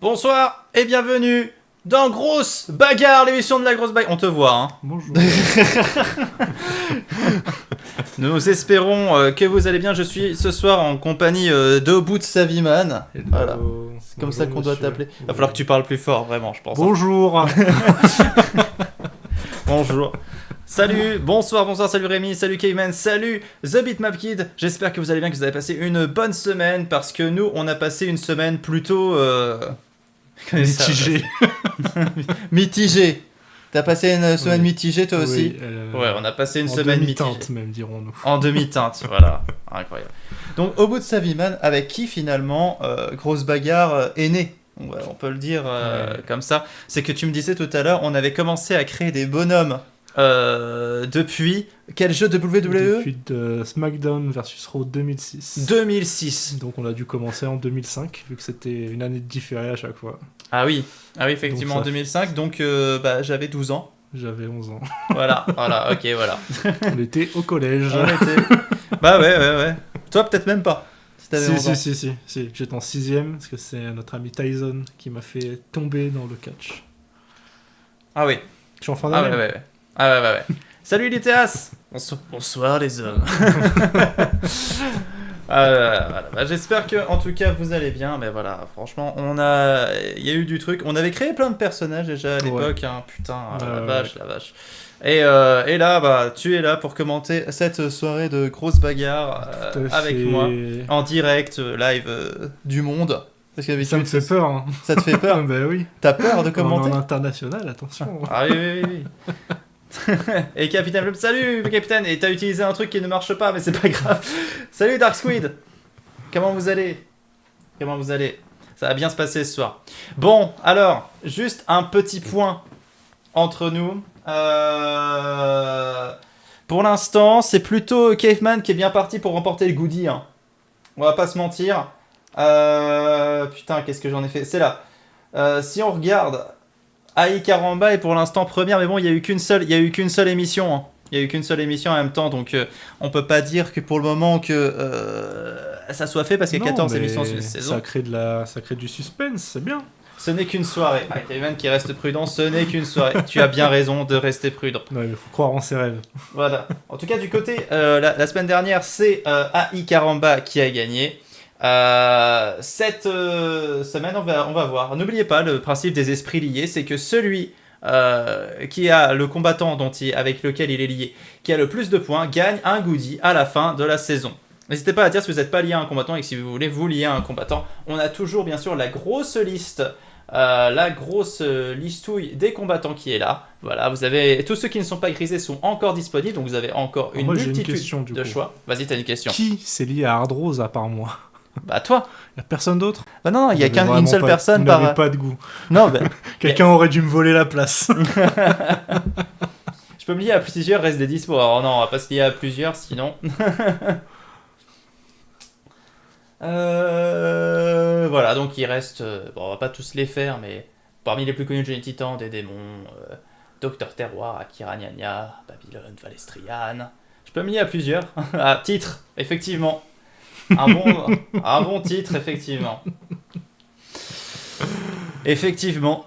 Bonsoir et bienvenue dans Grosse Bagarre, l'émission de la grosse bagarre. On te voit, hein. Bonjour. Nous espérons que vous allez bien. Je suis ce soir en compagnie d'Obut Saviman. Voilà. C'est comme ça qu'on doit t'appeler. Il va falloir que tu parles plus fort, vraiment, je pense. Bonjour. Bonjour. Salut, bonsoir, salut Rémi, salut Caveman, salut The Bitmap Kid. J'espère que vous allez bien, que vous avez passé une bonne semaine, parce que nous, on a passé une semaine plutôt... Mitigé. Mitigé. T'as passé une semaine mitigée toi aussi? Oui, Ouais, on a passé une semaine mitigée. En demi-teinte même, dirons-nous. En demi-teinte, voilà. Incroyable. Donc, Obut Saviman, avec qui finalement Grosse Bagarre est née. On peut le dire comme ça. C'est que tu me disais tout à l'heure, on avait commencé à créer des bonhommes depuis... Quel jeu de WWE? Depuis SmackDown versus Raw 2006. 2006. Donc on a dû commencer en 2005, vu que c'était une année de différé à chaque fois. Ah oui, effectivement, en 2005, donc j'avais 12 ans. J'avais 11 ans. Voilà, ok, voilà. On était au collège. Bah ouais. Toi, peut-être même pas. Si. J'étais en 6ème, parce que c'est notre ami Tyson qui m'a fait tomber dans le catch. Ah oui. Je suis en fin d'année. Ouais. Salut Litéas. Bonsoir les hommes. Voilà. J'espère que, en tout cas, vous allez bien. Mais voilà, franchement, il y a eu du truc. On avait créé plein de personnages déjà à l'époque. Hein. Putain, la vache. Et là, tu es là pour commenter cette soirée de grosse bagarre avec moi en direct, live du monde. Parce que ça me fait peur. Hein. Ça te fait peur? Bah oui. T'as peur de commenter? En international, attention. Ah oui. Et Capitaine Bloom, salut Capitaine. Et t'as utilisé un truc qui ne marche pas, mais c'est pas grave. Salut Dark Squid. Comment vous allez? Ça va bien se passer ce soir. Bon, alors, juste un petit point entre nous. Pour l'instant, c'est plutôt Caveman qui est bien parti pour remporter le goodie. Hein. On va pas se mentir. Putain, qu'est-ce que j'en ai fait? C'est là. Si on regarde, AI Karamba est pour l'instant première, mais bon, il y a eu qu'une seule émission. Hein. Il y a eu qu'une seule émission en même temps, donc on peut pas dire que pour le moment que ça soit fait parce qu'il y a 14 émissions sur une saison. Ça crée du suspense, c'est bien. Ce n'est qu'une soirée. Kevin qui reste prudent, ce n'est qu'une soirée. Tu as bien raison de rester prudent. Ouais, il faut croire en ses rêves. Voilà. En tout cas, du côté, la semaine dernière, c'est AI Karamba qui a gagné. Cette semaine, on va voir. N'oubliez pas, le principe des esprits liés, c'est que celui qui a le combattant avec lequel il est lié, qui a le plus de points, gagne un goodie à la fin de la saison. N'hésitez pas à dire si vous n'êtes pas lié à un combattant et que si vous voulez vous lier à un combattant. On a toujours bien sûr la grosse liste, listouille des combattants qui est là. Voilà, vous avez tous ceux qui ne sont pas grisés sont encore disponibles, donc vous avez encore une multitude de choix. Vas-y, t'as une question. Qui s'est lié à Hard Rose à part moi? Bah toi. Y a personne d'autre? Bah non, il y a qu'une seule personne par. Vous n'avez pas de goût. Non, bah. Quelqu'un aurait dû me voler la place. Je peux me lier à plusieurs, reste des dispo. Alors non, on va pas se lier à plusieurs, sinon. Voilà, donc il reste. Bon, on va pas tous les faire, mais parmi les plus connus de Johnny Titan, des démons, Docteur Terroir, Akira Nyanya, Babylone, Valestrian. Je peux me lier à plusieurs. Ah, titre, effectivement. Un bon titre, effectivement. Effectivement.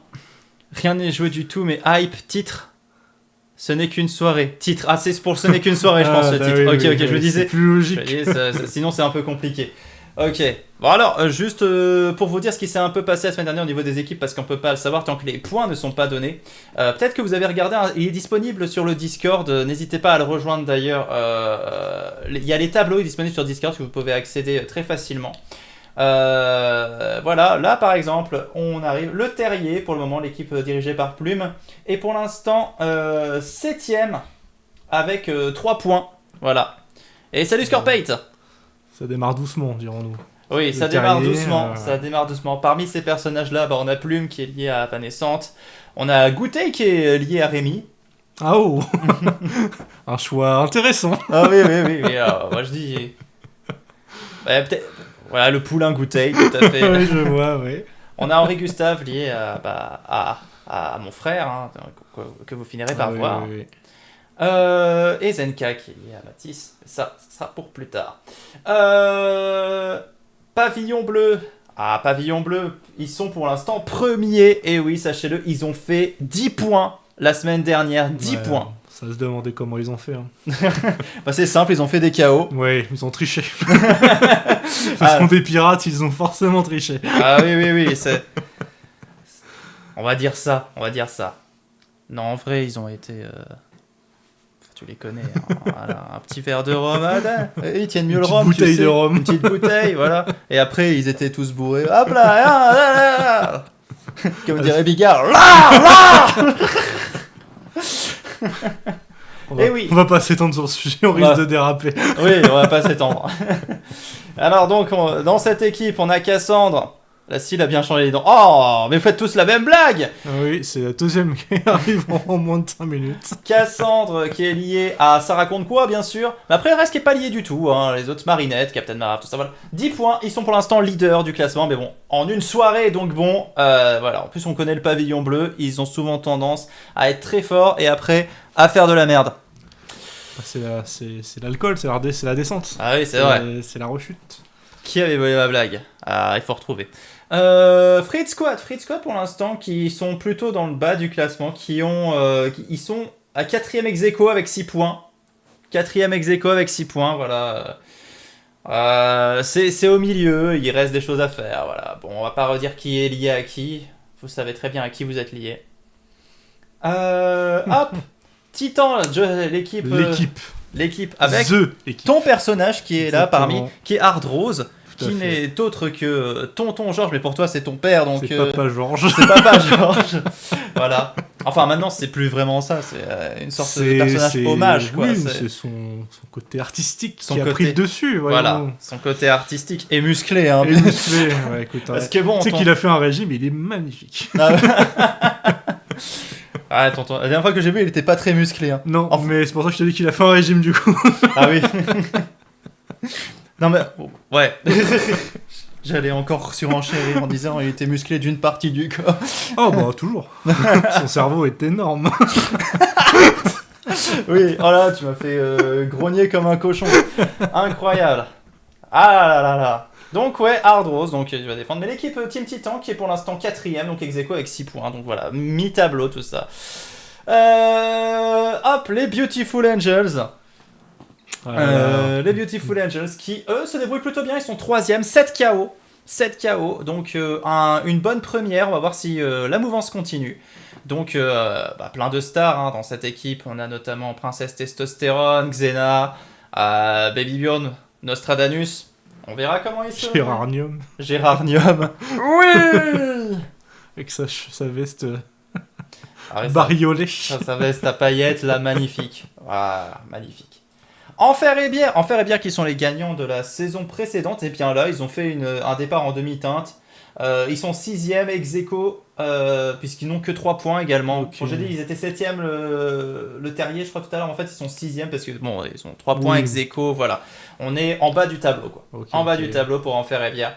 Rien n'est joué du tout, mais hype, titre. Ce n'est qu'une soirée. Titre. Ah, c'est pour ce n'est qu'une soirée, je pense, le titre. Oui, ok, je me disais. C'est plus logique. Sinon, c'est un peu compliqué. Ok. Bon, alors, juste pour vous dire ce qui s'est un peu passé la semaine dernière au niveau des équipes, parce qu'on peut pas le savoir tant que les points ne sont pas donnés. Peut-être que vous avez regardé, il est disponible sur le Discord. N'hésitez pas à le rejoindre d'ailleurs. Il y a les tableaux disponibles sur Discord que vous pouvez accéder très facilement. Voilà, là par exemple, on arrive. Le Terrier, pour le moment, l'équipe dirigée par Plume, est pour l'instant 7ème avec 3 points. Voilà. Et salut Scorpate! Ça démarre doucement, dirons-nous. Oui, ça démarre doucement. Parmi ces personnages-là, on a Plume qui est lié à Evanescente. On a Goûter qui est lié à Rémi. Ah oh. Un choix intéressant. Ah oui. Moi je dis... peut-être... Voilà, le poulain Goûter, tout à fait. Oui, je vois, oui. On a Henri Gustave lié à mon frère, hein, que vous finirez par voir. Oui. Et Zenka qui est lié à Matisse. Ça sera pour plus tard. Pavillon bleu Ah, Pavillon Bleu, ils sont pour l'instant premiers. Et oui, sachez-le, ils ont fait 10 points la semaine dernière. 10 Ouais, points. Ça se demandait comment ils ont fait. Hein. Bah, c'est simple, ils ont fait des KO. Ouais, ils ont triché. Ce sont des pirates, ils ont forcément triché. Ah oui, oui, oui, c'est... On va dire ça, on va dire ça. Non, en vrai, ils ont été... Tu les connais, hein, voilà, un petit verre de rhum, ils tiennent mieux le rhum, Une petite bouteille tu sais, de rhum. une petite bouteille, voilà. Et après, ils étaient tous bourrés. Hop là, là, là, là. Comme dirait Bigard, là, là. Eh oui. On va pas s'étendre sur ce sujet, on risque de déraper. Oui, on va pas s'étendre. Alors donc, dans cette équipe, on a Cassandre. La Cille a bien changé les dents. Oh, mais vous faites tous la même blague. Oui, c'est la deuxième qui arrive en moins de 5 minutes. Cassandre qui est liée à Ça raconte quoi, bien sûr. Mais après, le reste qui est pas lié du tout. Hein. Les autres, Marinette, Captain Marvel, tout ça, voilà. 10 points, ils sont pour l'instant leaders du classement. Mais bon, en une soirée, donc bon, voilà. En plus, on connaît le Pavillon Bleu. Ils ont souvent tendance à être très forts et après, à faire de la merde. C'est l'alcool, c'est la descente. Ah oui, c'est vrai. C'est la rechute. Qui avait volé ma blague? Ah, il faut retrouver. Fritz Squad pour l'instant, qui sont plutôt dans le bas du classement, ils sont à 4ème ex-aequo avec 6 points. 4ème ex-aequo avec 6 points, voilà. C'est au milieu, il reste des choses à faire, voilà. Bon, on va pas redire qui est lié à qui, vous savez très bien à qui vous êtes lié. Hop, Titan, l'équipe avec équipe. ton personnage qui est Exactement. là qui est Hard Rose, Tout à qui fait. n'est autre que tonton Georges, mais pour toi c'est ton père, donc C'est Papa Georges. c'est papa Georges. Voilà. Enfin maintenant c'est plus vraiment ça, c'est une sorte de personnage hommage quoi. Oui, C'est- c'est son côté artistique Son qui a côté- pris le dessus. Voilà, voyons. son côté artistique et musclé. Hein. Et musclé. Ouais, écoute, Parce que bon, tu sais qu'il a fait un régime, il est magnifique. Ah, tonton, la dernière fois que j'ai vu il était pas très musclé. Hein. Non, Enfin- mais c'est pour ça que je te dis qu'il a fait un régime du coup. Ah oui. Non mais ouais. J'allais encore surenchérir en disant il était musclé d'une partie du corps. Oh bah toujours. Son cerveau est énorme. Oui, oh là, tu m'as fait grogner comme un cochon. Incroyable. Ah là là là. Donc ouais, Hard Rose, donc il va défendre. Mais l'équipe Team Titan qui est pour l'instant 4ème, donc ex-aequo avec 6 points. Donc voilà, mi-tableau tout ça. Hop, les Beautiful Angels. Les Beautiful Angels qui, eux, se débrouillent plutôt bien. Ils sont 3ème, 7 KO. 7 KO, donc une bonne première. On va voir si la mouvance continue. Donc, plein de stars hein, dans cette équipe. On a notamment Princesse Testostérone, Xena, Baby Bjorn, Nostradamus. On verra comment il se... Gérarnium. Gérarnium. Oui. Avec sa veste Ah ouais, bariolée. sa veste à paillettes, là, magnifique. Voilà, magnifique. Enfer et Bière qui sont les gagnants de la saison précédente. Et bien là, ils ont fait un départ en demi-teinte. Ils sont 6ème ex-aequo, puisqu'ils n'ont que 3 points également. Ok. Bon, j'ai dit, ils étaient 7ème le Terrier, je crois tout à l'heure. En fait, ils sont 6ème parce que bon, ils ont 3 points Oui. ex-aequo. Voilà. On est en bas du tableau, quoi. Ok, En bas ok. du tableau pour Enfer et Bière.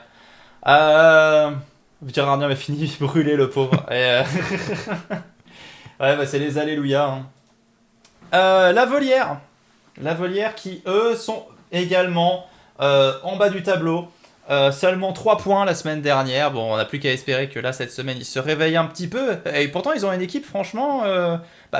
Gérardien a fini de brûler, le pauvre. Et, ouais, bah, c'est les Alléluia. Hein. La Volière qui, eux, sont également en bas du tableau. Seulement 3 points la semaine dernière. Bon, on n'a plus qu'à espérer que là, cette semaine, ils se réveillent un petit peu. Et pourtant, ils ont une équipe, franchement,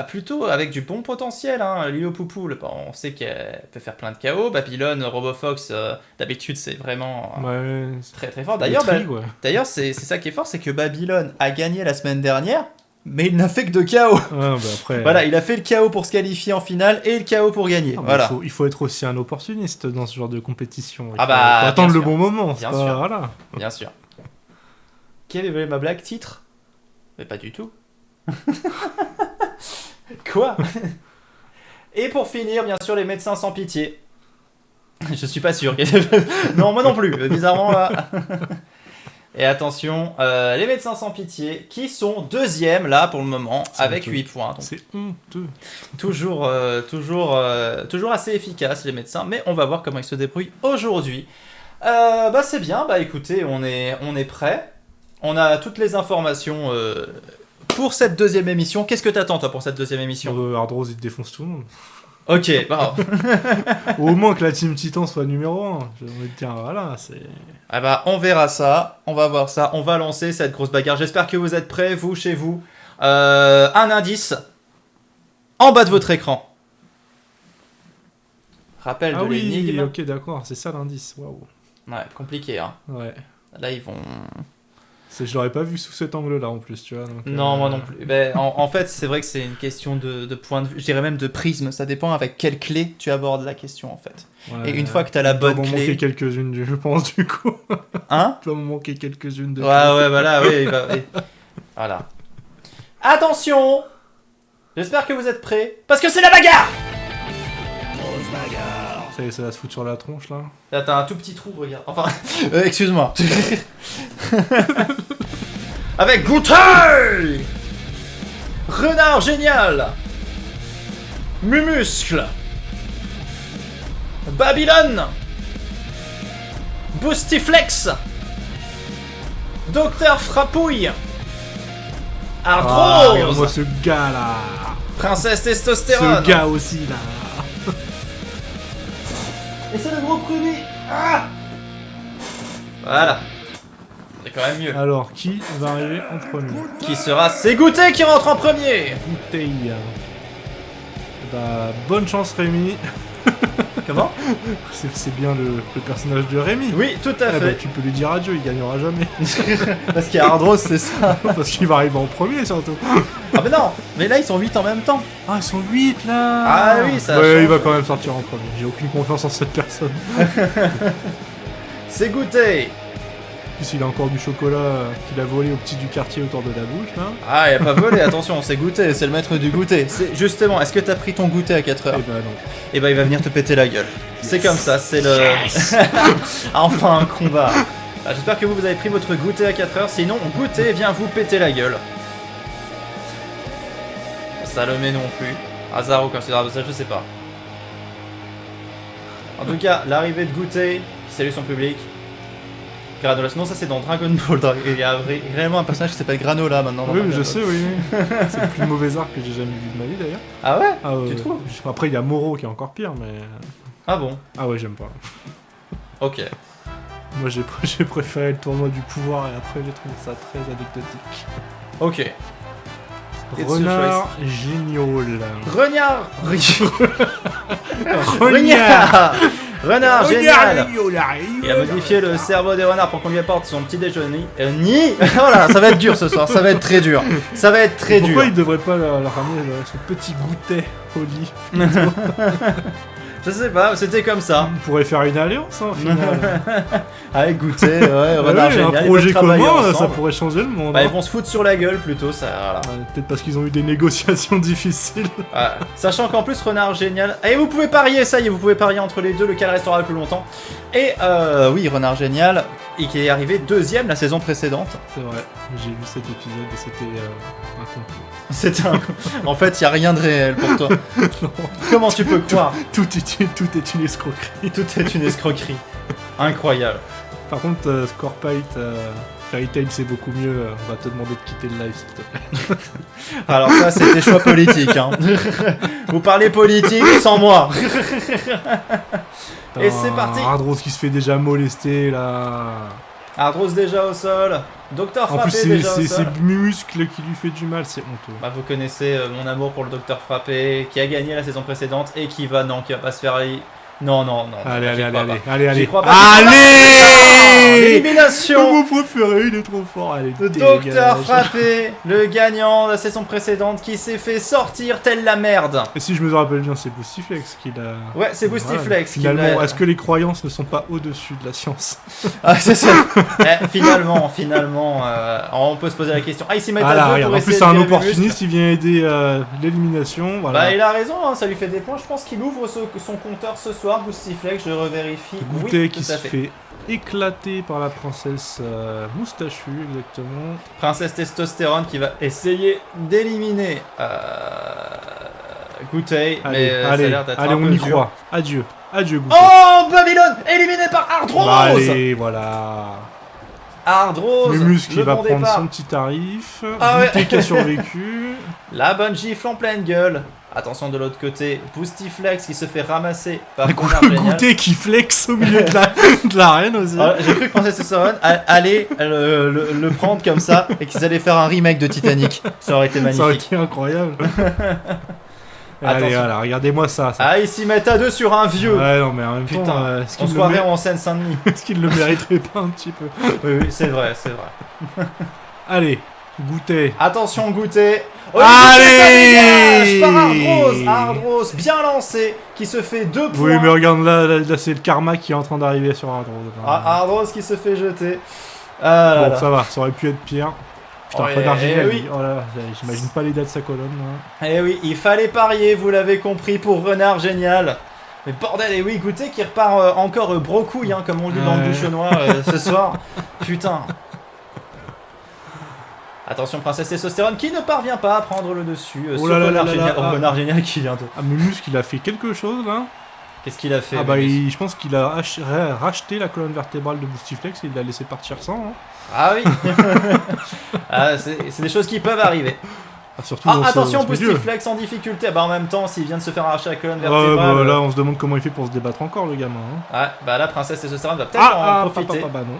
plutôt avec du bon potentiel. Hein. Lilo Poupou, on sait qu'elle peut faire plein de KO. Babylone, Robofox, d'habitude, c'est vraiment Ouais, très très fort. c'est D'ailleurs, tri, ouais. D'ailleurs, c'est ça qui est fort, c'est que Babylone a gagné la semaine dernière, mais il n'a fait que 2 KO. Ouais, bah après, Voilà, il a fait le KO pour se qualifier en finale et le KO pour gagner. ah, bah, Voilà. il faut être aussi un opportuniste dans ce genre de compétition. Ah bah, faut attendre bien le sûr. bon moment. Bien c'est pas- sûr. Voilà. Bien sûr. Qui avait volé ma blague? Titre? Mais pas du tout. Quoi? Et pour finir, bien sûr, les médecins sans pitié. Je suis pas sûr. Non, moi non plus. Bizarrement, là. Et attention, les médecins sans pitié, qui sont 2ème là pour le moment, C'est avec honteux. 8 points. Donc, C'est honteux. toujours assez efficace les médecins, mais on va voir comment ils se débrouillent aujourd'hui. C'est bien, écoutez, on est prêt. On a toutes les informations pour cette deuxième émission. Qu'est-ce que t'attends toi pour cette deuxième émission? Hard Rose, il défonce tout le monde. Ok, bon. Ou au moins que la Team Titan soit numéro 1. J'ai envie de dire, voilà, c'est... Ah bah, on verra ça, on va voir ça, on va lancer cette grosse bagarre. J'espère que vous êtes prêts, vous, chez vous. Un indice en bas de votre écran. Rappel Ah de oui, l'énigme. ok, d'accord, c'est ça l'indice, waouh. Ouais, compliqué, hein. Ouais. Là, ils vont... Je l'aurais pas vu sous cet angle-là en plus, tu vois. Donc, Non, moi non plus. Ben, en fait, c'est vrai que c'est une question de point de vue, je dirais même de prisme. Ça dépend avec quelle clé tu abordes la question, en fait. Ouais, Et une fois que tu as la bonne il doit m'en clé... manquer quelques-unes, je pense, du coup. Hein? Il doit m'en manquer quelques-unes de Ouais, clés. ouais, voilà, oui. Oui. Voilà. Attention! J'espère que vous êtes prêts, parce que c'est la bagarre! Ça y est, ça va se foutre sur la tronche, là. Là, t'as un tout petit trou, regarde. Enfin, excuse-moi. Avec Goûter! Renard génial! Mumuscle! Babylone! Boostiflex! Docteur Frappouille! Ah, Arthrose! moi, ce gars-là. Princesse Testostérone! Ce gars aussi, là. Et c'est le gros Ruby! Ah! Voilà. C'est quand même mieux. Alors, qui va arriver en premier? Qui sera? C'est Goûter qui rentre en premier! Bouteille. Bah, bonne chance, Rémi. Comment? C'est bien le personnage de Rémi. Oui, tout à Ah fait. bah, tu peux lui dire adieu, il gagnera jamais. Parce qu'il y a Ardros, c'est ça. Parce qu'il va arriver en premier, surtout. Ah mais non, mais là ils sont 8 en même temps. Ah, ils sont 8 là. Ah oui, ça Ouais, change. il va quand même sortir en premier. J'ai aucune confiance en cette personne. C'est Goûter. En plus, il a encore du chocolat qu'il a volé au petit du quartier autour de la bouche, là. Ah, il a pas volé, attention, c'est Goûter, c'est le maître du goûter. Justement, est-ce que t'as pris ton goûter à 4 heures? Eh bah non. Eh ben il va venir te péter la gueule. C'est comme ça, c'est le... Enfin un combat. Ah, j'espère que vous avez pris votre goûter à 4 heures, sinon Goûter vient vous péter la gueule. Salomé non plus. Hazard ou considérable, ça je sais pas. En tout cas, l'arrivée de Goûter, qui salue son public. Granola, sinon ça c'est dans Dragon Ball. Il y a réellement un personnage qui s'appelle Granola maintenant. Dans Oui, Dragon je Ball. sais, oui. C'est le plus mauvais arc que j'ai jamais vu de ma vie, d'ailleurs. Ah ouais? Ah, ouais, Tu ouais. trouves? Après, il y a Moro qui est encore pire, mais... Ah bon? Ah ouais, j'aime pas. Ok. Moi, j'ai préféré le tournoi du pouvoir, et après, j'ai trouvé ça très anecdotique. Ok. It's your Renard génial. Renard! Renard. Renard génial! génial. Il a modifié le cerveau des renards pour qu'on lui apporte son petit déjeuner. Ni Voilà, ça va être dur ce soir, ça va être très dur. Ça va être très Pourquoi dur. il devrait pas leur ramener son petit goûter au lit? Je sais pas, c'était comme ça. On pourrait faire une alliance, hein, au final. Avec Goûter, ouais, Ah Renard ouais, génial. un ils veulent projet travailler commun, ça ensemble. pourrait changer le monde. Bah, ils hein. vont se foutre sur la gueule plutôt, ça. Voilà. Ouais, peut-être parce qu'ils ont eu des négociations difficiles. Ouais. Sachant qu'en plus, Renard génial. Et vous pouvez parier, ça y est, vous pouvez parier entre les deux, lequel restera le plus longtemps. Et oui, Renard génial, et qui est arrivé deuxième la saison précédente. C'est vrai, j'ai vu cet épisode et c'était un complot. C'était un... En fait, il y a rien de réel pour toi. Non, Comment tu peux croire? tout est une escroquerie. Tout est une escroquerie. Incroyable. Par contre, Scorpite, Fairy Tail c'est beaucoup mieux. On va te demander de quitter le live s'il te plaît. Alors ça, c'est des choix politiques. Hein. Vous parlez politique sans moi. Et c'est parti. Ardros qui se fait déjà molester là. Ardros déjà au sol. Docteur En plus, Frappé déjà au c'est sol. Muscle qui lui fait du mal, c'est honteux. Bah, vous connaissez mon amour pour le Docteur Frappé, qui a gagné la saison précédente et qui va pas se faire... Non. Allez, j'y allez, crois allez, pas. allez, J'y allez. crois pas. Allez Élimination. Mon préféré, il est trop fort. Allez, Le dégage. Docteur Frappé, le gagnant de la saison précédente, qui s'est fait sortir telle la merde. Et si je me rappelle bien, c'est Boostiflex qui l'a... Ouais, c'est Boostiflex qui l'a... Finalement, est-ce que les croyances ne sont pas au-dessus de la science? Ah, c'est ça. Finalement, on peut se poser la question. Ah, ici, Metal Ah là, 2 regarde, pour en plus essayer c'est de un virer le opportuniste, muscle. il vient aider l'élimination, voilà. Bah, il a raison, hein, ça lui fait des points. Je pense qu'il ouvre son compteur ce soir, Boostiflex, je revérifie. Goûter Oui, qui tout à se fait éclater par la princesse moustachue, exactement. Princesse Testostérone qui va essayer d'éliminer Goûter, mais ça a l'air d'être un allez, on peu y dur. croit. Adieu, Goûter. Oh, Babylone éliminé par Ardros. Allez, voilà. Ardrose, Mumus qui le va bon prendre départ. son petit tarif. Ah ouais. Goûter qui a survécu. La bonne gifle en pleine gueule. Attention de l'autre côté, Boostiflex qui se fait ramasser par Renard Génial. Goûter qui flex au milieu de l'arène aussi. Alors, j'ai cru que Princess Testosterone allait le prendre comme ça et qu'ils allaient faire un remake de Titanic. Ça aurait été Ça aurait magnifique. été incroyable. Allez, Attention. voilà, regardez-moi ça. Ah, ils s'y mettent à deux sur un vieux. Ouais, non, mais en même Putain, temps, on se croirait en Seine-Saint-Denis. est-ce qu'il le mériterait pas un petit peu? Oui, oui, c'est vrai, c'est vrai. Allez, goûter. Attention, goûter. Oh, Allez, par Ardrose. Ardrose, bien lancé, qui se fait 2 points. Oui, mais regarde là, c'est le karma qui est en train d'arriver sur Ardrose. Ardrose qui se fait jeter. Ah, là, Bon, là. ça va, ça aurait pu être pire. Putain, Ouais, Renard Génial, oui. oh là, j'imagine pas les dates de sa colonne. Là. Eh oui, il fallait parier, vous l'avez compris, pour Renard Génial. Mais bordel, et oui, goûter qui repart encore brocouille, hein, comme on dit dans le Ouais. bouchonnois ce soir. Putain. Attention, Princesse Testostérone qui ne parvient pas à prendre le dessus Oh sur là là Renard là là Génial. là. Renard Génial qui vient de... Ah, Mumus, il a fait quelque chose là. Qu'est-ce qu'il a fait Ah bah, Mumus je pense qu'il a racheté la colonne vertébrale de Boostiflex et il l'a laissé partir sans. Hein. Ah oui. Ah, c'est des choses qui peuvent arriver. Ah, surtout Ah, dans attention, ce milieu. Boostiflex en difficulté. Bah en même temps, s'il vient de se faire arracher la colonne Ouais, vertébrale... bah, là, on se demande comment il fait pour se débattre encore, le gamin. Hein. Ouais, bah la Princesse Testostérone va peut-être en profiter. Bah non.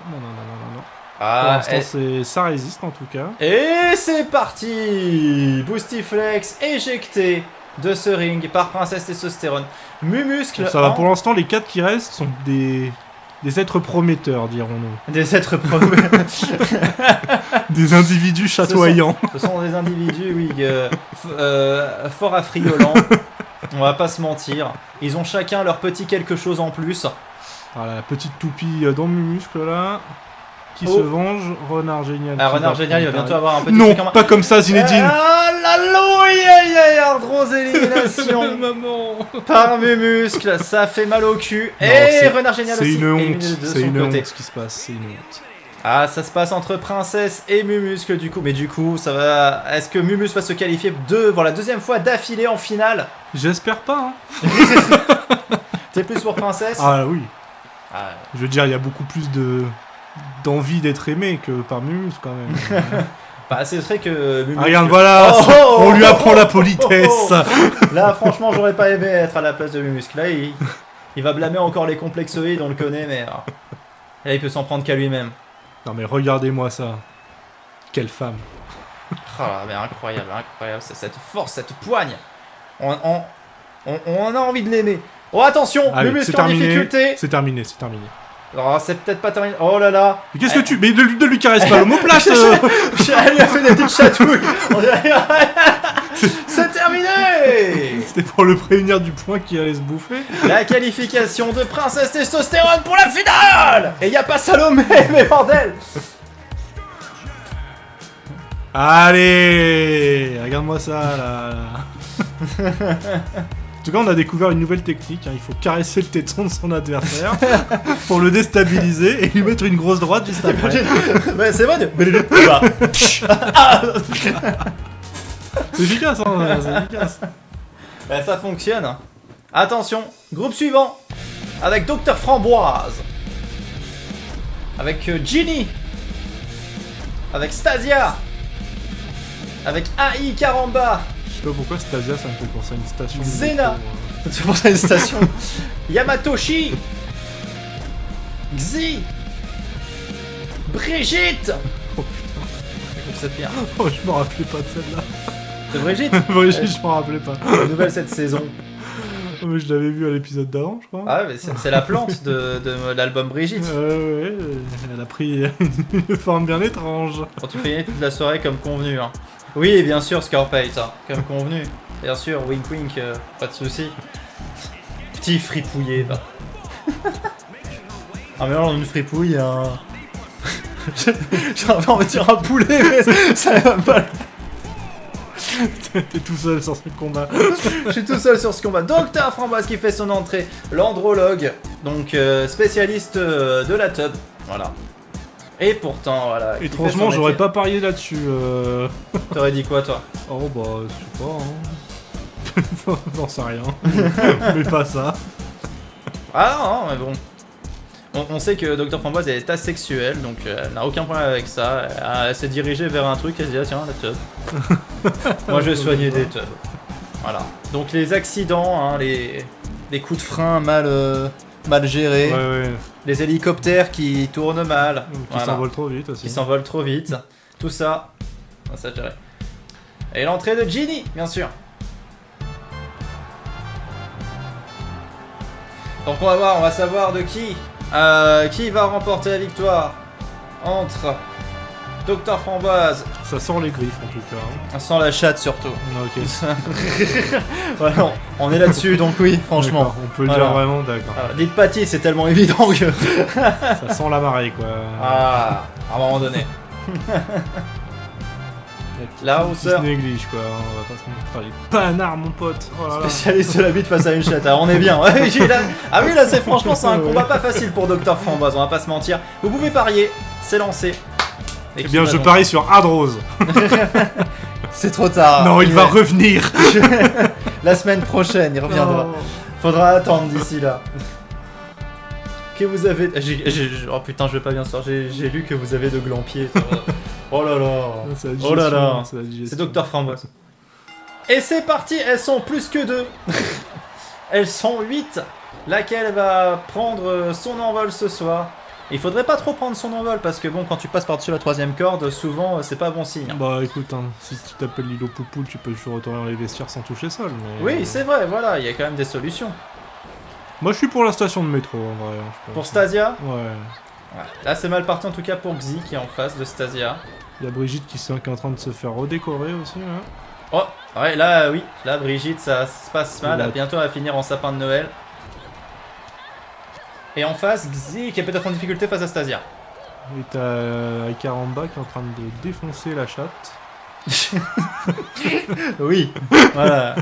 Pour Ah, l'instant, ça résiste en tout cas. et c'est parti. Boostiflex éjecté de ce ring par Princesse Testostérone. Mumuscle Bon, ça va, en- pour l'instant, les 4 qui restent sont des êtres prometteurs, dirons-nous. des êtres promus. Des individus chatoyants. Ce sont des individus, oui, fort affriolants. On va pas se mentir. Ils ont chacun leur petit quelque chose en plus. Voilà, la petite toupie dans le muscle là. Qui Oh. se venge. Renard Génial. Ah, qui Renard Génial, il va prendre bientôt avoir un petit Non, truc en main. pas comme ça, Zinedine. Ah, la louille, Ardrose élimination Maman. par Mumuscle. Ça fait mal au cul. Non, Et c'est- Renard Génial C'est aussi. une éliminé honte. de C'est son une côté. honte ce qui se passe. C'est une honte. Ah, ça se passe entre Princesse et Mumuscle du coup. Mais du coup, ça va. Est-ce que Mumus va se qualifier pour la deuxième fois d'affilée en finale? J'espère pas. Hein. T'es plus pour Princesse? Ah oui. Ah, Je veux dire, il y a beaucoup plus d'envie d'être aimé que par Mumus quand même. bah, c'est vrai que Mumuscle... Ah, regarde, voilà, Oh, oh, on lui oh, apprend oh, la politesse. Là, franchement, j'aurais pas aimé être à la place de Mumuscle. Là, il va blâmer encore les complexoïdes, on le connaît, mais là, il peut s'en prendre qu'à lui-même. Non mais regardez-moi ça. Quelle femme. Ah, mais incroyable, incroyable, c'est cette force, cette poigne. On a envie de l'aimer. Oh, attention, Allez, Mumuscle c'est en terminé. difficulté. C'est terminé, c'est terminé. Oh, c'est peut-être pas terminé. Oh là là. Mais qu'est-ce que tu... Mais ne lui caresse pas l'omoplate. Elle lui a fait des petites chatouilles. On dirait- C'est terminé. C'était pour le prévenir du point qui allait se bouffer. La qualification de Princesse Testostérone pour la finale. Et y a pas Salomé, mais bordel. Allez, regarde-moi ça là. En tout cas, on a découvert une nouvelle technique. Hein. Il faut caresser le téton de son adversaire pour le déstabiliser et lui mettre une grosse droite juste après. Bah, c'est vrai. C'est efficace, hein, c'est efficace. Bah, ça fonctionne. Attention, groupe suivant. Avec Docteur Framboise. Avec Ginny. Avec Stasia. Avec AI Caramba. Je sais pas pourquoi Stasia, ça me fait penser à une station. de Xena. métro, Tu penses à une station. Yamatoshi. Xi. Brigitte. Oh, C'est pire. Oh, je me rappelais pas de celle-là. De Brigitte. Brigitte, je m'en rappelais pas. Nouvelle cette saison. Oh, mais je l'avais vu à l'épisode d'avant, je crois. Ah ouais, mais c'est la plante de l'album Brigitte. Ouais, elle a pris une forme bien étrange. Quand tu fais toute la soirée comme convenu. Hein. Oui, bien sûr, Scarpate, hein, comme convenu. Bien sûr, wink wink, pas de soucis. Petit fripouillé, va. Ah, mais là, on a une fripouille, hein. J'ai envie de dire un poulet, mais ça va pas. T'es tout seul sur ce combat. Je suis tout seul sur ce combat. Docteur Framboise qui fait son entrée. L'andrologue, donc spécialiste de la tub. Voilà. Et pourtant, voilà. qui fait Étrangement, son j'aurais métier. pas parié là-dessus. T'aurais dit quoi, toi? Oh bah, je sais pas. Hein. J'en sais rien. Mais pas ça. Ah non, mais bon. On sait que Dr Framboise est asexuelle, donc elle n'a aucun problème avec ça. Elle s'est dirigée vers un truc, elle s'est dit ah, tiens, la teub. Moi je vais soigner des teubs. Voilà. Donc les accidents, hein, les coups de frein mal gérés, les hélicoptères qui tournent mal, qui s'envolent trop vite aussi. Qui s'envolent trop vite, tout ça, ça gérer. Et l'entrée de Ginny, bien sûr. Donc on va savoir de qui va remporter la victoire entre Dr Framboise. Ça sent les griffes en tout cas. Ça sent la chatte surtout. Ok. Voilà, on est là-dessus donc oui, franchement. On peut le dire vraiment, d'accord. Dites Patty, c'est tellement évident que. Ça sent la marée quoi. Ah, à un moment donné. Là, on se néglige quoi, on va pas se mentir. Les panards mon pote. Oh là là. Spécialiste de la bite face à une chatte, on est bien. Ouais, ah oui, là c'est franchement c'est un combat pas facile pour Dr Framboise, on va pas se mentir. Vous pouvez parier, c'est lancé. Eh bien je parie sur Hard Rose. C'est trop tard. Non, il va revenir. La semaine prochaine, il reviendra. Oh. Faudra attendre d'ici là. Que vous avez... Oh putain, je vais pas bien soir. J'ai lu que vous avez de glands pieds. Oh là là. Oh là là. C'est Dr Framboise. Et c'est parti. Elles sont plus que 2. Elles sont 8. Laquelle va prendre son envol ce soir. Il faudrait pas trop prendre son envol parce que bon, quand tu passes par-dessus la 3ème corde, souvent c'est pas bon signe. Bah écoute, hein, si tu t'appelles Lilo Poupoule, tu peux toujours retourner dans les vestiaires sans toucher sol. Mais... Oui, c'est vrai, voilà, il y a quand même des solutions. Moi je suis pour la station de métro en vrai. Pour Stasia ? Ouais. Là c'est mal parti en tout cas pour Xi qui est en face de Stasia. Il y a Brigitte qui est en train de se faire redécorer aussi. Hein. Oh, ouais, là oui, là Brigitte ça se passe mal, bientôt elle va finir en sapin de Noël. Et en face, Xi qui est peut-être en difficulté face à Stasia. Et t'as Icaramba qui est en train de défoncer la chatte. Oui, voilà.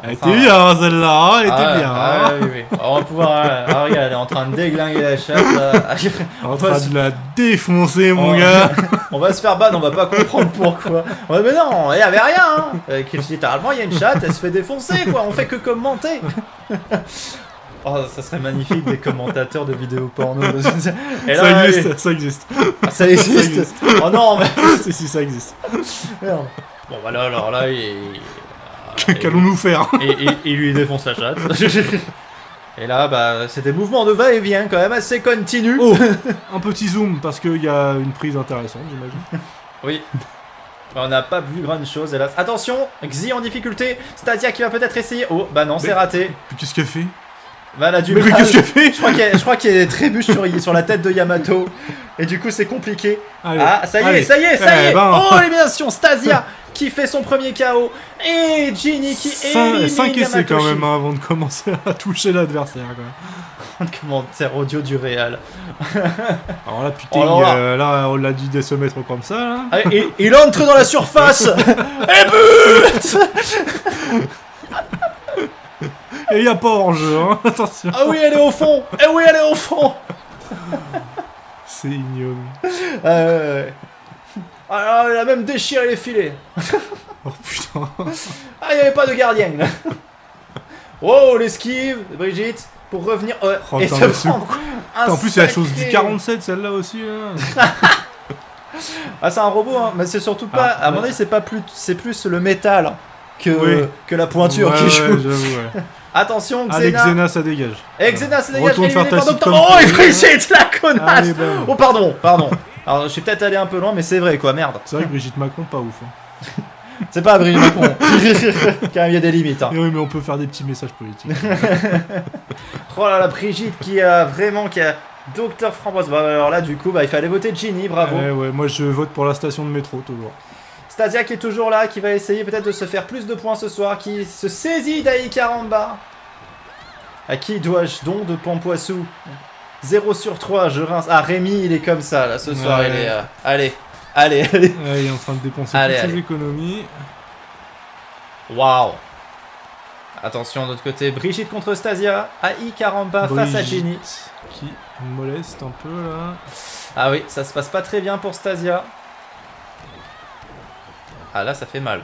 Elle était bien celle-là, elle était bien. Oui. On va pouvoir. Regarde, elle est en train de déglinguer la chatte. En train de la défoncer, mon gars. On va se faire ban, on va pas comprendre pourquoi. Mais non, il y avait rien. Littéralement, il y a une chatte, elle se fait défoncer, quoi. On fait que commenter. Oh, ça serait magnifique des commentateurs de vidéos porno. Et là, ça existe. Ah, ça existe. Oh non, mais. si, ça existe. Merde. Bon, voilà, alors là, qu'allons-nous faire? Il lui défonce la chatte. Et là, bah, c'est des mouvements de va-et-vient quand même assez continus. Oh, un petit zoom parce qu'il y a une prise intéressante, j'imagine. Oui. On n'a pas vu grande chose, hélas. Attention, Xi en difficulté. Stasia qui va peut-être essayer. Oh, bah non, c'est raté. Qu'est-ce qu'elle fait? Bah, elle a du mal. Mais qu'est-ce qu'elle fait? Je crois qu'elle trébuche sur la tête de Yamato. Et du coup, c'est compliqué. Allez, ça y est. Ben... Oh, élimination, Stasia qui fait son premier KO. Et Ginny qui élimine 5 essais quand même hein, avant de commencer à toucher l'adversaire. Commentaire audio du Real. Alors là, putain, là, on l'a dit de se mettre comme ça. Là. Allez, il entre dans la surface. Et but. Et il n'y a pas hors-jeu, hein. Attention. Ah oui, elle est au fond. Eh oui, elle est au fond. C'est ignoble. Ouais. Alors, elle a même déchiré les filets. Oh putain. Ah, il n'y avait pas de gardien. Oh, l'esquive, Brigitte, pour revenir. Et se prendre en plus, c'est la chose du 47, celle-là aussi. Hein. Ah, c'est un robot, hein. Mais c'est surtout pas. À mon avis, c'est plus le métal que la pointure qui joue. Ouais. Attention, Xena. Allez, Xena, ça dégage. Et Xena, ça dégage. Retourne faire ta sitcom. Oh, il Brigitte, la connasse. Allez, ben. Oh, pardon. Alors, je suis peut-être allé un peu loin, mais c'est vrai, quoi, merde. C'est vrai que Brigitte Macron, pas ouf. Hein. C'est pas Brigitte Macron. Quand même, il y a des limites. Hein. Oui, mais on peut faire des petits messages politiques. Oh là là, Brigitte qui a Dr Framboise. Bah, alors là, du coup, il fallait voter Ginny, bravo. Ouais, moi je vote pour la station de métro, toujours. Stasia qui est toujours là, qui va essayer peut-être de se faire plus de points ce soir, qui se saisit d'Aikaramba. À qui dois-je don de Pampoissou? 0 sur 3, je rince. Ah, Rémi, il est comme ça, là, ce soir, il est... Allez. Ouais, il est en train de dépenser toutes ses économies. Waouh. Attention, de l'autre côté, Brigitte contre Stasia. Aikaramba face à Ginny. Qui moleste un peu, là. Ah oui, ça se passe pas très bien pour Stasia. Ah là, ça fait mal.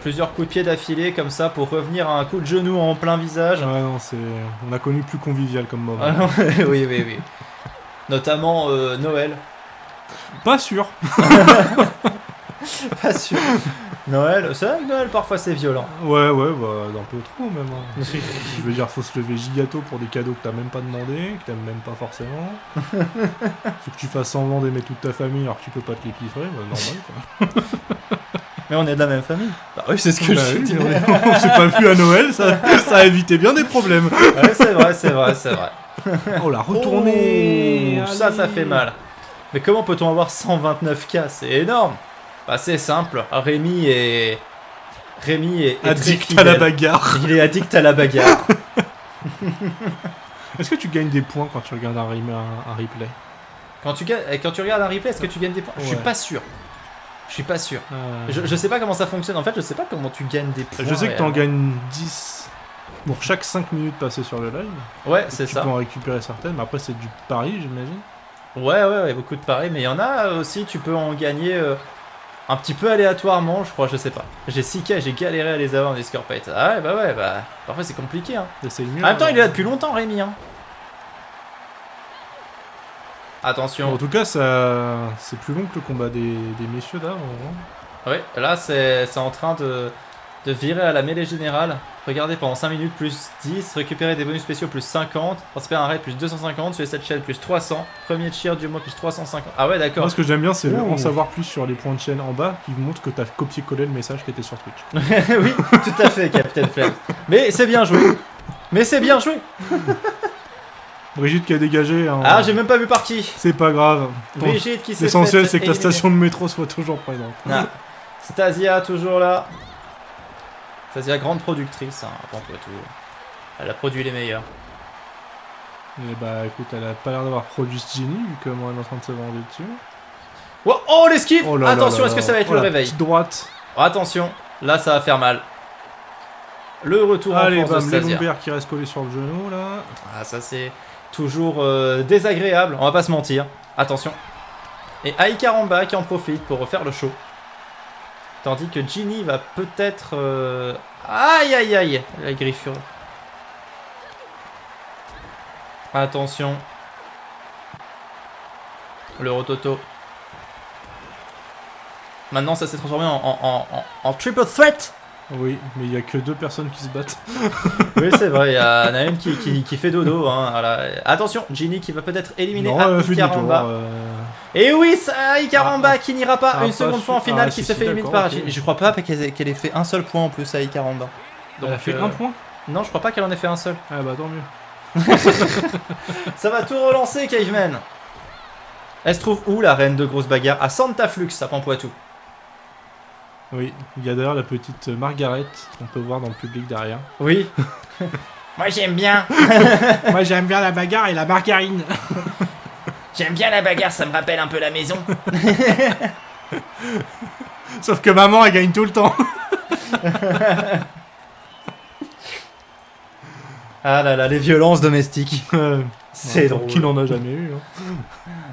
Plusieurs coups de pied d'affilée comme ça pour revenir à un coup de genou en plein visage. Ouais, non, on a connu plus convivial comme moment. Oui. Notamment Noël. Pas sûr. Pas sûr. Noël, c'est vrai que Noël parfois c'est violent. Ouais, bah d'un peu trop même. Hein. Je veux dire, faut se lever gigato pour des cadeaux que t'as même pas demandé, que t'aimes même pas forcément. Faut que tu fasses semblant d'aimer toute ta famille alors que tu peux pas te les piffrer, bah normal quoi. Mais on est de la même famille. Bah oui, c'est ce que Bah je oui, dis. on s'est pas vu à Noël, ça a évité bien des problèmes. Ouais, c'est vrai. Oh la retournée. Oh, ça fait mal. Mais comment peut-on avoir 129K? C'est énorme. Bah c'est simple, Rémi est très Addict à la fidèle. bagarre. Il est addict à la bagarre. Est-ce que tu gagnes des points quand tu regardes un replay? Quand tu regardes un replay, est-ce que tu gagnes des points? Je suis Ouais. pas sûr. Je sais pas comment ça fonctionne. En fait, je sais pas comment tu gagnes des points. Je sais que t'en réellement. gagnes 10 pour chaque 5 minutes passées sur le live. Ouais, c'est Tu ça. peux en récupérer certaines, mais après c'est du pari, j'imagine. Ouais, beaucoup de paris. Mais il y en a aussi, tu peux en gagner un petit peu aléatoirement, je crois, je sais pas. J'ai 6K, j'ai galéré à les avoir en escorpate. Ah ouais, bah parfois c'est compliqué. Hein. C'est mieux. En même temps, il est là depuis longtemps, Rémi. Hein. Attention. En tout cas, c'est plus long que le combat des messieurs d'avant. Hein. Ouais, là c'est en train de virer à la mêlée générale. Regardez, pendant 5 minutes, plus 10. Récupérer des bonus spéciaux, plus 50. Participer à un raid, plus 250. Sur les 7 chaînes, plus 300. Premier cheer du mois, plus 350. Ah ouais, d'accord. Moi, ce que j'aime bien, c'est Ouh. en savoir plus sur les points de chaîne en bas qui montrent que t'as copié-collé le message qui était sur Twitch. Oui, tout à fait, Captain Flames. Mais c'est bien joué. Brigitte qui a dégagé. Hein. Ah, j'ai même pas vu par qui. C'est pas grave. Brigitte qui s'est L'essentiel, faite c'est que la éliminer. station de métro soit toujours présente. Ah. Stasia, toujours là. Stasia, grande productrice. Hein, après tout. Elle a produit les meilleurs. Et bah écoute, elle a pas l'air d'avoir produit ce génie vu que moi elle est en train de se vendre dessus. Oh, l'esquive. Oh là là Attention, là est-ce que là. ça va être Oh, le la réveil? petite droite. Attention, là ça va faire mal. Le retour Allez, en force de bam, les Stasia. lombaires qui restent collés sur le genou là. Ah, ça c'est toujours désagréable, on va pas se mentir. Attention. Et Aikaramba qui en profite pour refaire le show. Tandis que Ginny va peut-être... Aïe, la griffure. Attention. Le rototo. Maintenant ça s'est transformé en triple threat. Oui, mais il y a que 2 personnes qui se battent. Oui, c'est vrai, il y en a une qui fait dodo. Hein, voilà. Attention, Ginny qui va peut-être éliminer fait Aikaramba. demi-tour, Et oui, c'est Aikaramba qui n'ira pas ah, une seconde pas fois en sûr. finale, Ah, qui si, se si, fait éliminer d'accord, par ok. Ginny. Je crois pas qu'elle ait fait un seul point en plus à Aikaramba. Elle a fait 1 point. Non, je crois pas qu'elle en ait fait un seul. Ah bah tant mieux. Ça va tout relancer, Caveman. Elle se trouve où, la reine de grosse bagarre? À Santa Flux, à Pampoitou. Oui, il y a d'ailleurs la petite Margaret qu'on peut voir dans le public derrière. Oui. Moi, j'aime bien. Moi j'aime bien la bagarre et la margarine. J'aime bien la bagarre, ça me rappelle un peu la maison. Sauf que maman elle gagne tout le temps. Ah là là, les violences domestiques. C'est drôle. Qui n'en a jamais eu. Hein.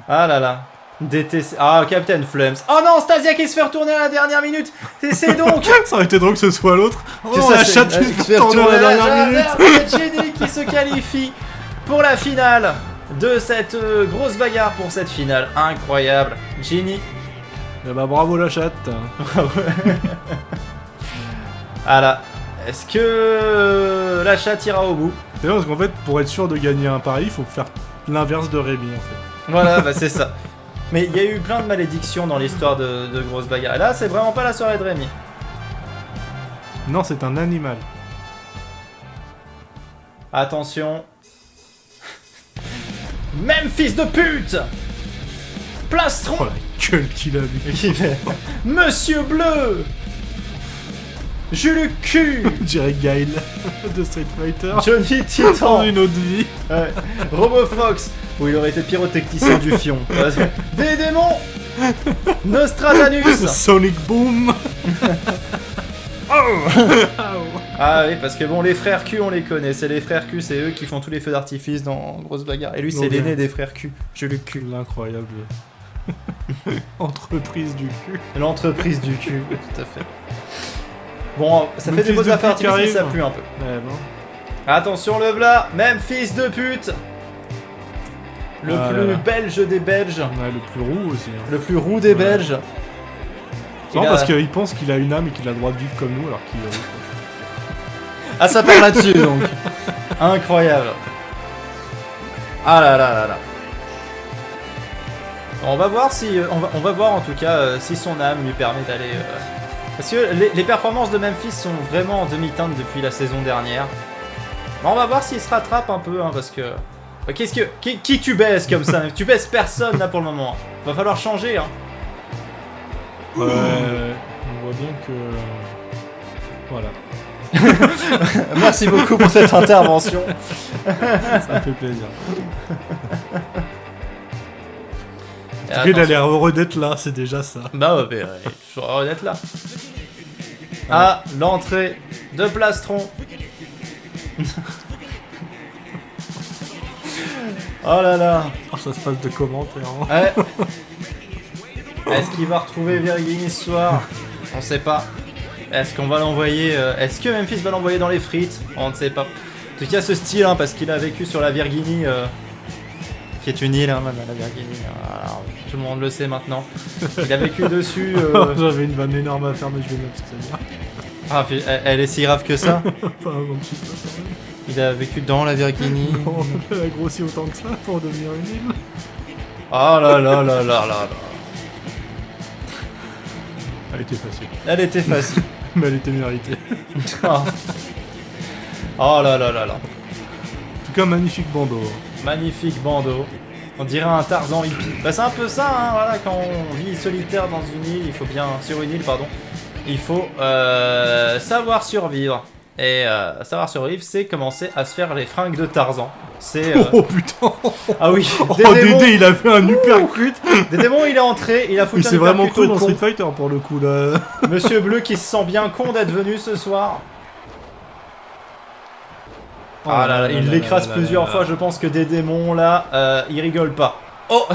Ah là là. DTC. Ah, Captain Flames. Oh non, Stasia qui se fait retourner à la dernière minute. C'est donc. Ça aurait été drôle que ce soit l'autre. Oh, Que ça, la c'est- chatte qui qui se fait retourner à la dernière minute. C'est Jenny qui se qualifie pour la finale de cette grosse bagarre pour cette finale. Incroyable. Jenny. Eh bah bravo la chatte. Ah là. Est-ce que la chatte ira au bout? C'est vrai parce qu'en fait pour être sûr de gagner un pari, il faut faire l'inverse de Rémi en fait. Voilà, bah c'est ça. Mais il y a eu plein de malédictions dans l'histoire de grosses bagarres. Et là, c'est vraiment pas la soirée de Rémi. Non, c'est un animal. Attention. Même fils de pute. Plastron. Oh la gueule qu'il a mis. Monsieur Bleu. Jules Q. On dirait Gail de Street Fighter. Johnny Dans Titan. une autre vie. Ouais. Robofox. Où il aurait été pyrotechnicien du fion. Des démons. Nostradamus. Sonic Boom. Ah oui, parce que bon, les frères Q, on les connaît. C'est les frères Q, c'est eux qui font tous les feux d'artifice dans Grosse Bagarre. Et lui, c'est Ok. l'aîné des frères Q. Jules Q. L'incroyable entreprise du cul. L'entreprise du cul, tout à fait. Bon, ça Même fait des fils beaux de affaires pute qui artificielles, ça arrive. pue un peu. Ouais, bon. Attention le v'là, même fils de pute. Le plus belge des Belges. Ouais, le plus roux aussi. Hein. Le plus roux des Belges. Non, parce qu'il pense qu'il a une âme et qu'il a le droit de vivre comme nous, alors qu'il est roux. Ah, ça part là-dessus, donc. Incroyable. Ah là là là là. On va voir si... on va voir en tout cas si son âme lui permet d'aller... Parce que les performances de Memphis sont vraiment en demi-teinte depuis la saison dernière. On va voir s'il se rattrape un peu, hein, parce que... Qu'est-ce que... Qui tu baisses comme ça? Tu baisses personne là pour le moment. Va falloir changer, hein. Ouais, on voit bien que... Voilà. Merci beaucoup pour cette intervention. Ça me fait plaisir. En tout cas, il a l'air heureux d'être là, c'est déjà ça. Bah ouais, je suis heureux d'être là. Ah, l'entrée de Plastron. Oh là là. Oh, ça se passe de commentaires. Hein. Ouais. Est-ce qu'il va retrouver Virginie ce soir? On sait pas. Est-ce qu'on va l'envoyer Est-ce que Memphis va l'envoyer dans les frites? On ne sait pas. En tout cas, ce style, hein, parce qu'il a vécu sur la Virginie, qui est une île, hein, la Virginie. Alors, tout le monde le sait maintenant. Il a vécu dessus. J'avais une vanne énorme à faire, mais je vais m'abstenir. Ah, elle est si grave que ça? Pas un petit peu. Il a vécu dans la Virginie. Non, elle a grossi autant que ça pour devenir une île. Oh là là là là là là. Elle était facile. Elle était facile. Mais elle était méritée. Oh là là là là. En tout cas, magnifique bandeau. Magnifique bandeau. On dirait un Tarzan hippie. Bah c'est un peu ça, hein, voilà, quand on vit solitaire dans une île, il faut bien... Sur une île, pardon. Il faut savoir survivre. Et savoir survivre, c'est commencer à se faire les fringues de Tarzan. C'est... Oh putain. Ah oui. Oh, Dédé, il a fait un uppercut. Dédémon, il est entré, il a foutu un c'est vraiment uppercut cool au dans con. Street Fighter pour le coup là. Monsieur Bleu qui se sent bien con d'être venu ce soir. Ah là là, il l'écrase plusieurs fois, je pense que des démons là, il rigole pas. Oh.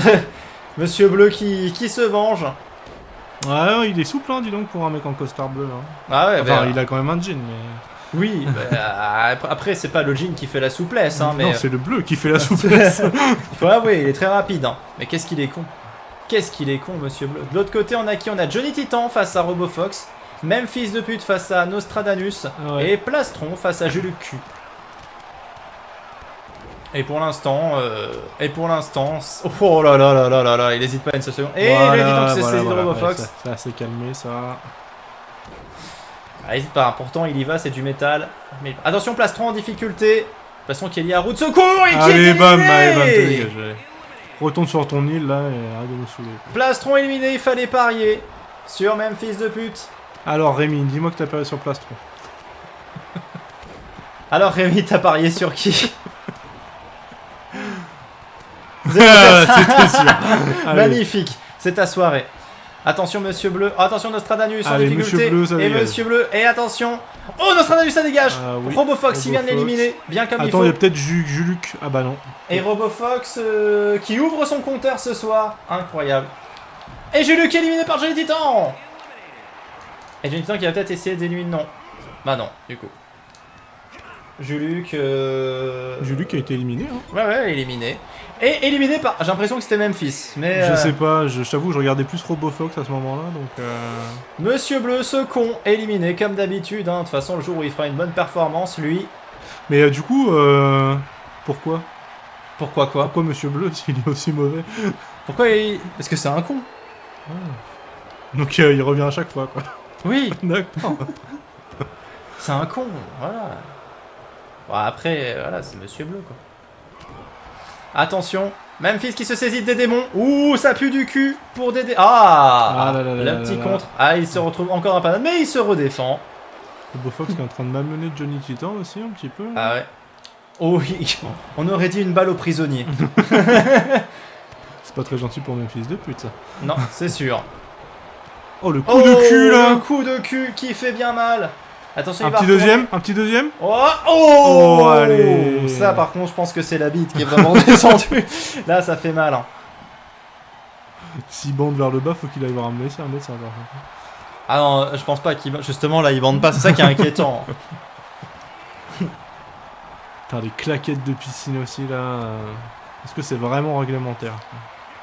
Monsieur Bleu qui se venge. Ouais, il est souple, hein, dis donc, pour un mec en costard bleu. Hein. Ah ouais, enfin, il a quand même un jean, mais... Oui, bah, après, c'est pas le jean qui fait la souplesse, hein, mais... Non, c'est le bleu qui fait la souplesse. Il faut avouer, il est très rapide, hein. Mais qu'est-ce qu'il est con. Qu'est-ce qu'il est con, Monsieur Bleu. De l'autre côté, on a qui? On a Johnny Titan face à RoboFox, Memphis de pute face à Nostradamus, ouais. et Plastron face à Juluc Q. Et pour l'instant, oh là là là là là là, il hésite pas une seule seconde. Et voilà, Johnny Titan qui s'est saisi de RoboFox. Ouais, ça s'est calmé, ça. Ah, hésite pas, pourtant il y va, c'est du métal. Mais... Attention, Plastron en difficulté. Plastron qui est lié à roue de secours et qui est éliminé. Allez, bam, dégage. Retourne sur ton île là et arrête de nous saouler. Plastron éliminé, il fallait parier sur Memphis de pute. Alors Rémi, dis-moi que t'as parié sur Plastron. Alors Rémi, t'as parié sur qui? C'était sûr. Magnifique, c'est ta soirée. Attention Monsieur Bleu, attention Nostradamus en Allez, difficulté. Monsieur Bleu, ça et dégage. Monsieur Bleu, et attention. Oh Nostradamus ça dégage. Oui. RoboFox il vient de l'éliminer, bien comme il faut. Attends, il y a peut-être Juluc. Ah bah non. Et RoboFox qui ouvre son compteur ce soir, incroyable. Et Juluc est éliminé par Johnny Titan. Et Johnny Titan qui va peut-être essayer d'éliminer, non. Bah non, du coup. Juluc... Juluc a été éliminé, hein. Ouais, éliminé. Et éliminé par... J'ai l'impression que c'était Memphis, mais... Je sais pas, je t'avoue, je regardais plus RoboFox à ce moment-là, donc... Monsieur Bleu, ce con, éliminé comme d'habitude, hein. De toute façon, le jour où il fera une bonne performance, lui... Mais du coup, pourquoi Pourquoi quoi? Pourquoi Monsieur Bleu, s'il est aussi mauvais? Pourquoi il... Parce que c'est un con. Donc il revient à chaque fois, quoi. Oui, D'accord. c'est un con, voilà. Bon, après, voilà, c'est Monsieur Bleu, quoi. Attention, Memphis qui se saisit des démons. Ouh, ça pue du cul pour Dédé. Ah, le petit contre. Ah, il se retrouve encore un panade, mais il se redéfend. RoboFox qui est en train de m'amener Johnny Titan aussi, un petit peu. Ah ouais. Oh oui, on aurait dit une balle au prisonnier. C'est pas très gentil pour Memphis de pute, ça. Non, c'est sûr. Oh, le coup de cul, là. Le coup de cul qui fait bien mal. Attention, Un petit deuxième. Oh, allez. Ça, par contre, je pense que c'est la bite qui est vraiment descendue. Là, ça fait mal. Hein. S'il bande vers le bas, faut qu'il aille voir un médecin, par contre. Ah non, je pense pas qu'il... Justement, là, il bande pas. C'est ça qui est inquiétant. Putain, les claquettes de piscine aussi, là. Est-ce que c'est vraiment réglementaire?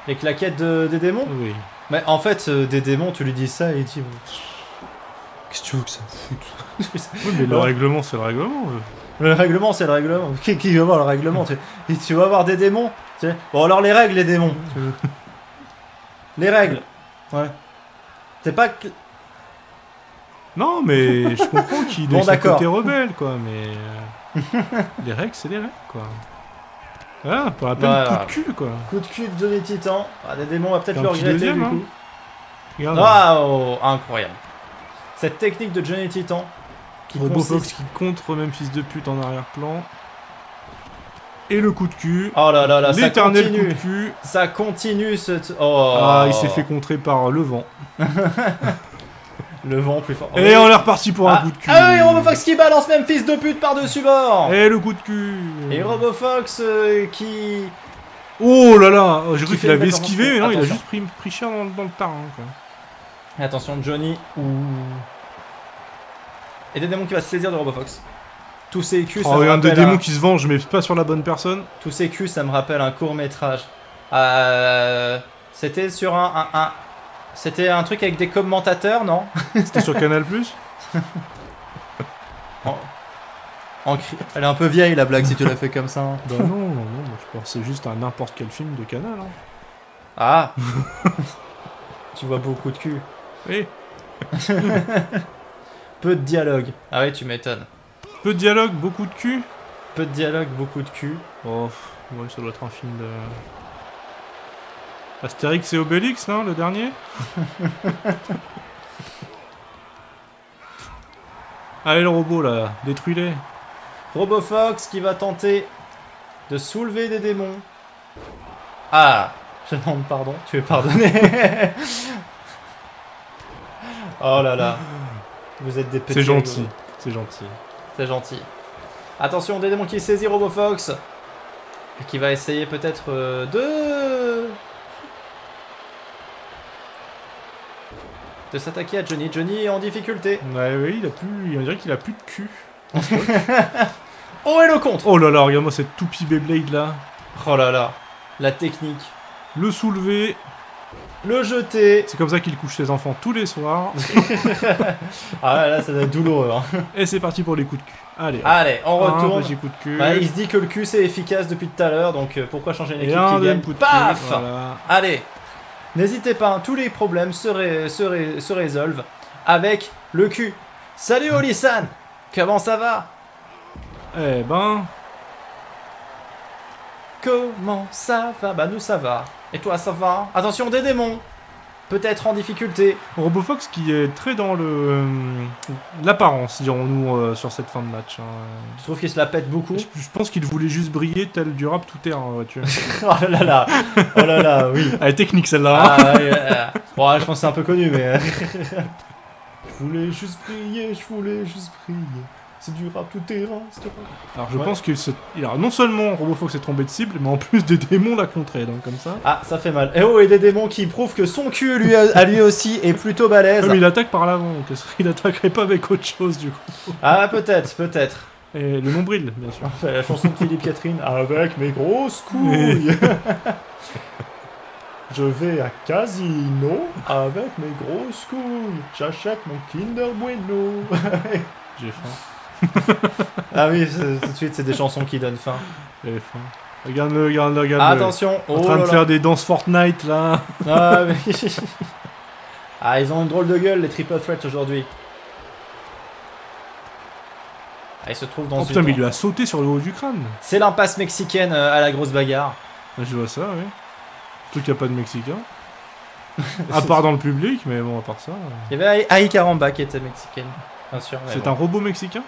Les claquettes des démons? Oui. Mais en fait, des démons, tu lui dis ça et il dit... Qu'est-ce que tu veux que ça me foute? Oui, mais le règlement, c'est le règlement. Le règlement, c'est le règlement. Qui va voir le règlement? Tu vas avoir des démons? Bon, alors les règles, les démons. Les règles. Ouais. T'es pas... Non, mais je comprends qu'il Bon, ait son d'accord. côté rebelle, quoi, mais... les règles, c'est les règles, quoi. Voilà, pour la peine, Voilà. coup de cul, quoi. Coup de cul de Johnny Titan. Ah, des démons, on va peut-être Un le petit regretter deuxième, du hein. coup. Regarde, Waouh, incroyable. Cette technique de Johnny Titan qui RoboFox consiste... qui contre même fils de pute en arrière-plan. Et le coup de cul. Oh là là là, ça L'éternel coup continue. de cul. Ça continue ce... Oh. Ah, il s'est fait contrer par le vent. Le vent plus fort. Et on est reparti pour un coup de cul. Ah oui, RoboFox qui balance même fils de pute par-dessus bord. Et le coup de cul. Et RoboFox qui... Oh là là, j'ai Qui cru fait qu'il avait une belle esquivé, mais non, il a attention. juste pris cher dans le terrain, quoi. Attention, Johnny. Et des démons qui va se saisir de RoboFox. Tous ces culs, Oh, ça me regarde des rappelle démons qui se vengent, mais pas sur la bonne personne. Tous ces culs, ça me rappelle un court-métrage. C'était sur C'était un truc avec des commentateurs, non? C'était sur Canal+. Elle est un peu vieille la blague si tu l'as fait comme ça. hein. Bah non, moi je pensais juste à n'importe quel film de Canal. Hein. Ah. Tu vois beaucoup de cul. Oui. Peu de dialogue. Ah ouais, tu m'étonnes. Peu de dialogue, beaucoup de cul. Peu de dialogue, beaucoup de cul. Oh, ouais, ça doit être un film de... Astérix et Obélix, non, le dernier. Allez, le robot, là, détruis-les. RoboFox qui va tenter de soulever des démons. Ah. Je demande pardon, tu es pardonné. Oh là là. Vous êtes des petits... C'est gentil, rigolos. c'est gentil. C'est gentil. Attention, des démons qui saisit RoboFox. Et qui va essayer peut-être de s'attaquer à Johnny. Johnny est en difficulté. Ouais, oui, on dirait qu'il a plus de cul. Oh, et le contre. Oh là là, regarde-moi cette toupie Beyblade, là. Oh là là. La technique. Le soulever. Le jeter. C'est comme ça qu'il couche ses enfants tous les soirs. Ah là, ça doit être douloureux. Hein. Et c'est parti pour les coups de cul. Allez, Allez, on un retourne. petit coup de cul. Ouais, il se dit que le cul c'est efficace depuis tout à l'heure, donc pourquoi changer une Et équipe un qui deuxième gagne? coup de Paf. cul. Voilà. Allez, n'hésitez pas, hein, tous les problèmes se résolvent avec le cul. Salut Olisan, comment ça va? Eh ben, Comment ça va? Bah nous ça va. Et toi ça va? Attention des démons, peut-être en difficulté. RoboFox qui est très dans l'apparence, dirons-nous, sur cette fin de match. Hein. Je trouve qu'il se la pète beaucoup. Je pense qu'il voulait juste briller tel du rap tout terrain, vois-tu. Oh là là, oh là là, oui. Elle est technique celle-là. Hein. Ah, ouais, bon, je pense que c'est un peu connu, mais... Je voulais juste briller. C'est du rap tout terrain, c'est rap. Alors je pense qu'il alors, non seulement RoboFox est tombé de cible, mais en plus des démons l'a contré, donc comme ça. Ah, ça fait mal. Et oh, et des démons qui prouvent que son cul, lui aussi, est plutôt balèze. Comme il attaque par l'avant, qu'est-ce qu'il attaquerait pas avec autre chose du coup? Ah, peut-être. Et le nombril, bien sûr. Enfin, la chanson de Philippe Catherine. Avec mes grosses couilles. Je vais à Casino avec mes grosses couilles. J'achète mon Kinder Bueno. J'ai faim. Ah oui, tout de suite, c'est des chansons qui donnent faim. J'ai faim. Regarde-le. Attention, En oh train là de là. faire des danses Fortnite là. Ah, mais... ah, ils ont une drôle de gueule, les Triple Threat aujourd'hui. Ah, ils se trouvent dans Oh une... putain, mais il lui a sauté sur le haut du crâne. C'est l'impasse mexicaine à la grosse bagarre. Je vois ça, oui. Surtout qu'il n'y a pas de Mexicains. À part dans le public, mais bon, à part ça. Il y avait Aïe Caramba qui était mexicaine, bien sûr. mais C'est bon. un robot mexicain?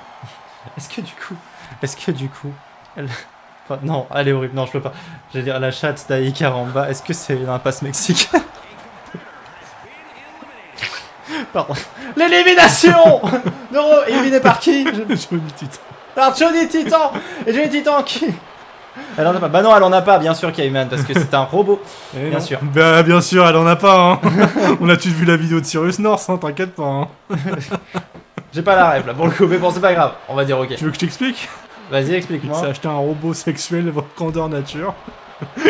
Est-ce que du coup... elle- Enfin, non, elle est horrible. Non, je peux pas. Je vais dire la chatte d'Aïe Caramba. Est-ce que c'est l'impasse mexicaine? Pardon. L'élimination éliminé par qui? Johnny Titan. Alors Johnny Titan. Et Johnny Titan qui... Elle en a pas. Bah non, elle en a pas, bien sûr, Cayman, parce que c'est un robot. Eh Bien non. sûr. Bah, bien sûr, elle en a pas, hein. On a tous vu la vidéo de Cyrus North, hein, t'inquiète pas, hein. J'ai pas la rêve là pour le coup, mais bon, c'est pas grave. On va dire ok. Tu veux que je t'explique? Vas-y, Il explique-moi. s'est acheté un robot sexuel grandeur nature.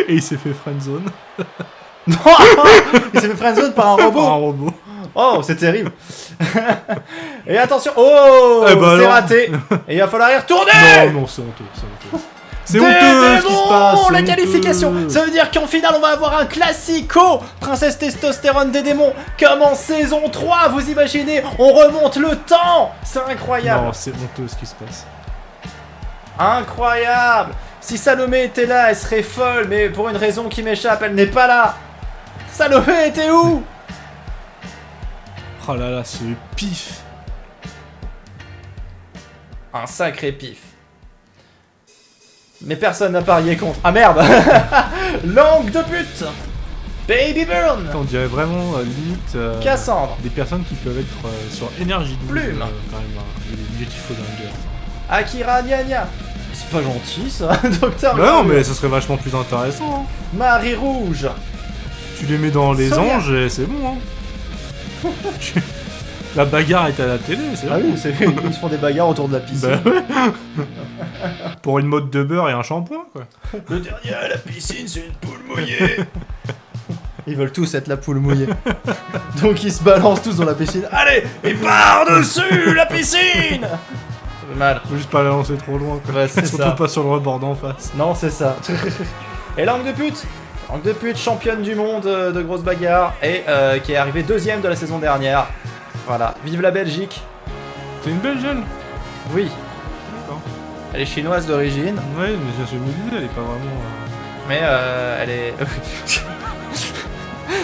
Et il s'est fait friendzone. Non, il s'est fait friendzone par un Par un robot. robot. Oh, c'est terrible. Et attention, oh, Eh ben c'est alors. raté. Et il va falloir y retourner. Non, c'est honteux, c'est honteux. C'est Des honteux ce qui se démons, passe. c'est la honteux. qualification. Ça veut dire qu'en finale, on va avoir un classico. Princesse Testostérone des démons. Comme en saison 3, vous imaginez, on remonte le temps. C'est incroyable. Non, c'est honteux ce qui se passe. Incroyable. Si Salomé était là, elle serait folle, mais pour une raison qui m'échappe, elle n'est pas là. Salomé était où? Oh là là, ce pif. Un sacré pif. Mais personne n'a parié contre. Ah merde. Langue de pute. Baby Burn. On dirait vraiment limite Cassandre. des personnes qui peuvent être sur énergie double. Plume. Quand même, des Beautiful Angels. Akira Nya. C'est pas gentil ça, Docteur. Bah non, mais ça serait vachement plus intéressant. Hein. Marie Rouge. Tu les mets dans les Sonia. anges et c'est bon. Hein. La bagarre est à la télé, c'est Ah bon. oui, ils se font des bagarres autour de la piscine. Bah ouais. Pour une mode de beurre et un shampoing, quoi. Le dernier à la piscine, c'est une poule mouillée. Ils veulent tous être la poule mouillée. Donc ils se balancent tous dans la piscine. Allez, et par-dessus la piscine. Ça fait mal. Faut juste pas la lancer trop loin, quoi. Ouais, c'est Surtout ça. pas sur le rebord d'en face. Non, c'est ça. Et Langue de pute. Langue de pute, championne du monde de grosses bagarres. Et qui est arrivée deuxième de la saison dernière. Voilà. Vive la Belgique. C'est une belle gêne. Oui. D'accord. Elle est chinoise d'origine. Ouais, mais je me disais, elle est pas vraiment. Mais elle est.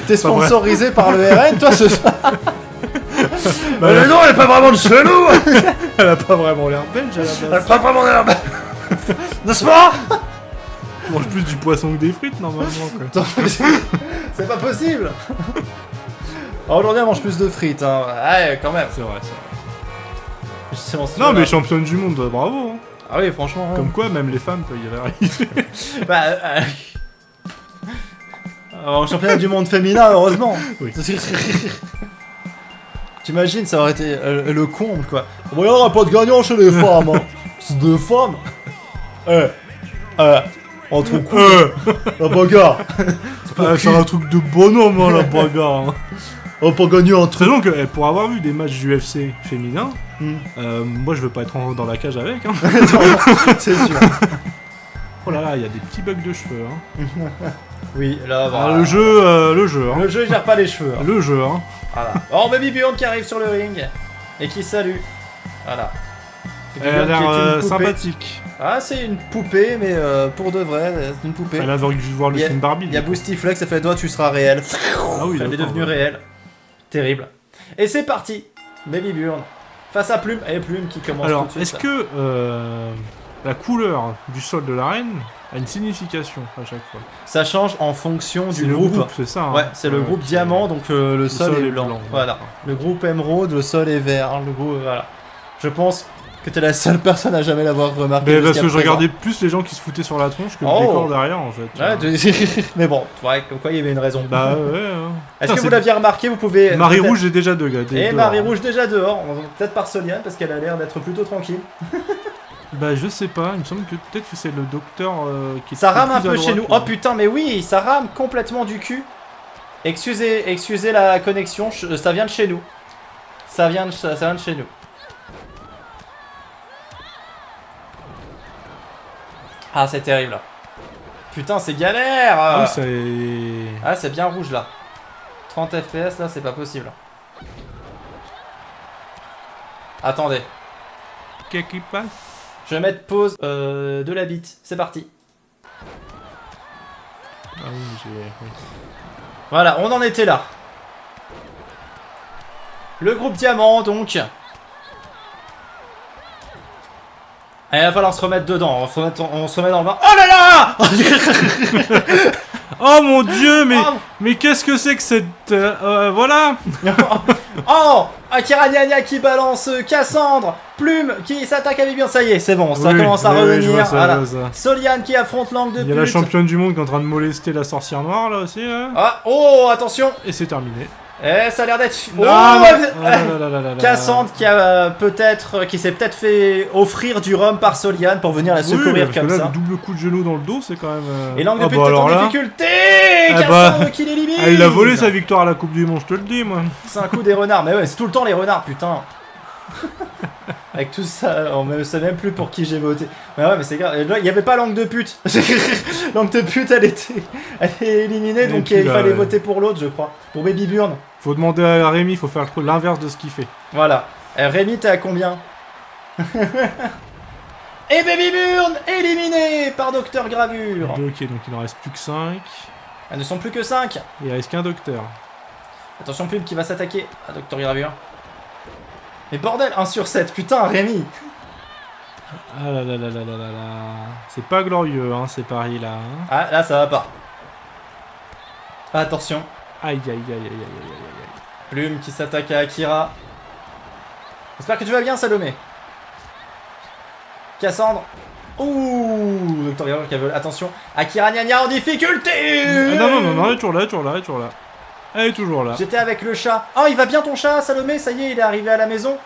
T'es Pas vrai. sponsorisé par le RN, toi, ce soir. Bah, Mais non, elle est pas vraiment de chez nous. Elle a pas vraiment l'air belge à la Elle base. est pas vraiment de n'est-ce pas? Elle mange plus du poisson que des frites, normalement, quoi. Attends, c'est pas possible. Alors, aujourd'hui, elle mange plus de frites, hein. Ouais, quand même. C'est vrai, c'est vrai. C'est mon Non, mais style, championne du monde, bravo. Hein. Ah oui, franchement. hein. Comme quoi, même les femmes peuvent y arriver. Bah. En championnat du monde féminin, heureusement. Oui. T'imagines, ça aurait été le comble, quoi. Bon, il y aura pas de gagnant chez les femmes, hein. C'est des femmes. Entre coups, la bagarre. C'est un truc de bonhomme, hein, la bagarre. Hein. On va pas gagner un truc. C'est donc, pour avoir vu des matchs d'UFC féminins, Hmm. moi je veux pas être dans la cage avec. Hein. C'est sûr. Oh là là, il y a des petits bugs de cheveux. Hein. Oui, là, Ah, voilà. le jeu, Hein. Le jeu, il gère pas les cheveux. hein. Le jeu, hein. Voilà. Oh, Baby Bjorn qui arrive sur le ring et qui salue. Voilà. Baby Elle a Bjorn qui est l'air une poupée. sympathique. Ah, c'est une poupée, mais pour de vrai, c'est une poupée. Elle a envie de voir le Il y a- film Barbie. Il y a Boosty Flex, ça fait toi, tu seras réel. Ah oui, Elle est d'accord, devenue ouais. réelle. Terrible. Et c'est parti. Baby Bjorn. Face à Plume. Et Plume qui commence Alors, tout de suite. est-ce que la couleur du sol de l'arène a une signification à chaque fois? Ça change en fonction C'est du le groupe. c'est ça. Hein. Ouais, c'est le groupe qui- diamant, donc le sol est blanc. Voilà. d'accord. Le groupe émeraude, le sol est vert. Le groupe, voilà. Je pense que t'es la seule personne à jamais l'avoir remarqué. Mais parce jusqu'à que je présent. regardais plus les gens qui se foutaient sur la tronche que Oh. le décor derrière en fait. Ouais, mais bon, ouais, comme quoi il y avait une raison. Bah ouais. Hein. Est-ce Putain, que vous c'est- l'aviez remarqué? Vous pouvez. Marie peut-être- Rouge est déjà deux gars. Et dehors. Marie Rouge déjà dehors, peut-être par Soliane parce qu'elle a l'air d'être plutôt tranquille. Bah je sais pas, il me semble que peut-être que c'est le docteur qui est Ça rame un plus à peu chez droite, nous. là. Oh putain, mais oui, ça rame complètement du cul. Excusez la connexion, ça vient de chez nous. Ça vient de chez nous. Ah, c'est terrible. Putain, c'est galère. Ah oui, c'est... Ah, c'est bien rouge là. 30 FPS là, c'est pas possible. Attendez, Qu'est-ce qui passe? je vais mettre pause de la bite. C'est parti. Ah oui, oui. Voilà, on en était là. Le groupe Diamant, donc. Et il va falloir se remettre dedans. On se remet dans le bain. Oh là là. Oh mon dieu, Oh. mais qu'est-ce que c'est que cette... voilà. Oh, Akira Nya qui balance Cassandre. Plume qui s'attaque à Vivian. Ça y est, c'est bon, ça Oui, commence à oui, revenir. je vois ça, Voilà. je vois ça. Soliane qui affronte Langue de Il y a la pute. championne du monde qui est en train de molester la sorcière noire là aussi. Hein. Ah, oh, attention. Et c'est terminé. ça a l'air d'être... Non, Cassandre qui s'est peut-être fait offrir du rhum par Soliane pour venir la secourir parce comme que là, ça. le double coup de genou dans le dos, c'est quand même... Et l'angle de pute alors en là... difficulté. Cassandre qui l'élimine. Elle a volé sa victoire à la Coupe du Monde, je te le dis, moi. C'est un coup des renards. Mais ouais, c'est tout le temps les renards, putain. Avec tout ça, on ne sait même plus pour qui j'ai voté. Mais ouais, mais c'est grave. Là, il n'y avait pas l'angle de pute. L'angle de pute, elle est éliminée, donc puis, il là, fallait voter pour l'autre, je crois. Pour Baby Burn. Faut demander à Rémi, faut faire l'inverse de ce qu'il fait. Voilà. Rémi, t'es à combien? Et Baby Burn éliminé par Docteur Gravure. Ok, donc il en reste plus que 5. Elles ne sont plus que 5. Il reste qu'un docteur. Attention, Pub qui va s'attaquer à Docteur Gravure. Mais bordel, 1 sur 7, putain, Rémi. Ah là là là là là là là. C'est pas glorieux, hein, ces paris-là. Hein. Ah, là, ça va pas. Attention. Aïe aïe aïe aïe aïe aïe aïe aïe. Plume qui s'attaque à Akira. J'espère que tu vas bien, Salomé. Cassandre. Ouh, Docteur Gravure qui a volé. Attention, Akira Gnagna en difficulté. Non, elle est toujours là, elle est toujours là, elle est toujours là. Elle est toujours là. J'étais avec le chat. Oh, il va bien ton chat, Salomé. Ça y est, il est arrivé à la maison.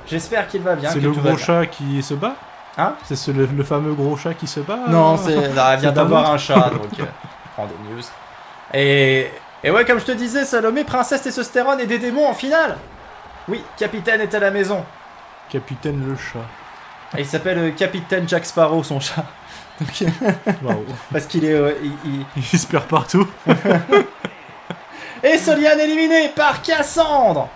J'espère qu'il va bien. C'est que le tout va gros bien. chat qui se bat? Hein? C'est le fameux gros chat qui se bat? Non, elle vient C'est d'avoir un un chat, donc prends des news. Et ouais, comme je te disais, Salomé, princesse testostérone et des démons en finale. Oui, capitaine est à la maison. Capitaine le chat. Et il s'appelle Capitaine Jack Sparrow, son chat. Donc, Waouh. parce qu'il est... Il se perd partout. Et Soliane éliminé par Cassandre.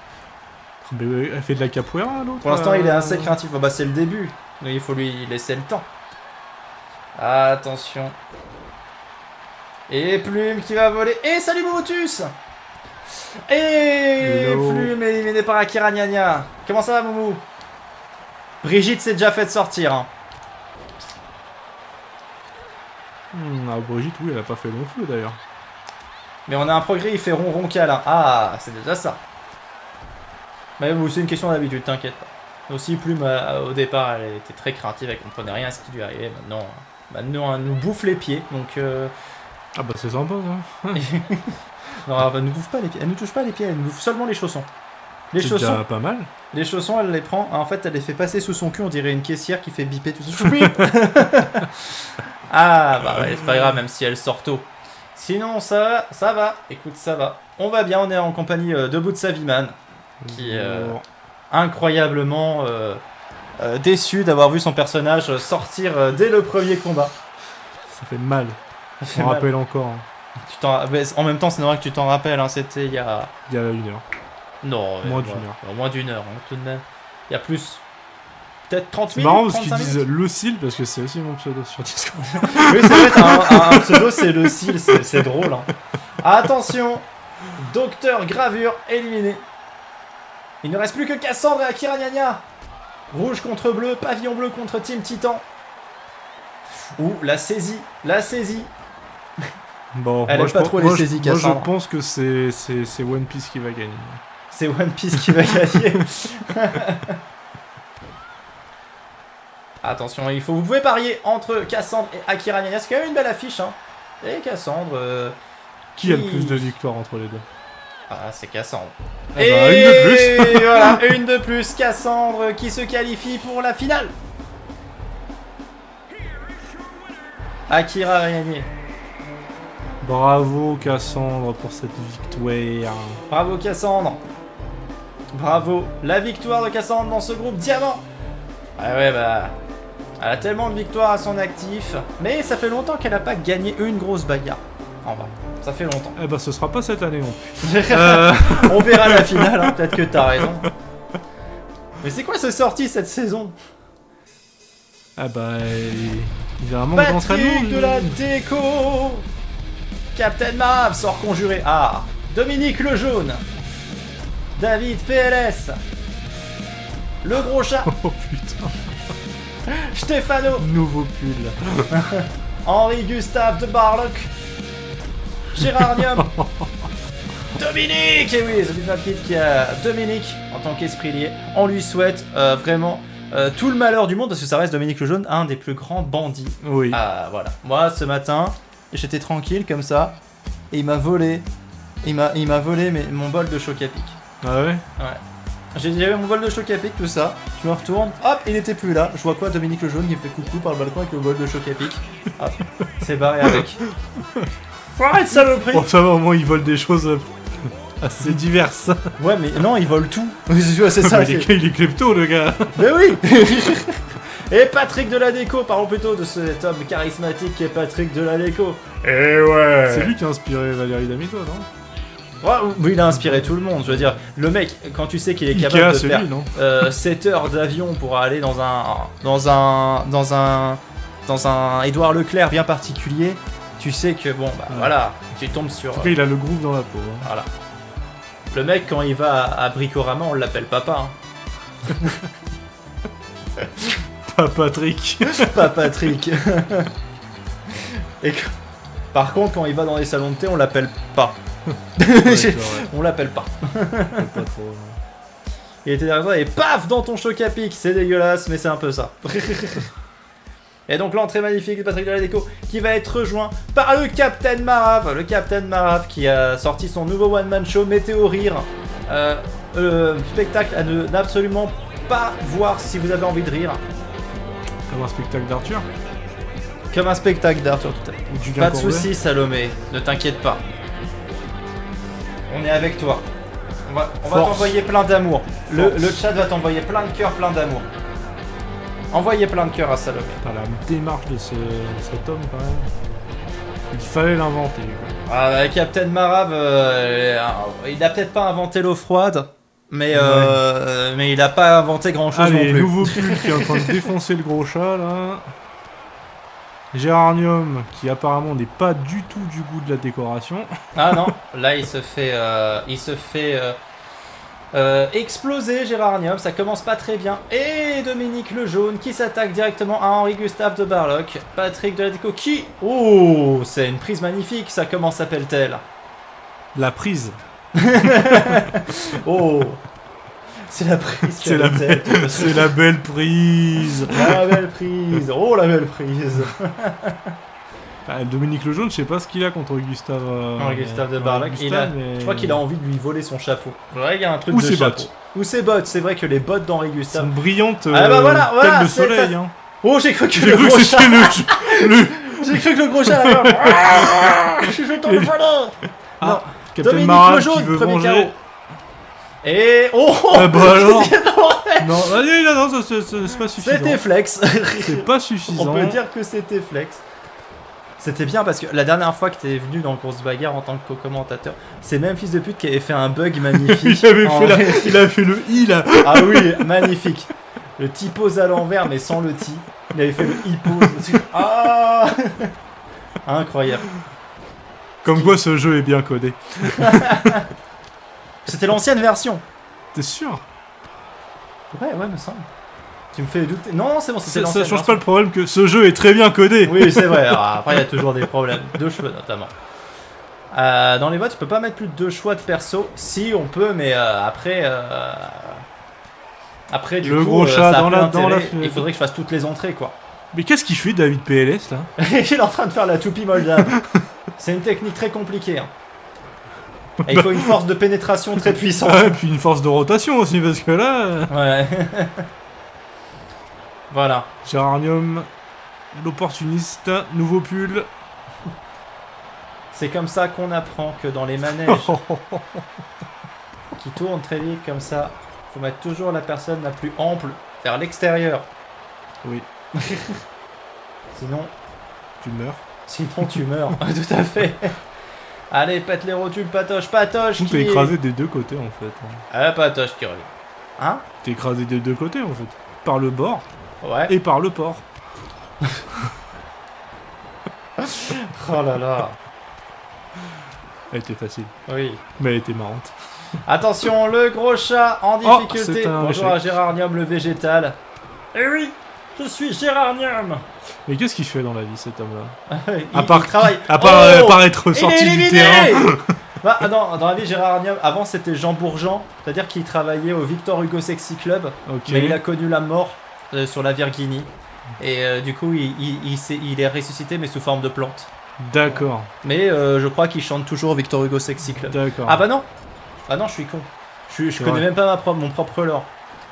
Mais elle fait de la capoeira, l'autre? Pour l'instant, il est assez craintif. Bah, c'est le début. Donc, il faut lui laisser le temps. Attention. Et Plume qui va voler. Et salut Momotus. Et Hello. Plume éliminé par Akira Gnagna. Comment ça va, Moumou? Brigitte s'est déjà fait sortir. Hein. Ah, Brigitte, oui, elle a pas fait long feu, d'ailleurs. Mais on a un progrès, il fait ronron câlin. Ah, c'est déjà ça. Mais bon, c'est une question d'habitude, t'inquiète pas. Aussi, Plume, au départ, elle était très craintive, elle comprenait rien à ce qui lui arrivait. Maintenant, elle nous bouffe les pieds, donc... Ah bah c'est sympa, ça. Non, elle ne bouffe pas les pieds, elle ne touche pas les pieds, elle nous bouffe seulement les chaussons. Les C'est chaussons, déjà pas mal. les chaussons, elle les prend, en fait, elle les fait passer sous son cul, on dirait une caissière qui fait biper tout ça. Ah, bah ouais, c'est pas grave, même si elle sort tôt. Sinon, ça va, écoute, ça va. On va bien, on est en compagnie de Boutsaviman, qui est incroyablement déçu d'avoir vu son personnage sortir dès le premier combat. Ça fait mal. Ça Je fait me mal. rappelle encore. En même temps, c'est normal que tu t'en rappelles, hein, c'était il y a... Il y a 1 heure. Non, Moins d'une heure. Moins d'une heure, hein, tout de même. Il y a plus... Peut-être 30 C'est minutes, marrant parce qu'ils 35 disent minutes. le cil parce que c'est aussi mon pseudo sur Discord. Oui, c'est vrai, t'as un pseudo, c'est le cil, c'est drôle. Hein. Attention, Docteur Gravure éliminé. Il ne reste plus que Cassandre et Akira Gnagna. Rouge contre bleu, pavillon bleu contre Team Titan. Ouh, la saisie. Bon, Elle moi, aime pas trop les saisies, moi je Cassandre. pense que c'est One Piece qui va gagner. C'est One Piece qui va gagner. Attention, vous pouvez parier entre Cassandre et Akira Gnagna. C'est quand même une belle affiche. Hein. Et Cassandre... Qui a le plus de victoires entre les deux? Ah, c'est Cassandre. Ah bah, une de plus. Voilà, une de plus. Cassandre qui se qualifie pour la finale. Akira a gagné. Bravo Cassandre pour cette victoire. Bravo Cassandre. Bravo. La victoire de Cassandre dans ce groupe Diamant. Ah ouais, bah... Elle a tellement de victoires à son actif. Mais ça fait longtemps qu'elle n'a pas gagné une grosse bagarre. En vrai, ça fait longtemps. Eh bah ce sera pas cette année non plus. On verra la finale, hein, peut-être que t'as raison. Mais c'est quoi ce sorti cette saison? Ah bah... Il y a un manque d'entraînement. Patrick de la déco. Captain Marv sort conjuré. Ah, Dominique le jaune. David PLS. Le gros chat. Oh putain. Stefano. Nouveau pull. Henri Gustave de Barlock. Gérardium. Dominique. Et oui, The Big Mad Kid qui a Dominique en tant qu'esprit lié. On lui souhaite vraiment tout le malheur du monde parce que ça reste Dominique le jaune, un des plus grands bandits. Oui. Ah voilà. Moi ce matin, j'étais tranquille comme ça et il m'a volé Il m'a volé mon bol de choc à pic. Ah ouais? Ouais. J'avais mon bol de choc à pic, tout ça. Je me retourne, hop, il était plus là. Je vois quoi, Dominique le Jaune qui me fait coucou par le balcon avec le bol de choc à pic. Hop, c'est barré avec. Arrête, saloperie! Bon, ça va, au moins, ils volent des choses assez diverses. Ouais, mais non, il vole tout. C'est ça. Mais il est klepto, le gars. Mais oui. Et Patrick de la Déco, parlons plutôt de cet homme charismatique qui est Patrick de la Déco. Eh ouais. C'est lui qui a inspiré Valérie Damido, non? Ouais, oui, il a inspiré tout le monde. Je veux dire, le mec, quand tu sais qu'il est capable de faire 7 heures d'avion pour aller dans un Édouard Leclerc bien particulier, tu sais que bon, bah voilà, tu tombes sur. En tout cas, il a le groove dans la peau. Hein. Voilà. Le mec, quand il va à Bricorama, on l'appelle papa. Hein. Pas Patrick. Pas Patrick. Et par contre, quand il va dans les salons de thé, on l'appelle pas. Ouais, on l'appelle pas. pas trop. Il était derrière toi et paf dans ton choc à pic. C'est dégueulasse, mais c'est un peu ça. Et donc l'entrée magnifique de Patrick de la Déco qui va être rejoint par le Captain Marave. Le Captain Marave qui a sorti son nouveau one-man show Météo Rire. Spectacle à n'absolument pas voir si vous avez envie de rire. Comme un spectacle d'Arthur. Comme un spectacle d'Arthur tout à l'heure. Ou Julien Pas de Courbet. soucis Salomé, ne t'inquiète pas. On est avec toi. On va t'envoyer plein d'amour. Le chat va t'envoyer plein de cœurs, plein d'amour. Envoyez plein de cœurs à Salomé. Putain, la démarche de cet homme, quand même. Il fallait l'inventer. Quoi. Ah, Captain Marave, il a peut-être pas inventé l'eau froide, mais il a pas inventé grand chose non Allez, plus. nouveau pull qui est en train de défoncer le gros chat, là. Géranium, qui apparemment n'est pas du tout du goût de la décoration. Ah non, là il se fait exploser Géranium, ça commence pas très bien. Et Dominique le Jaune qui s'attaque directement à Henri-Gustave de Barloc. Patrick de la Déco qui... Oh, c'est une prise magnifique, ça, comment s'appelle-t-elle? La prise. Oh, c'est la prise. C'est la belle prise. La belle prise. Oh, la belle prise. Dominique le Jaune, je sais pas ce qu'il a contre Gustave. Gustave de Barloc. Je crois qu'il a envie de lui voler son chapeau. Ouais, il y a un truc Ou de ses chapeau. bottes. Ou ses bottes. C'est vrai que les bottes d'Henri Sont Gustave. brillantes Ah bah voilà, telles le soleil. Hein. Oh, j'ai cru que J'ai le cru gros que chat. c'était le... J'ai cru que le gros chat avait... Je suis fait tomber voler. Ah, Captain Dominique Marave le Jaune, qui veut premier venger. carreau. Et... Oh, Ah bah alors. Non, allez, non, c'est pas suffisant. c'était flex. C'est pas suffisant. On peut dire que c'était flex. C'était bien parce que la dernière fois que t'es venu dans Course Bagarre en tant que co-commentateur, c'est même fils de pute qui avait fait un bug magnifique. Il a fait le I là. Ah oui, magnifique. Le T-pose à l'envers mais sans le T. Il avait fait le I-pose. Ah incroyable. Comme quoi ce jeu est bien codé. C'était l'ancienne version. T'es sûr? Ouais, me semble. Tu me fais douter. Non, c'est bon, c'était Ça l'ancienne change version. pas le problème que ce jeu est très bien codé. Oui, c'est vrai. Alors, après, il y a toujours des problèmes. 2 cheveux, notamment. Dans les votes, tu peux pas mettre plus de 2 choix de perso. Si, on peut, mais après, du Le coup, gros chat ça a dans plus la- d'intérêt. dans la- Il faudrait que je fasse toutes les entrées, quoi. Mais qu'est-ce qu'il fait David PLS là? Il est en train de faire la toupie moldave. C'est une technique très compliquée. Hein. Et il faut une force de pénétration très puissante. Ah, et puis une force de rotation aussi parce que là... Ouais. Voilà. Géranium, l'opportuniste, nouveau pull. C'est comme ça qu'on apprend que dans les manèges qui tournent très vite comme ça, faut mettre toujours la personne la plus ample vers l'extérieur. Oui. Sinon Tu meurs. Tout à fait. Allez, pète les rotules, Patoche T'es qui... écrasé des deux côtés en fait. Ah, Patoche qui revient. Hein? T'es écrasé des deux côtés en fait. Par le bord Ouais. et par le port. Oh là là. Elle était facile. Oui. Mais elle était marrante. Attention, le gros chat en Oh, difficulté. c'est un Bonjour échec. à Géranium le végétal. Eh oui, je suis Géranium. Mais qu'est-ce qu'il fait dans la vie cet homme-là? il, À part, il travaille. à part, Oh, à part être il est sorti du éliminé. terrain. Bah, non, dans la vie, Géranium, avant c'était Jean Bourgean, c'est-à-dire qu'il travaillait au Victor Hugo Sexy Club, Ok. mais il a connu la mort sur la Virginie. Et du coup, il est ressuscité, mais sous forme de plante. D'accord. Mais je crois qu'il chante toujours Victor Hugo Sexy Club. D'accord. Ah bah non. Ah non, je suis con. Je C'est connais vrai. même pas mon propre lore.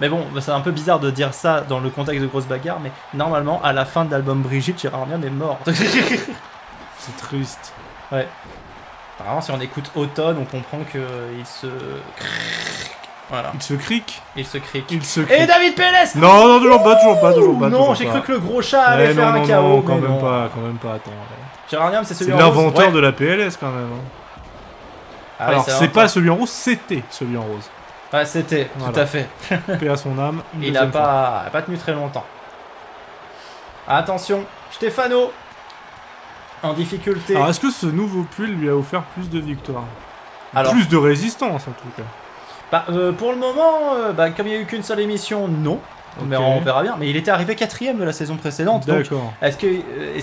Mais bon, c'est un peu bizarre de dire ça dans le contexte de grosse bagarre, mais normalement, à la fin de l'album Brigitte, Gérard Niam est mort. C'est triste. Ouais. Apparemment, si on écoute Automne, on comprend que il se... Voilà. Il se crique. Il se crique. Il se Et crique. David PLS. Non, non, toujours pas, toujours pas, toujours pas. Non, toujours j'ai pas. cru que le gros chat allait Eh, faire non, un non, KO. non, quand mais même non. pas, quand même pas, attends. Ouais. Gérard Niam, c'est C'est celui en rose. l'inventeur Ouais. de la PLS quand même. Hein. Ah oui, Alors, c'est l'inventeur. pas celui en rose, c'était celui en rose. Ouais, c'était, Voilà. tout à fait. Paix à son âme. une Il a deuxième fois. pas tenu très longtemps. Attention, Stefano en difficulté. Alors, est-ce que ce nouveau pull lui a offert plus de victoires? Alors- Plus de résistance en tout cas. Bah, pour le moment, comme il n'y a eu qu'une seule émission, non. Mais Ok. on verra bien. Mais il était arrivé 4ème de la saison précédente. Donc, D'accord. est-ce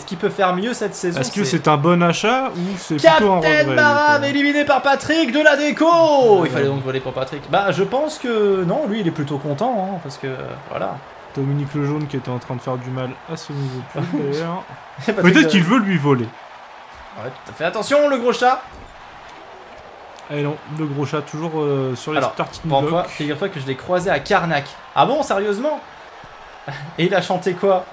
qu'il peut faire mieux cette saison? Est-ce que c'est un bon achat ou c'est plutôt un regret? Captain du Maram coup éliminé par Patrick de la déco. Il Ouais. fallait donc voler pour Patrick. Bah, je pense que non, lui, il est plutôt content, hein, parce que voilà. Dominique Lejaune qui était en train de faire du mal à ce nouveau pull d'ailleurs. Patrick Peut-être de- qu'il veut lui voler. Ouais, tout à fait. Attention, le gros chat. Eh non, le gros chat toujours sur les Alors, starting Bon, blocks. figure-toi que je l'ai croisé à Karnak. Ah bon, sérieusement? Et il a chanté quoi?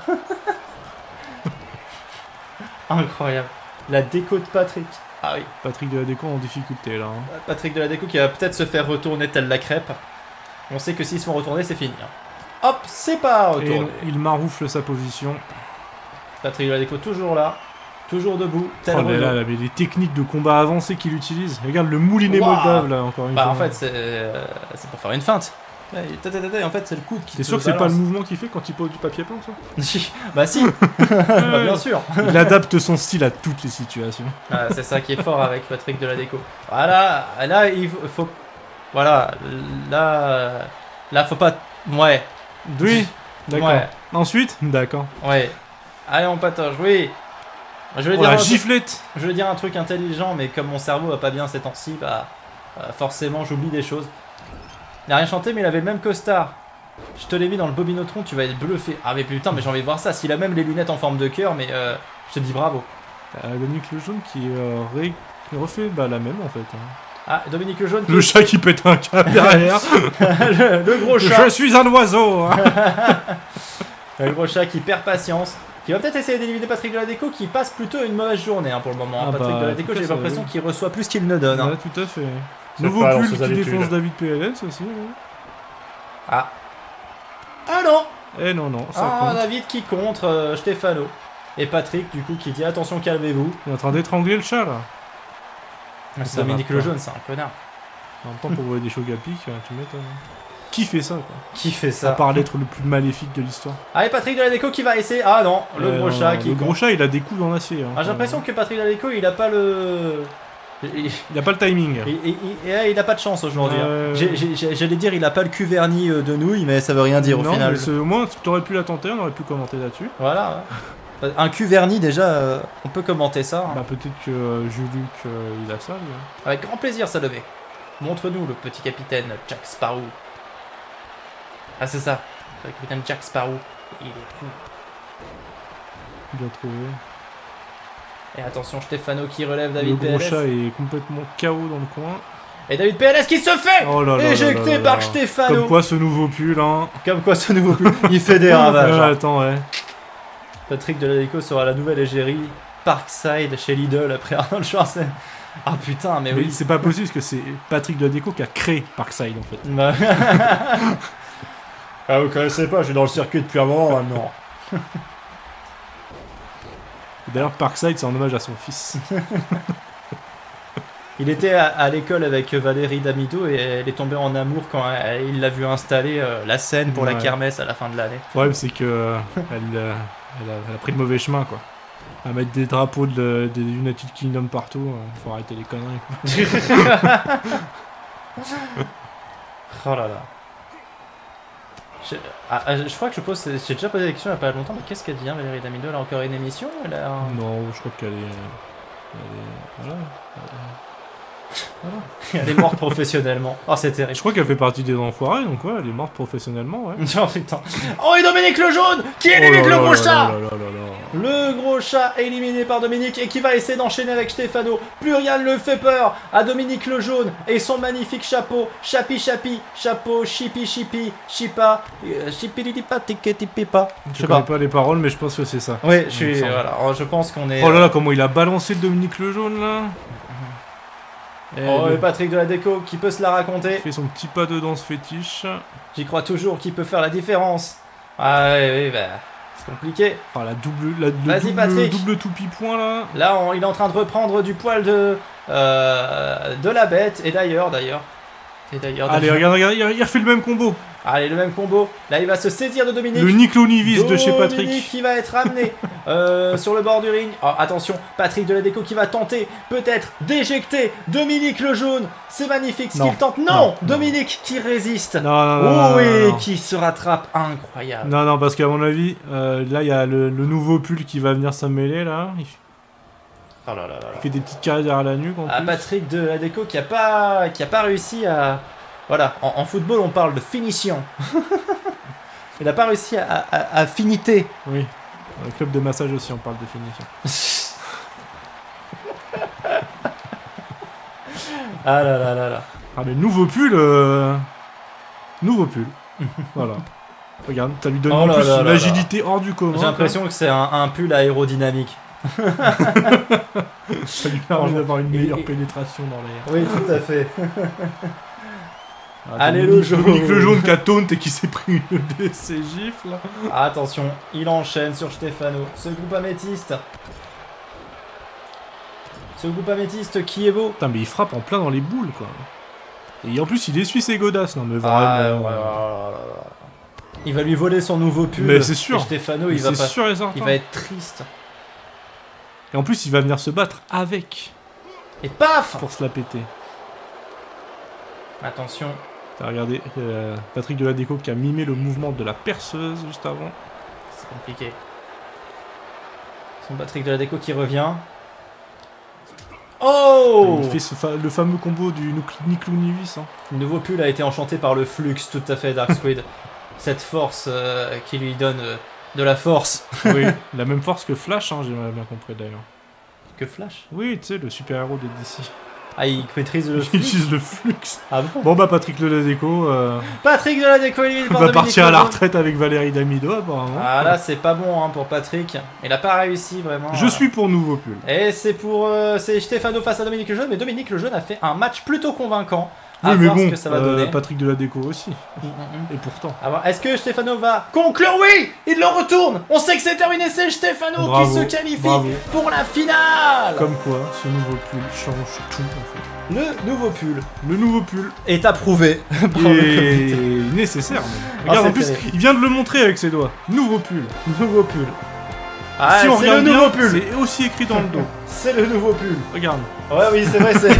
Incroyable. La déco de Patrick. Ah oui, Patrick de la déco en difficulté là. Hein. Patrick de la déco qui va peut-être se faire retourner telle la crêpe. On sait que s'ils se font retourner, c'est fini. Hein. Hop, c'est pas Et retourné. non, il maroufle sa position. Patrick de la déco toujours là. Toujours debout. Tel Oh là Renault. là, là, mais les techniques de combat avancées qu'il utilise. Regarde le moulinet Waouh. moldave là, encore une Bah fois. en fait, c'est pour faire une feinte. Ouais, en fait, c'est le coude qui T'es te sûr que c'est pas le balance. mouvement qu'il fait quand il pose du papier peint, ça? Bah si. Bah, bien sûr. Il adapte son style à toutes les situations. Ah, c'est ça qui est fort avec Patrick de la déco. Voilà, là il faut, voilà, là faut pas, ouais, Oui, d'accord. ouais, Ensuite, d'accord. ouais. Allez on patoche, oui. Je vais Oh dire, la un, giflette! je vais dire un truc intelligent, mais comme mon cerveau va pas bien ces temps-ci, bah forcément j'oublie des choses. Il n'a rien chanté, mais il avait le même costard. Je te l'ai mis dans le bobinotron, tu vas être bluffé. Ah mais putain, mais j'ai envie de voir ça. S'il a même les lunettes en forme de cœur, mais je te dis bravo. Dominique Lejaune qui refait bah, la même en fait. Hein. Ah, Dominique Lejaune, Le chat qui pète un câble derrière. le gros chat. Je suis un oiseau! Hein. Le gros chat qui perd patience, qui va peut-être essayer d'éliminer Patrick de la déco, qui passe plutôt une mauvaise journée hein, pour le moment. Ah Patrick bah, de la en déco, tout cas, j'ai ça, l'impression oui. qu'il reçoit plus qu'il ne donne. Hein. Ouais, tout à fait. C'est Nouveau pas dans pull ses qui habitudes. défonce David PLS aussi. Ouais. Ah. Ah non. Eh non, non, ça Ah, compte. David qui contre Stefano. Et Patrick, du coup, qui dit attention, calmez-vous. Il est en train d'étrangler le chat là. C'est Ça Dominique va pas. Lejaune, c'est un connard. En même temps, pour voler des chocs à pic, tu m'étonnes. Qui fait ça quoi? Qui fait À ça? part l'être le plus maléfique de l'histoire. Allez, Patrick de la déco qui va essayer. Ah non, le gros non, chat non, qui. Le gros chat, il a des coups en acier. Hein, Ah, j'ai l'impression que Patrick de la déco, il a pas le. Il a pas le timing. Il a pas de chance aujourd'hui. hein. Ouais. J'allais dire il a pas le cul verni de nouilles, mais ça veut rien dire au Non, final. mais au moins, tu aurais pu la tenter, on aurait pu commenter là-dessus. Voilà. Ouais. Un cul verni déjà, on peut commenter ça. hein. Bah, peut-être que Jules-Luc, il a ça. lui, hein. Avec grand plaisir, ça levé. Montre-nous le petit capitaine Jack Sparrow. Ah c'est ça, le capitaine Jack Sparrow. Il est fou. Bien trouvé. Et attention, Stefano qui relève Le David gros PLS. chat est complètement KO dans le coin. Et David PLS qui se fait Oh là là là éjecté là là par là. Stefano. Comme quoi ce nouveau pull, hein. Comme quoi ce nouveau pull, il fait des ravages. hein. Attends, ouais. Patrick Deladico sera la nouvelle égérie Parkside chez Lidl après Arnold Schwarzenegger. Ah putain, mais Mais oui. c'est pas possible parce que c'est Patrick Deladeco qui a créé Parkside en fait. Bah. Ah vous connaissez pas, je suis dans le circuit depuis un moment maintenant. Et d'ailleurs, Parkside, c'est en hommage à son fils. Il était à l'école avec Valérie Damido et elle est tombée en amour quand il l'a vu installer la scène pour la Ouais. kermesse à la fin de l'année. Le problème, c'est que elle a pris le mauvais chemin, quoi. À mettre des drapeaux des United Kingdom partout, faut arrêter les conneries. Quoi. Oh là là. Je crois que j'ai déjà posé la question il n'y a pas longtemps, mais qu'est-ce qu'elle devient Valérie Damido? Elle a encore une émission? Elle a un- Non, je crois qu'elle est. Voilà. Elle est morte professionnellement. Oh, c'est Je terrible. crois qu'elle fait partie des enfoirés, donc ouais, elle est morte professionnellement, ouais. Oh putain. Oh, et Dominique le jaune qui Oh élimine là le là gros là chat. là là là là. Le gros chat éliminé par Dominique et qui va essayer d'enchaîner avec Stefano. Plus rien ne le fait peur à Dominique le jaune et son magnifique chapeau. Chapi chapi, chapeau, chipi chipi, chipa, chipilipa tiketipipa. Je connais pas les paroles, mais je pense que c'est ça. Oui, Il me semble. voilà, je pense qu'on est... Oh là là, comment il a balancé le Dominique le jaune là. Oh, et Patrick de la Déco qui peut se la raconter. Il fait son petit pas de danse fétiche. J'y crois toujours qu'il peut faire la différence. Ah oui, bah, c'est compliqué. Oh, le Vas-y, Patrick. double toupie point là. Là, il est en train de reprendre du poil de la bête. Et d'ailleurs... Allez, regarde, il refait le même combo. Allez, le même combo. Là, il va se saisir de Dominique. Le Nick Lounivis de chez Patrick. Dominique qui va être ramené sur le bord du ring. Oh, attention, Patrick de la Déco qui va tenter peut-être d'éjecter Dominique le jaune. C'est magnifique ce Non. qu'il tente. Non, Dominique qui résiste. Non, Oui, qui se rattrape. Incroyable. Non, parce qu'à mon avis, là, il y a le nouveau pull qui va venir s'en mêler là. Oh là là là là. Il fait des petites carrières derrière la nuque en plus. Patrick de la Déco qui a pas réussi à... Voilà, en football on parle de finition. Il n'a pas réussi à finiter. Oui, dans le club de massage aussi on parle de finition. Ah là là là là. Ah mais nouveau pull Voilà. Regarde, ça lui donne Oh en là plus là une là agilité hors du commun. J'ai l'impression que c'est un pull aérodynamique. Ça lui permet d'avoir une meilleure pénétration dans l'air. Oui, tout à fait. Ah, Allez, Dominique, le jaune. Dominique le jaune qui a taunt et qui s'est pris une de ses gifles. Attention, il enchaîne sur Stefano. Ce groupe améthyste. Ce groupe améthyste qui est beau. Putain, mais il frappe en plein dans les boules quoi. Et en plus il essuie ses godasses. Non mais Ah, vraiment. ouais. Il va lui voler son nouveau pull. Mais c'est sûr. Et Stefano, il va C'est pas... sûr et certain. Il va être triste. Et en plus il va venir se battre avec Et paf! pour se la péter. Attention. T'as regardé Patrick de la Déco qui a mimé le mouvement de la perceuse juste avant. C'est compliqué. Son Patrick de la Déco qui revient. Oh! Il fait le fameux combo du Nick Lounivis. Hein. Le nouveau pull a été enchanté par le flux, tout à fait, Dark Squid. Cette force qui lui donne de la force. Oui, la même force que Flash, hein, j'ai bien compris d'ailleurs. Que Flash? Oui, tu sais, le super-héros de DC. Ah, il maîtrise le Il flux. utilise le flux. Ah bon? Bon bah Patrick de la Déco Patrick de la Déco éliminé par va Dominique partir à la Lejeune. retraite avec Valérie Damido apparemment. Ah là, c'est pas bon hein, pour Patrick. Il a pas réussi vraiment. Je suis pour nouveau pull. Et c'est pour c'est Stefano face à Dominique Lejeune, mais Dominique Lejeune a fait un match plutôt convaincant. À Oui mais voir bon, ce que ça va donner. Patrick de la Déco aussi. Mm. Et pourtant. À voir. Est-ce que Stefano va conclure? Oui, il le retourne. On sait que c'est terminé, c'est Stefano Bravo, qui se qualifie bravo. pour la finale. Comme quoi, ce nouveau pull change tout en fait. Le nouveau pull Le nouveau pull est approuvé. par le est comité. nécessaire. Même. Ah, Regarde c'est en plus, terrible. il vient de le montrer avec ses doigts. Nouveau pull. Nouveau pull. Ah, Si on c'est le regarde nouveau bien, pull. c'est aussi écrit dans le dos. C'est le nouveau pull. Regarde. Ouais, oui, c'est vrai, c'est.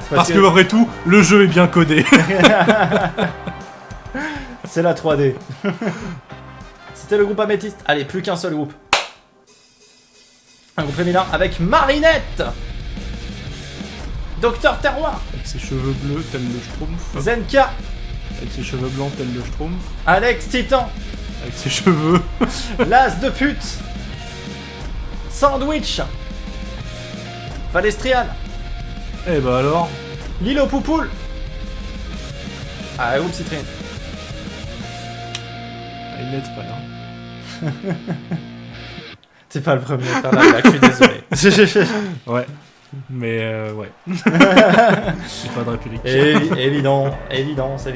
C'est Parce que après tout, le jeu est bien codé. c'est la 3D. C'était le groupe améthyste. Allez, plus qu'un seul groupe. Un groupe féminin avec Marinette, Docteur Terroir, Avec ses cheveux bleus tel le Schtroumpf. Zenka, Avec ses cheveux blancs tel le Schtroumpf. Alex Titan, Avec ses cheveux. L'As de pute, Sandwich, Valestrian, Eh bah alors. Lilo Poupoule. Ah, groupe Citrine. Il est prêt, hein. C'est pas le premier à faire la blague, je suis désolé. Ouais. Mais ouais. J'ai pas de réplique. Évidence.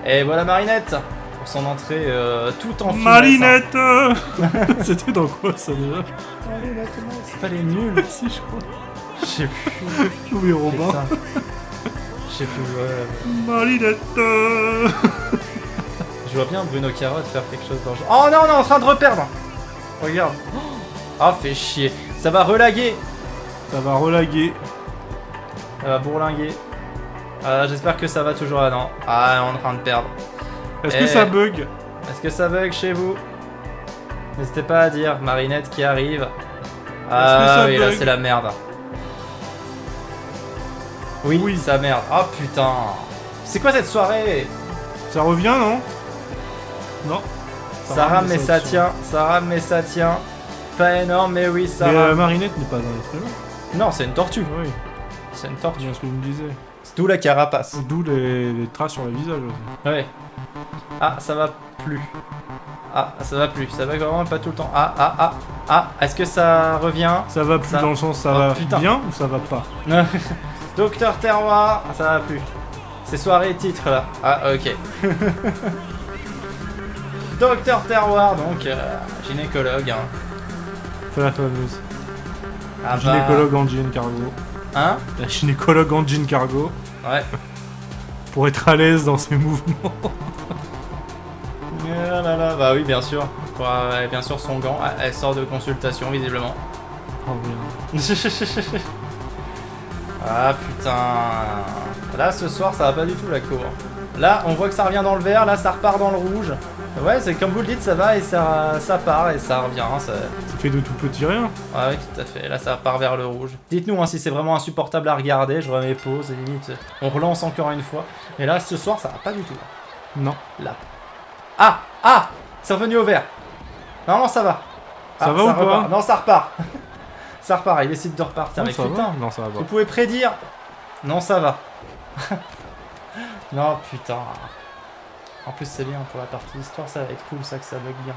Et voilà Marinette pour son entrée tout en finesse. Marinette. C'était dans quoi ça déjà? Marinette, non, c'est pas les nuls. Si, je crois. Je sais plus. Oui, Robin. Putain. Je sais plus. Ouais. Marinette. Je vois bien Bruno Carotte faire quelque chose dans le genre. Oh non, on est en train de reperdre. Regarde. Ah, fait chier. Ça va relaguer. Ça va relaguer. Ça va bourlinguer. J'espère que ça va toujours là, non. Ah, on est en train de perdre. Est-ce que ça bug? Est-ce que ça bug chez vous? N'hésitez pas à dire. Marinette qui arrive. Ah oui, là bug c'est la merde. Oui, Oui. ça merde. Oh putain. C'est quoi cette soirée? Ça revient, non? Non. Ça rame mais ça tient. Ça rame mais ça tient. Pas énorme mais oui ça Mais la rame. marinette n'est pas un être humain. Non, c'est une tortue. Oui, C'est une c'est tortue. bien ce que je me disais. C'est d'où la carapace. D'où les traces sur le visage aussi. Ouais. Ah, ça va plus. Ah, ça va plus. Ça va vraiment pas tout le temps. Ah, est-ce que ça revient? Ça va plus Ça- dans le sens ça Oh, va putain. bien ou ça va pas? Docteur Terroir, ça va plus. C'est soirée titre là. Ah, ok. Docteur Terroir, donc gynécologue. Hein. C'est la fameuse. Ah, bah, Gynécologue en jean cargo. Hein? La gynécologue en jean cargo. Ouais. Pour être à l'aise dans ses mouvements. Ah là là, bah oui, bien sûr. Bien sûr, son gant. Ah, elle sort de consultation, visiblement. Oh bien. Ah putain. Là, ce soir, ça va pas du tout la cour. Là, on voit que ça revient dans le vert. Là, ça repart dans le rouge. Ouais, c'est comme vous le dites, ça va et ça part et ça revient. Ça... Ça fait de tout petit rien. Ah oui, tout à fait. Là, ça part vers le rouge. Dites-nous hein, si c'est vraiment insupportable à regarder. Je remets pause et limite, on relance encore une fois. Mais là, ce soir, ça va pas du tout. Non. Là. Ah, c'est revenu au vert. Non, ça va. Ça va ou pas repart. Non, ça repart. Ça repart. Il décide de repartir. Non, Mais ça putain, va. Non, ça va vous pas. pouvez prédire. Non, ça va. Non, putain. En plus, c'est bien pour la partie histoire. Ça va être cool, ça, que ça bug bien.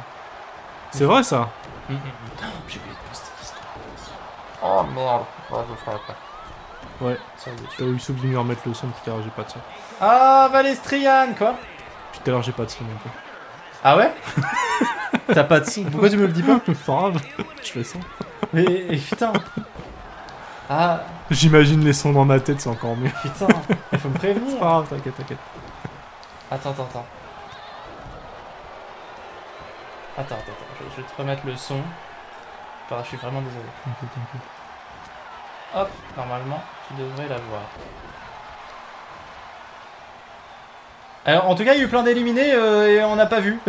C'est vrai ça. Oh, j'ai oublié de poster l'histoire. Oh merde. Ouais, je le ferai après. Ouais. Sur YouTube. T'as eu souvenir de me remettre le son, tout à l'heure j'ai pas de son. Ah, Valestrian, quoi. Tout à l'heure j'ai pas de son non plus. Ah ouais. T'as pas de son. Pourquoi tu me le dis pas? C'est pas grave, je fais ça. Mais putain. Ah, J'imagine les sons dans ma tête, c'est encore mieux. putain. Il faut me prévenir. C'est pas grave, t'inquiète, t'inquiète. Attends. Je vais te remettre le son. Je suis vraiment désolé. T'inquiète. Hop, normalement, tu devrais l'avoir. Alors, en tout cas, il y a eu plein d'éliminés et on n'a pas vu.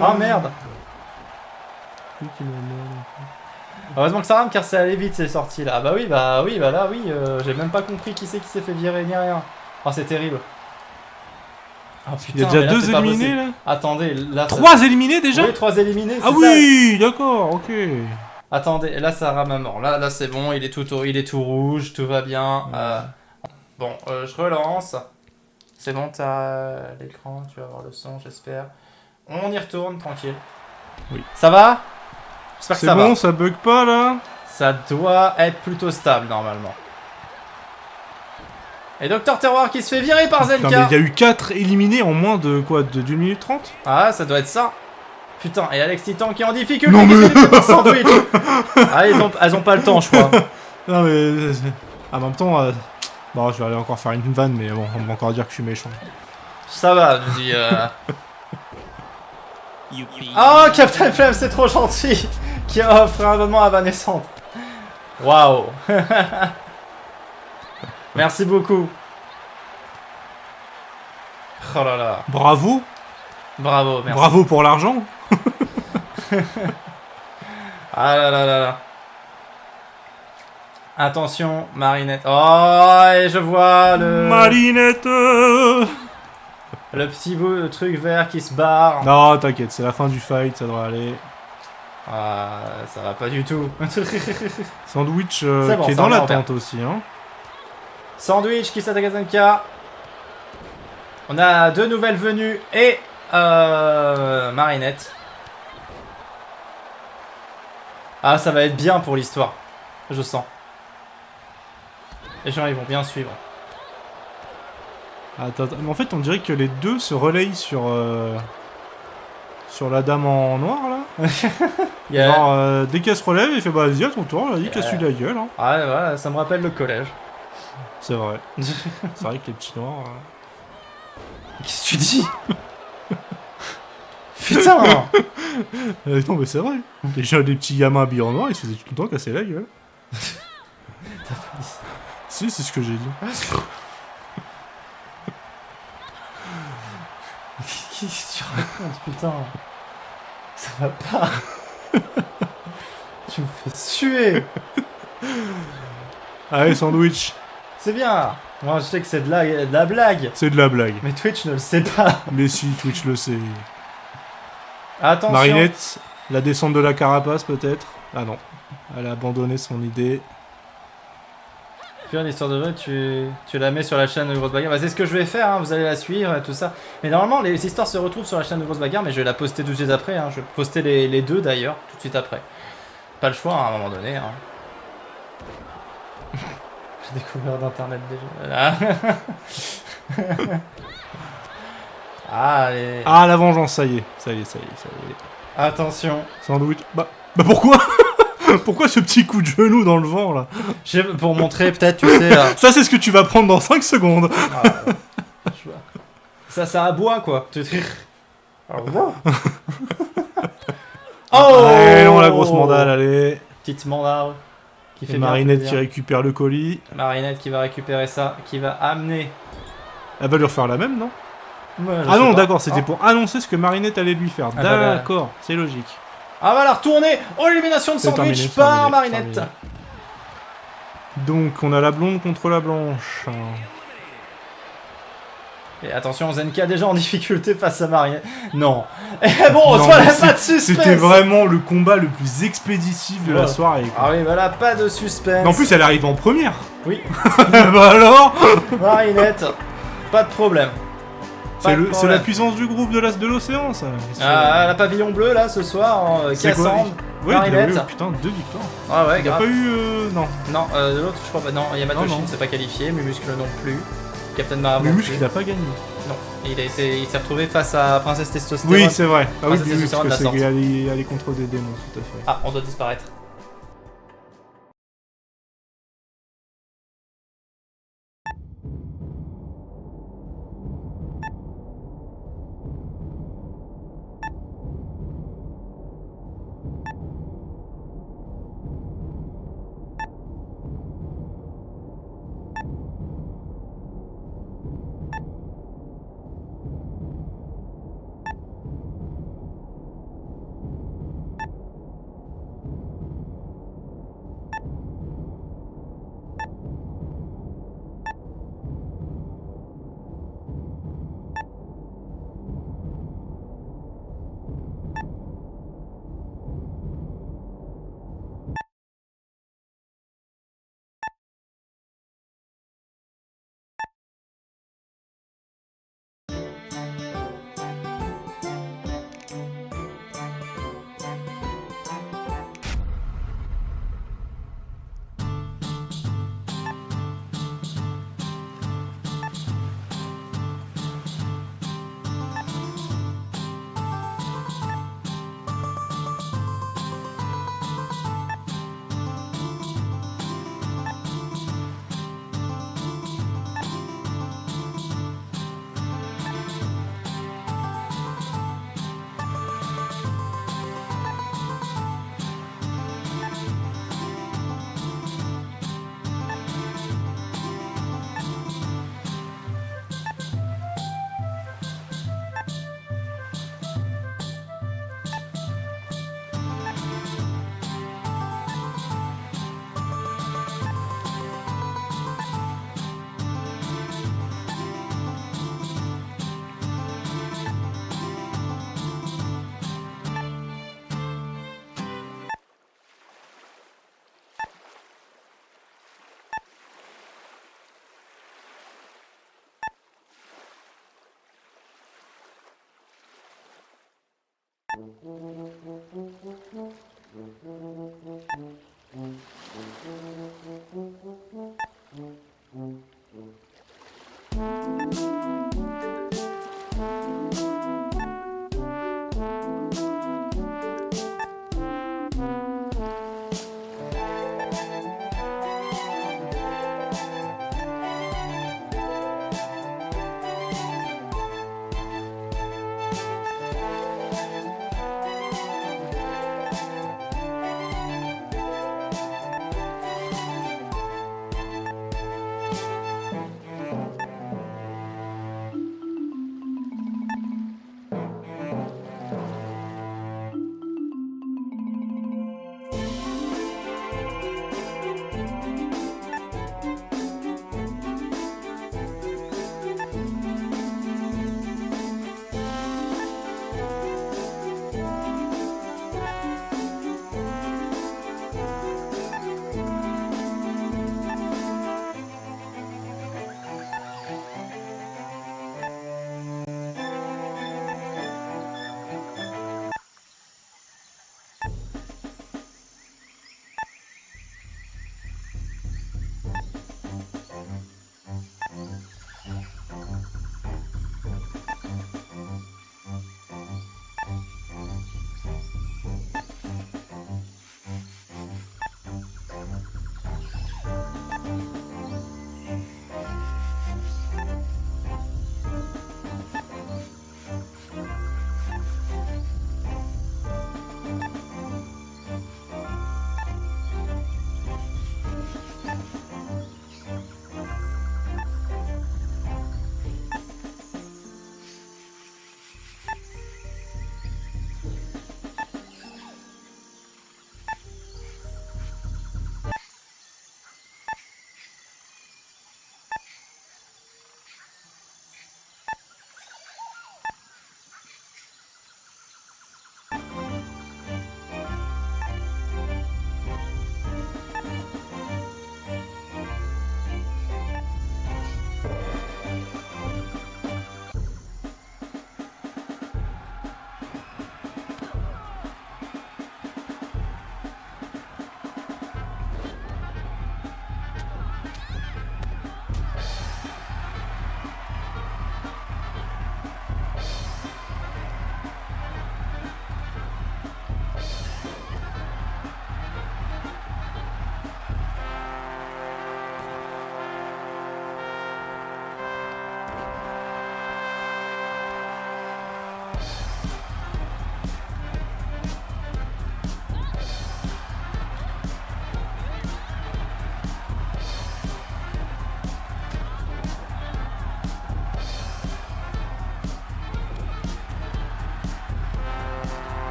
Ah merde. Heureusement que ça rame car ça allait vite ces sorties là. Ah bah là oui, j'ai même pas compris qui c'est qui s'est fait virer ni rien. Oh c'est terrible. Oh, putain, Il y a déjà mais là, deux c'est pas éliminés possible. là. Attendez, là. 3 éliminés déjà. Oui, 3 éliminés. Ah c'est oui, d'accord, ok. ça. Attendez, là ça rame à mort. Là c'est bon, il est tout rouge, tout va bien. Bon, je relance. C'est bon, t'as l'écran, tu vas avoir le son, j'espère. On y retourne, tranquille. Oui. Ça va? J'espère que C'est ça bon, va. ça bug pas là. Ça doit être plutôt stable normalement. Et Docteur Terroir qui se fait virer par Putain, mais Zelka. il y a eu 4 éliminés en moins de quoi, de 1 minute 30. Ah, ça doit être ça. Putain, et Alex Titan qui est en difficulté. Non, qui mais- s'est fait par sandwich. Ah, elles ont pas le temps, je crois. Non mais en même temps, bon, je vais aller encore faire une vanne, mais bon, on va encore dire que je suis méchant. Ça va, je dis. Oh, Captain Flame, c'est trop gentil. Qui a offert un abonnement à Vanessante. Waouh. Merci beaucoup. Oh là là. Bravo, Bravo, merci. bravo pour l'argent. Ah là là là là. Attention, Marinette. Oh, et je vois Marinette. le petit bout de truc vert qui se barre. Non, t'inquiète, c'est la fin du fight, ça devrait aller. Ah, ça va pas du tout. Sandwich C'est bon, qui est ça dans revient en l'attente aussi, hein. Sandwich qui s'attaque à Zenka. On a 2 nouvelles venues et Marinette. Ah, ça va être bien pour l'histoire. Je sens. Les gens, ils vont bien suivre. Attends, mais en fait, on dirait que les deux se relayent sur la dame en noir là. Il y a- Genre, dès qu'elle se relève, il fait bah vas-y à ton tour, vas-y, casse-lui la gueule. Hein. Ah, voilà, ça me rappelle le collège. C'est vrai. C'est vrai que les petits noirs. Qu'est-ce que tu dis? Putain. Non, mais c'est vrai. Déjà, des petits gamins habillés en noir, ils se faisaient tout le temps casser la gueule. Si, c'est ce que j'ai dit. Qu'est-ce que tu racontes, putain? Ça va pas. Tu me fais suer. Allez, sandwich. C'est bien. Moi, je sais que c'est de la blague. C'est de la blague. Mais Twitch ne le sait pas. Mais si, Twitch le sait. Attention. Marinette, la descente de la carapace peut-être. Ah non, elle a abandonné son idée. Puis l'histoire de vrai, tu la mets sur la chaîne de Grosse Bagarre. Bah, c'est ce que je vais faire, hein, vous allez la suivre et tout ça. Mais normalement, les histoires se retrouvent sur la chaîne de Grosse Bagarre, mais je vais la poster tout de suite après. Hein. Je vais poster les deux d'ailleurs, tout de suite après. Pas le choix hein, à un moment donné. Hein. J'ai découvert d'internet déjà. Allez. Ah, la vengeance, ça y est. Ça y est. Attention. Sans doute. Bah pourquoi? Pourquoi ce petit coup de genou dans le vent là? Pour montrer peut-être, tu sais. Ça, c'est ce que tu vas prendre dans 5 secondes. Ça aboie quoi. Oh. Allez, non, la grosse mandale, allez. Petite mandale. Qui fait Marinette qui récupère le colis. Marinette qui va récupérer ça, qui va amener. Elle va lui refaire la même, non? Ouais, ah non, d'accord, c'était pour annoncer ce que Marinette allait lui faire. Ah d'accord, c'est logique. Ah va la retourner. Oh, élimination de sandwich par Marinette. Donc on a la blonde contre la blanche. Et attention, Zenka déjà en difficulté face à Marinette. Non. Et bon, on se voit pas de suspense. C'était vraiment le combat le plus expéditif de la soirée. Quoi. Ah oui, voilà, pas de suspense. Mais en plus, elle arrive en première. Oui. Bah alors Marinette, pas de problème. C'est la puissance du groupe de l'océan, ça. Ah, la pavillon bleu, là, ce soir, Cassandre, Marinette. Oui, putain, 2 victoires. Ah ouais, il n'y a pas eu... non. Non, de l'autre, je crois pas. Non, Yamatoshi ne s'est pas qualifié, Mumuscle non plus. Captain Marvel. Mumuscle, il n'a pas gagné. Non, il s'est retrouvé face à Princesse Testostérone. Oui, c'est vrai. Ah oui, Princesse Testostérone, c'est qu'il allait contre des démons, tout à fait. Ah, on doit disparaître.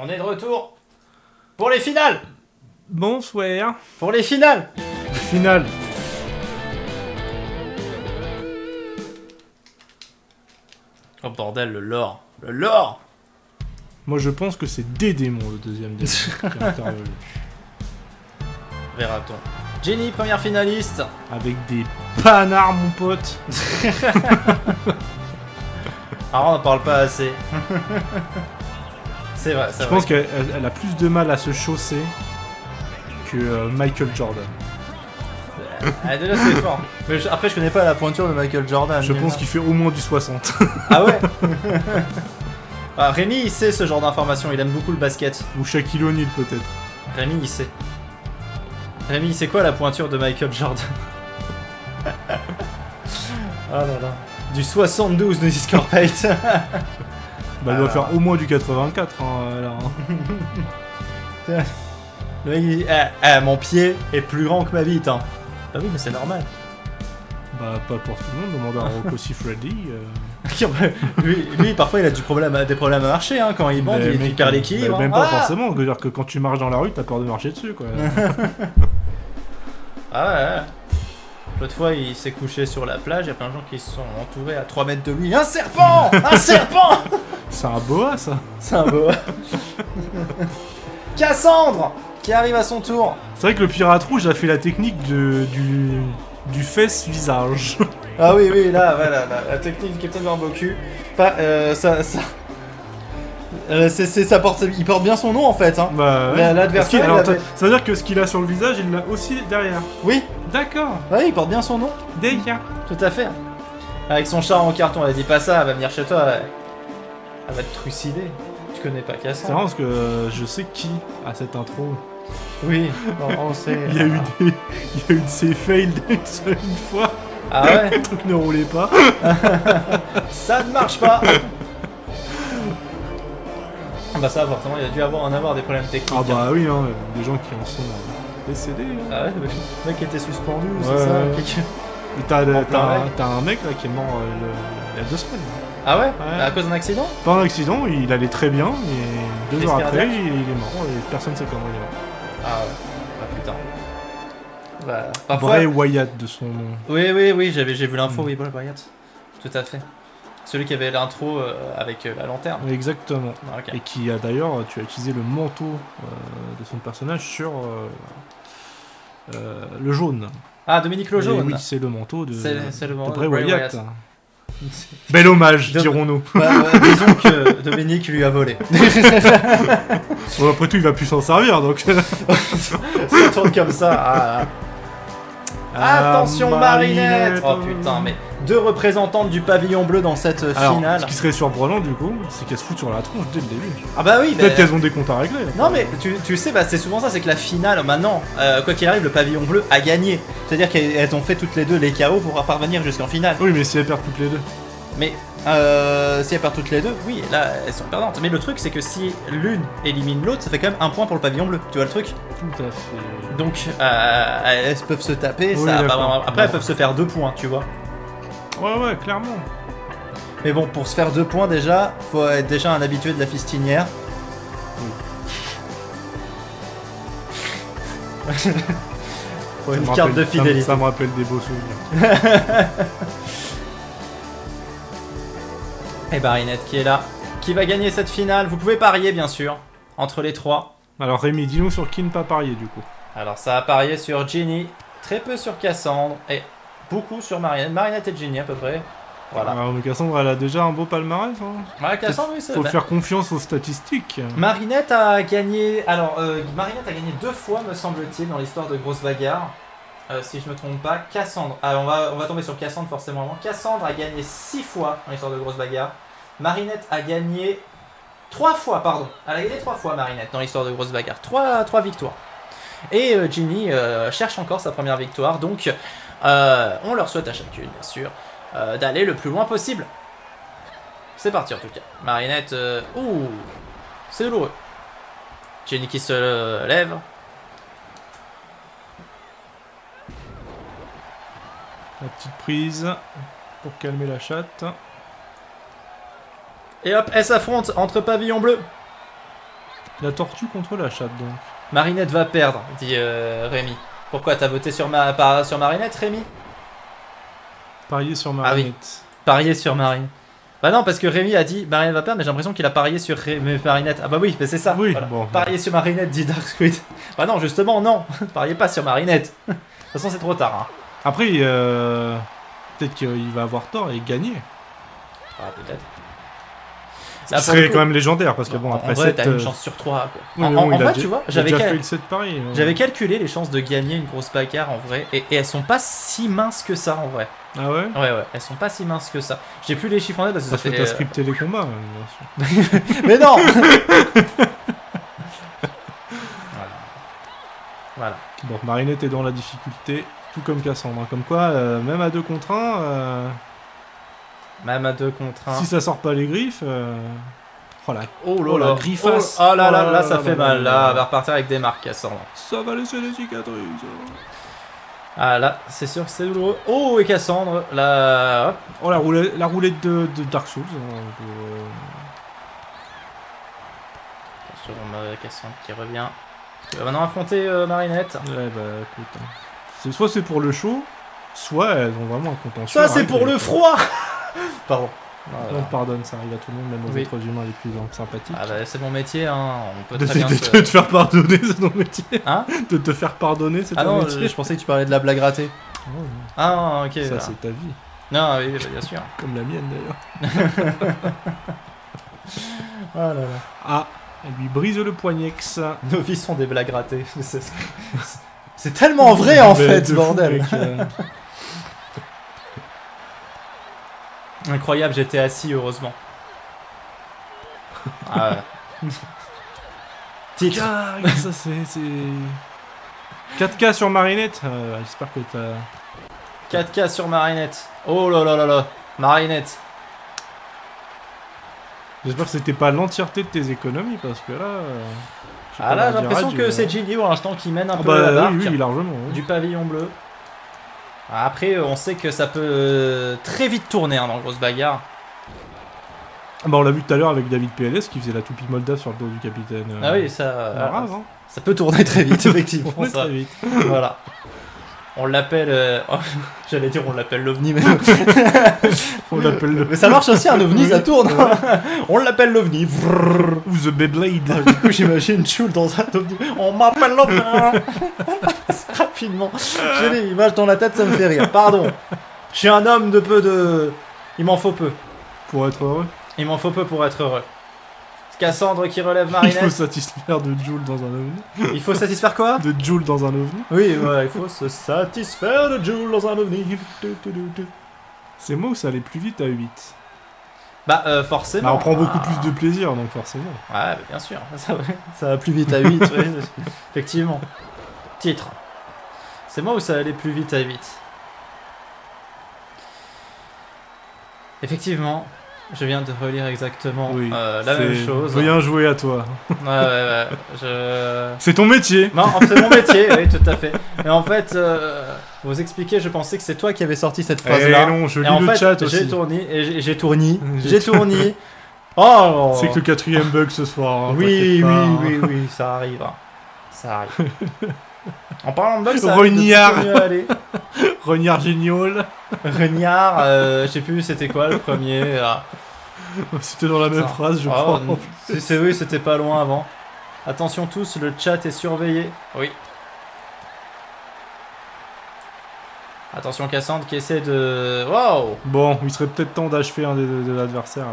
On est de retour pour les finales. Bonsoir. Pour les finales. Finale. Oh bordel, le lore. Le lore. Moi je pense que c'est Dédémon le deuxième démon qui est intervenu. Verra-t-on. Jenny, première finaliste. Avec des panards mon pote. Ah, on n'en parle pas assez. C'est vrai, c'est Je vrai. pense qu'elle a plus de mal à se chausser que Michael Jordan. Ah, déjà c'est fort. Mais après je connais pas la pointure de Michael Jordan. Je pense qu'il fait au moins du 60. Ah ouais. Ah, Rémi il sait ce genre d'informations, il aime beaucoup le basket. Ou Shaquille O'Neal peut-être. Rémi il sait. Rémi c'est quoi la pointure de Michael Jordan? Oh là là. Du 72 de Scorpate. Bah elle doit faire au moins du 84 là. Le mec il dit mon pied est plus grand que ma bite hein. Bah oui mais c'est normal. Bah pas pour tout le monde, demande à Rocco Siffredi. lui parfois il a des problèmes à marcher hein, quand il bande, il perd l'équilibre. Même pas forcément, c'est-à-dire que quand tu marches dans la rue t'as peur de marcher dessus quoi. Ah ouais. L'autre fois il s'est couché sur la plage, il y a plein de gens qui se sont entourés à 3 mètres de lui. Un serpent. Un serpent. C'est un boa ça. C'est un boa. Cassandre qui arrive à son tour. C'est vrai que le pirate rouge a fait la technique du fesse visage. Ah oui, oui, là, voilà, la technique du Captain Barbocu. Il porte bien son nom en fait. Hein. Bah, l'adversaire. alors, ça veut dire que ce qu'il a sur le visage, il l'a aussi derrière. Oui. D'accord. Oui, il porte bien son nom. Déjà. Tout à fait. Avec son char en carton, elle dit pas ça, elle va venir chez toi, elle va te trucider. Tu connais pas C'est Cassandre. marrant parce que je sais qui a cette intro. Oui, on sait. Il y a eu de ces fails une fois. Ah ouais. Le truc ne roulait pas. Ça ne marche pas. Bah ça forcément il a dû en avoir des problèmes techniques. Ah bah oui, hein, des gens qui en sont décédés. Hein. Ah ouais, le mec était suspendu, Ouais, c'est ça. ouais. Et t'as un mec là qui est mort il y a 2 semaines. Ah ouais, Ouais. À cause d'un accident? Pas un accident, il allait très bien, et 2 heures Crise après, cardiaque. il est mort et personne sait comment il est mort. Ah ouais. Ah putain. Bah, parfois... Bray Wyatt de son nom. Oui, j'ai vu l'info, oui, Bray Wyatt. Tout à fait. Celui qui avait l'intro avec la lanterne. Exactement. Ah, ok. Et qui a d'ailleurs, tu as utilisé le manteau de son personnage sur le jaune. Ah, Dominique le Et jaune. oui, c'est le manteau de, C'est le de manteau Bray de Bray Wyatt. Wyatt. Bel hommage, Dom- dirons-nous. Bah, disons que Dominique lui a volé. Bon, après tout, il va plus s'en servir, donc... Ça tourne comme ça. Attention Marinette. Oh putain, mais 2 représentantes du pavillon bleu dans cette Alors, finale. ce qui serait surprenant, du coup, c'est qu'elles se foutent sur la tronche dès le début. Ah bah oui, Peut-être qu'elles ont des comptes à régler. Non mais tu sais, bah, c'est souvent ça, c'est que la finale, maintenant, quoi qu'il arrive, le pavillon bleu a gagné. C'est-à-dire qu'elles ont fait toutes les deux les KO pour parvenir jusqu'en finale. Oui, mais si elles perdent toutes les deux. Mais si elles perdent toutes les deux, oui, là elles sont perdantes. Mais le truc c'est que si l'une élimine l'autre, ça fait quand même 1 point pour le pavillon bleu. Tu vois le truc? Tout à fait. Donc elles peuvent se taper, Oui, ça a pas d'accord. vraiment... Après elles peuvent se faire 2 points, tu vois. Ouais, clairement. Mais bon, pour se faire 2 points déjà, faut être déjà un habitué de la fistinière. Faut une carte de fidélité. Ça me rappelle des beaux souvenirs. Et Marinette qui est là, qui va gagner cette finale. Vous pouvez parier bien sûr, entre les 3. Alors Rémi, dis-nous sur qui ne pas parier du coup. Alors ça a parié sur Ginny, très peu sur Cassandre, et beaucoup sur Marinette. Marinette et Ginny à peu près. Voilà. Alors, mais Cassandre, elle a déjà un beau palmarès. Hein. Ouais, Cassandre, oui, c'est Faut vrai. faire confiance aux statistiques. Marinette a gagné. Alors, Marinette a gagné 2 fois, me semble-t-il, dans l'histoire de Grosse Bagarre. Si je me trompe pas. Cassandre. Alors, on va tomber sur Cassandre forcément avant. Cassandre a gagné 6 fois dans l'histoire de Grosse Bagarre. Marinette a gagné 3 fois, pardon. Elle a gagné 3 fois, Marinette, dans l'histoire de Grosse Bagarre. 3 victoires. Et Ginny cherche encore sa première victoire. Donc, on leur souhaite à chacune, bien sûr, d'aller le plus loin possible. C'est parti en tout cas. Marinette, ouh, c'est douloureux. Jenny qui se lève. La petite prise pour calmer la chatte. Et hop, elles s'affrontent entre pavillon bleu. La tortue contre la chatte, donc. Marinette va perdre, dit Rémi. Pourquoi t'as voté sur Marinette, Rémi? Parier sur Ah oui. Marinette. Parier sur Marinette. Bah non, parce que Rémi a dit Marinette va perdre, mais j'ai l'impression qu'il a parié sur Marinette. Ah bah oui, mais c'est ça. Oui, voilà. bon. Parier sur Marinette, dit Dark Squid. Bah non, justement, non. Pariez pas sur Marinette. De toute façon, c'est trop tard. Hein. Après, peut-être qu'il va avoir tort et gagner. Ah, peut-être. Ce qui serait quand même légendaire, parce que bon, en après vrai, 7... t'as une chance sur 3, quoi. Oui, en il a vrai, déjà- tu vois, il a déjà fait le 7 paris. j'avais calculé les chances de gagner une grosse bagarre en vrai, et elles sont pas si minces que ça en vrai. Ah ouais? Ouais, elles sont pas si minces que ça. J'ai plus les chiffres en tête parce que Parce ça que fait. t'as scripté les combats, bien sûr. Mais non. Voilà. Bon, Marinette est dans la difficulté, tout comme Cassandre. Hein. Comme quoi, même à 2 contre 1, Même à 2 contre 1. si ça sort pas les griffes... Oh la... Oh Oh, là la là. griffasse. Oh là là, Oh là là ça là fait là mal. là Là, là. on va repartir avec des marques, Cassandre. Ça va laisser des cicatrices. Ah là, c'est sûr que c'est douloureux. Oh, et Cassandre, là. Hop. Oh, la roulette de Dark Souls. Hein, Attention, Cassandre qui revient. Qui va maintenant affronter Marinette. Ouais, bah écoute. Hein. Soit c'est pour le show, soit elles ont vraiment un contentieux. Ça, c'est pour le froid. Pardon. On pardonne, ça arrive à tout le monde, même aux Oui. êtres humains les plus sympathiques. Ah bah c'est mon métier, hein. On peut De très bien te faire pardonner, c'est ton métier. Hein? De te faire pardonner, c'est Ah ton non, métier. je pensais que tu parlais de la blague ratée. Oh, non. Ah ok. Ça, voilà. c'est ta vie. Non, oui, bien sûr. Comme la mienne, d'ailleurs. Oh là là. Ah, elle lui brise le poignex. Nos vies sont des blagues ratées. C'est tellement vrai en Mais fait, de fou, bordel. mec, Incroyable, j'étais assis heureusement. Ah ouais. Titre. Ah, ça c'est... 4K sur Marinette. J'espère que t'as... 4K sur Marinette. Oh là là là là. Marinette. J'espère que c'était pas l'entièreté de tes économies, parce que là... je sais Ah pas là, leur j'ai dire l'impression adieu, que hein. c'est Ginny pour l'instant qui mène un Ah peu la bah barque oui, largement. Oui. du pavillon bleu. Après, on sait que ça peut très vite tourner hein, dans grosse bagarre. Bah on l'a vu tout à l'heure avec David PLS qui faisait la toupie moldave sur le dos du capitaine. Ah oui, ça, c'est pas grave, hein. ça peut tourner très vite, effectivement. On est ça. très vite. Voilà. On l'appelle. Oh, j'allais dire on l'appelle l'OVNI, mais. On l'appelle le... Mais ça marche aussi, un OVNI, ça tourne. On l'appelle l'OVNI. Ou The Beyblade. Du coup, j'imagine Jules dans un OVNI. On m'appelle l'OVNI. Rapidement. J'ai des images dans la tête, ça me fait rire. Pardon. Je suis un homme de peu de. Il m'en faut peu. Pour être heureux. Il m'en faut peu pour être heureux. Cassandre qui relève Il faut Marinette. satisfaire de Joule dans un ovni. Il faut satisfaire quoi? De Joule dans un ovni. Oui, ouais, il faut se satisfaire de Jules dans un OVNI. C'est moi où ça allait plus vite à 8. Bah, forcément. Bah, on prend beaucoup plus de plaisir, donc forcément. Ouais, bah, bien sûr. Ça va plus vite à 8, oui, effectivement. Titre. C'est moi où ça allait plus vite à 8. Effectivement, je viens de relire exactement Oui, la même chose. Bien joué à toi. Ouais. C'est ton métier. Non, c'est mon métier, oui, tout à fait. Mais en fait, vous expliquer, je pensais que c'est toi qui avais sorti cette phrase-là. Eh non, je Et lis en le fait, chat aussi. j'ai tourné. Oh. C'est que le 4ème bug ce soir. Hein, Oui, t'inquiète pas. oui, ça arrive. Hein. Ça arrive. En parlant de bug, ça arrive Rognard. de mieux aller. Rognard génial. Regnard, je sais plus c'était quoi le premier. Là. C'était dans la même Ça. phrase, je Oh, crois. oui, c'était pas loin avant. Attention tous, le chat est surveillé. Oui. Attention Cassandre qui essaie de... Wow. Bon, il serait peut-être temps d'achever un de l'adversaire. Là.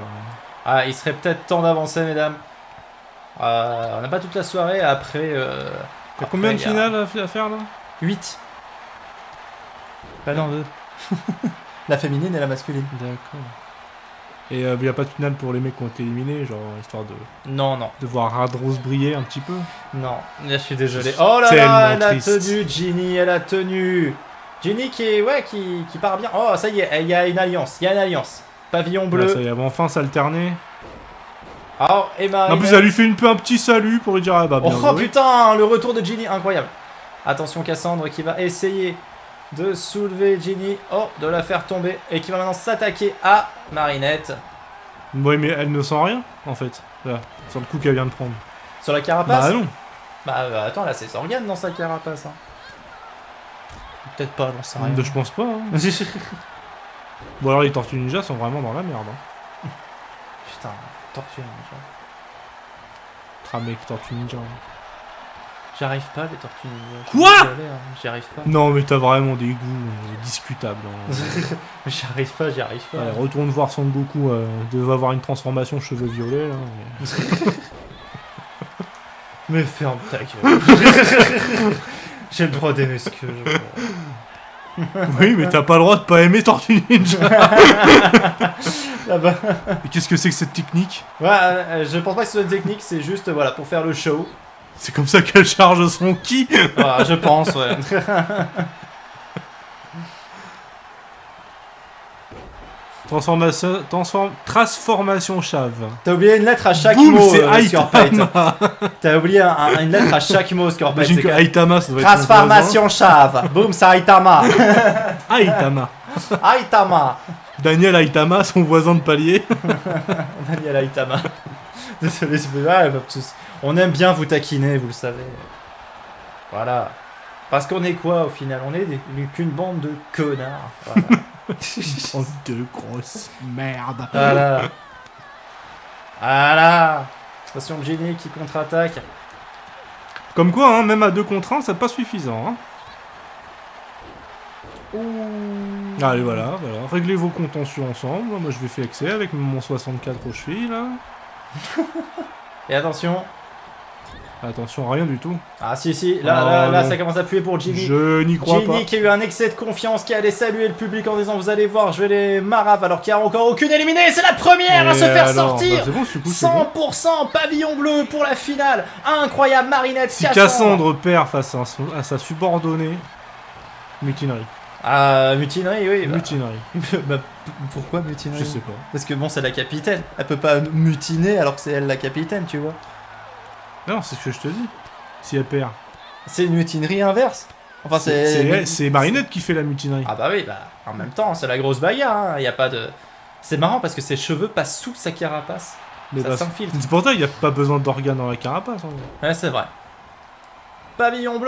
Ah, il serait peut-être temps d'avancer, mesdames. On n'a pas toute la soirée, après... T'as combien de finales à faire là? 8. Bah non, 2. La féminine et la masculine. D'accord. Et il n'y a pas de finale pour les mecs qui ont été éliminés, genre histoire Non. de voir Radros briller un petit peu. Non, là je suis désolé. Oh là Tellement là, elle a triste. tenu, Ginny, elle a tenu. Ginny qui part bien. Oh, ça y est, il y a une alliance. Pavillon bleu. Là, ça y est, elle va enfin s'alterner. Oh, et Marinette. En plus, elle lui fait un petit salut pour lui dire ah bah bien Oh joué. putain, le retour de Ginny, incroyable. Attention Cassandre qui va essayer de soulever Ginny. Oh, de la faire tomber. Et qui va maintenant s'attaquer à Marinette. Ouais, mais elle ne sent rien en fait. Là, sur le coup qu'elle vient de prendre. Sur la carapace? Bah non. Bah attends, là c'est Zorgan dans sa carapace. Hein. Peut-être pas, j'en sais rien. Je pense pas. Hein. Bon alors les Tortues Ninja sont vraiment dans la merde. Hein. Putain, Tortue Ninja. Ah mec, Tortue Ninja. J'y arrive pas les Tortues Ninja. Quoi? J'y arrive pas. Non mais t'as vraiment des goûts discutables. Hein. J'y arrive pas. Ouais, retourne voir Son Goku, devait avoir une transformation cheveux violets là. Mais ferme ta gueule. J'ai le droit d'aimer ce que je veux. Oui mais t'as pas le droit de pas aimer Tortue Ninja. Ah bah. Et qu'est-ce que c'est que cette technique? Ouais, je pense pas que ce soit une technique, c'est juste voilà pour faire le show. C'est comme ça qu'elle charge son ki. Voilà, je pense, ouais. Transformation chave. T'as oublié une lettre à chaque Boum, mot, c'est Scorpite. Aitama. T'as oublié une lettre à chaque mot, Scorpite. J'imagine que Aitama ça doit être son Transformation chave. Boum, c'est Aitama. voisin. Aitama. Aitama. Daniel Aitama, son voisin de palier. Daniel Aitama. Désolé, ouais, on aime bien vous taquiner, vous le savez. Voilà. Parce qu'on est quoi au final? On est qu'une bande de connards. Voilà. Oh, de grosses merdes. Voilà. Voilà. Attention de Genie qui contre-attaque. Comme quoi, hein, même à 2 contre 1, c'est pas suffisant. Hein. Ouh. Allez, voilà. Réglez vos contentions ensemble. Moi, je vais flexer avec mon 64 aux chevilles, là. Et attention. Attention, rien du tout. Ah si, là, ça commence à puer pour Genie. Je n'y crois pas. Genie qui a eu un excès de confiance, qui allait saluer le public en disant vous allez voir, je vais les marave alors qu'il n'y a encore aucune éliminée. C'est la première à se faire sortir. Bah, c'est bon, ce coup, 100% pavillon bleu pour la finale. Incroyable Marinette. Si Cassandre perd face à sa subordonnée, mutinerie. Ah, mutinerie, oui. Mutinerie. Bah, pourquoi mutinerie? Je sais pas. Parce que bon, c'est la capitaine. Elle peut pas mutiner alors que c'est elle la capitaine, tu vois. Non, c'est ce que je te dis. Si elle perd. C'est une mutinerie inverse. Enfin, c'est Marinette qui fait la mutinerie. Ah bah oui, bah en même temps, c'est la grosse bagarre. Hein. Y a pas de. C'est marrant parce que ses cheveux passent sous sa carapace. Mais ça s'infiltre. C'est pour ça qu'il n'y a pas besoin d'organes dans la carapace. En vrai. Ouais, c'est vrai. Pavillon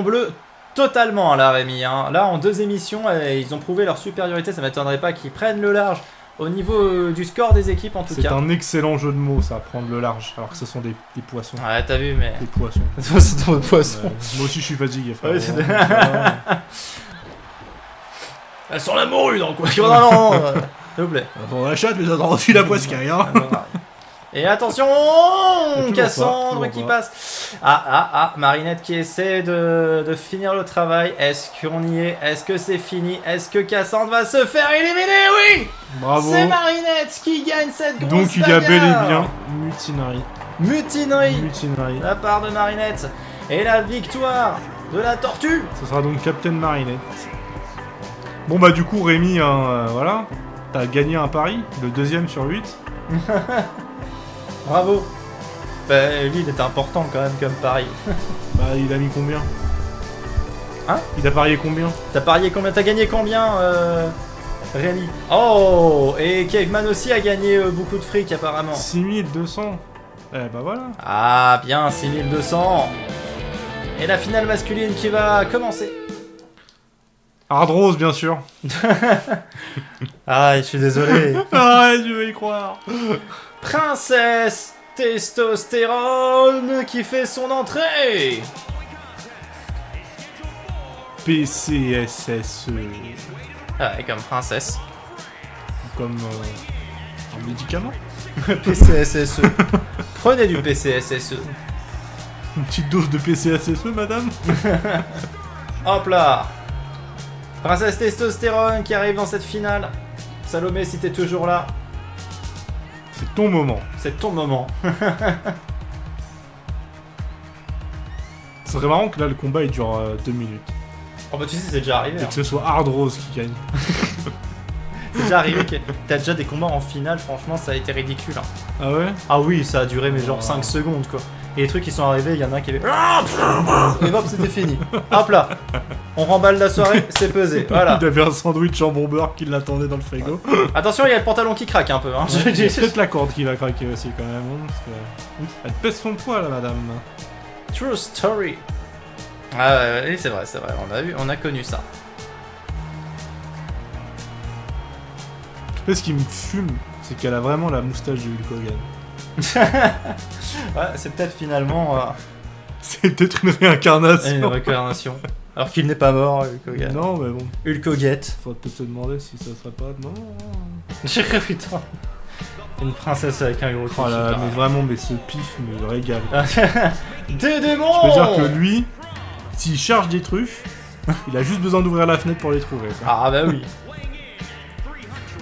bleu, totalement là, Rémi. Hein. Là, en 2 émissions, ils ont prouvé leur supériorité. Ça m'étonnerait pas qu'ils prennent le large au niveau du score des équipes en tout cas. C'est un excellent jeu de mots, ça, prendre le large, alors que ce sont des poissons. Ouais, t'as vu, mais. Des poissons. C'est des poissons. Moi aussi, je suis fatigué, frère. Ouais, elles sont la morue dans le coin. Non, s'il vous plaît. On la chatte, mais ça aussi la poiscaille, hein. Et attention, Cassandre qui passe. Marinette qui essaie de finir le travail. Est-ce qu'on y est? Est-ce que c'est fini? Est-ce que Cassandre va se faire éliminer? Oui. Bravo. C'est Marinette qui gagne cette grosse Donc il y a bel et bien mutinerie. Mutinerie. La part de Marinette. Et la victoire de la tortue. Ce sera donc Captain Marinette. Bon bah du coup Rémi, voilà. T'as gagné un pari, le 2ème sur 8. Bravo. Bah, lui, il était important quand même comme pari. Bah, il a mis combien? Hein? Il a parié combien? T'as parié combien? T'as gagné combien, Rémi? Oh! Et Caveman aussi a gagné beaucoup de fric, apparemment. 6200. Eh bah voilà. Ah, bien, 6200. Et la finale masculine qui va commencer. Hard Rose, bien sûr. Ah, je suis désolé. Arrête, je vais y croire. Princesse Testostérone qui fait son entrée. PCSSE. Ah, et comme princesse. Comme un médicament. PCSSE. Prenez du PCSSE. Une petite dose de PCSSE, madame. Hop là. Princesse Testostérone qui arrive dans cette finale. Salomé, si t'es toujours là. C'est ton moment. C'est ton moment. Ce serait marrant que là le combat il dure 2 minutes. Oh bah tu sais, c'est déjà arrivé. Et Hein. que ce soit Hard Rose qui gagne. C'est déjà arrivé que t'as déjà des combats en finale, franchement ça a été ridicule. Hein. Ah ouais? Ah oui, ça a duré mais genre 5 secondes quoi. Et les trucs qui sont arrivés, il y en a un qui avait... Et hop, c'était fini. Hop là. On remballe la soirée, c'est pesé. Voilà. Il avait un sandwich en bon beurre qui l'attendait dans le frigo. Attention, il y a le pantalon qui craque un peu. Hein. Ouais, il y a peut-être la corde qui va craquer aussi quand même. Hein, parce que... Elle pèse son poids là, madame. True story. Ah ouais, c'est vrai, on a connu ça. Ce qui me fume, c'est qu'elle a vraiment la moustache de Hulk Hogan. Ouais, c'est peut-être finalement C'est peut-être une réincarnation. une réincarnation. Alors qu'il n'est pas mort, Hulk Hogan. Non, mais bon. Hulk Hoguette. Faudrait peut-être se demander si ça serait pas. Non. Putain. Une princesse avec un gros Oh là, mais vraiment, mais ce pif me régale. Des démons. Je peux dire que lui, s'il cherche des truffes, il a juste besoin d'ouvrir la fenêtre pour les trouver. Quoi. Ah bah oui.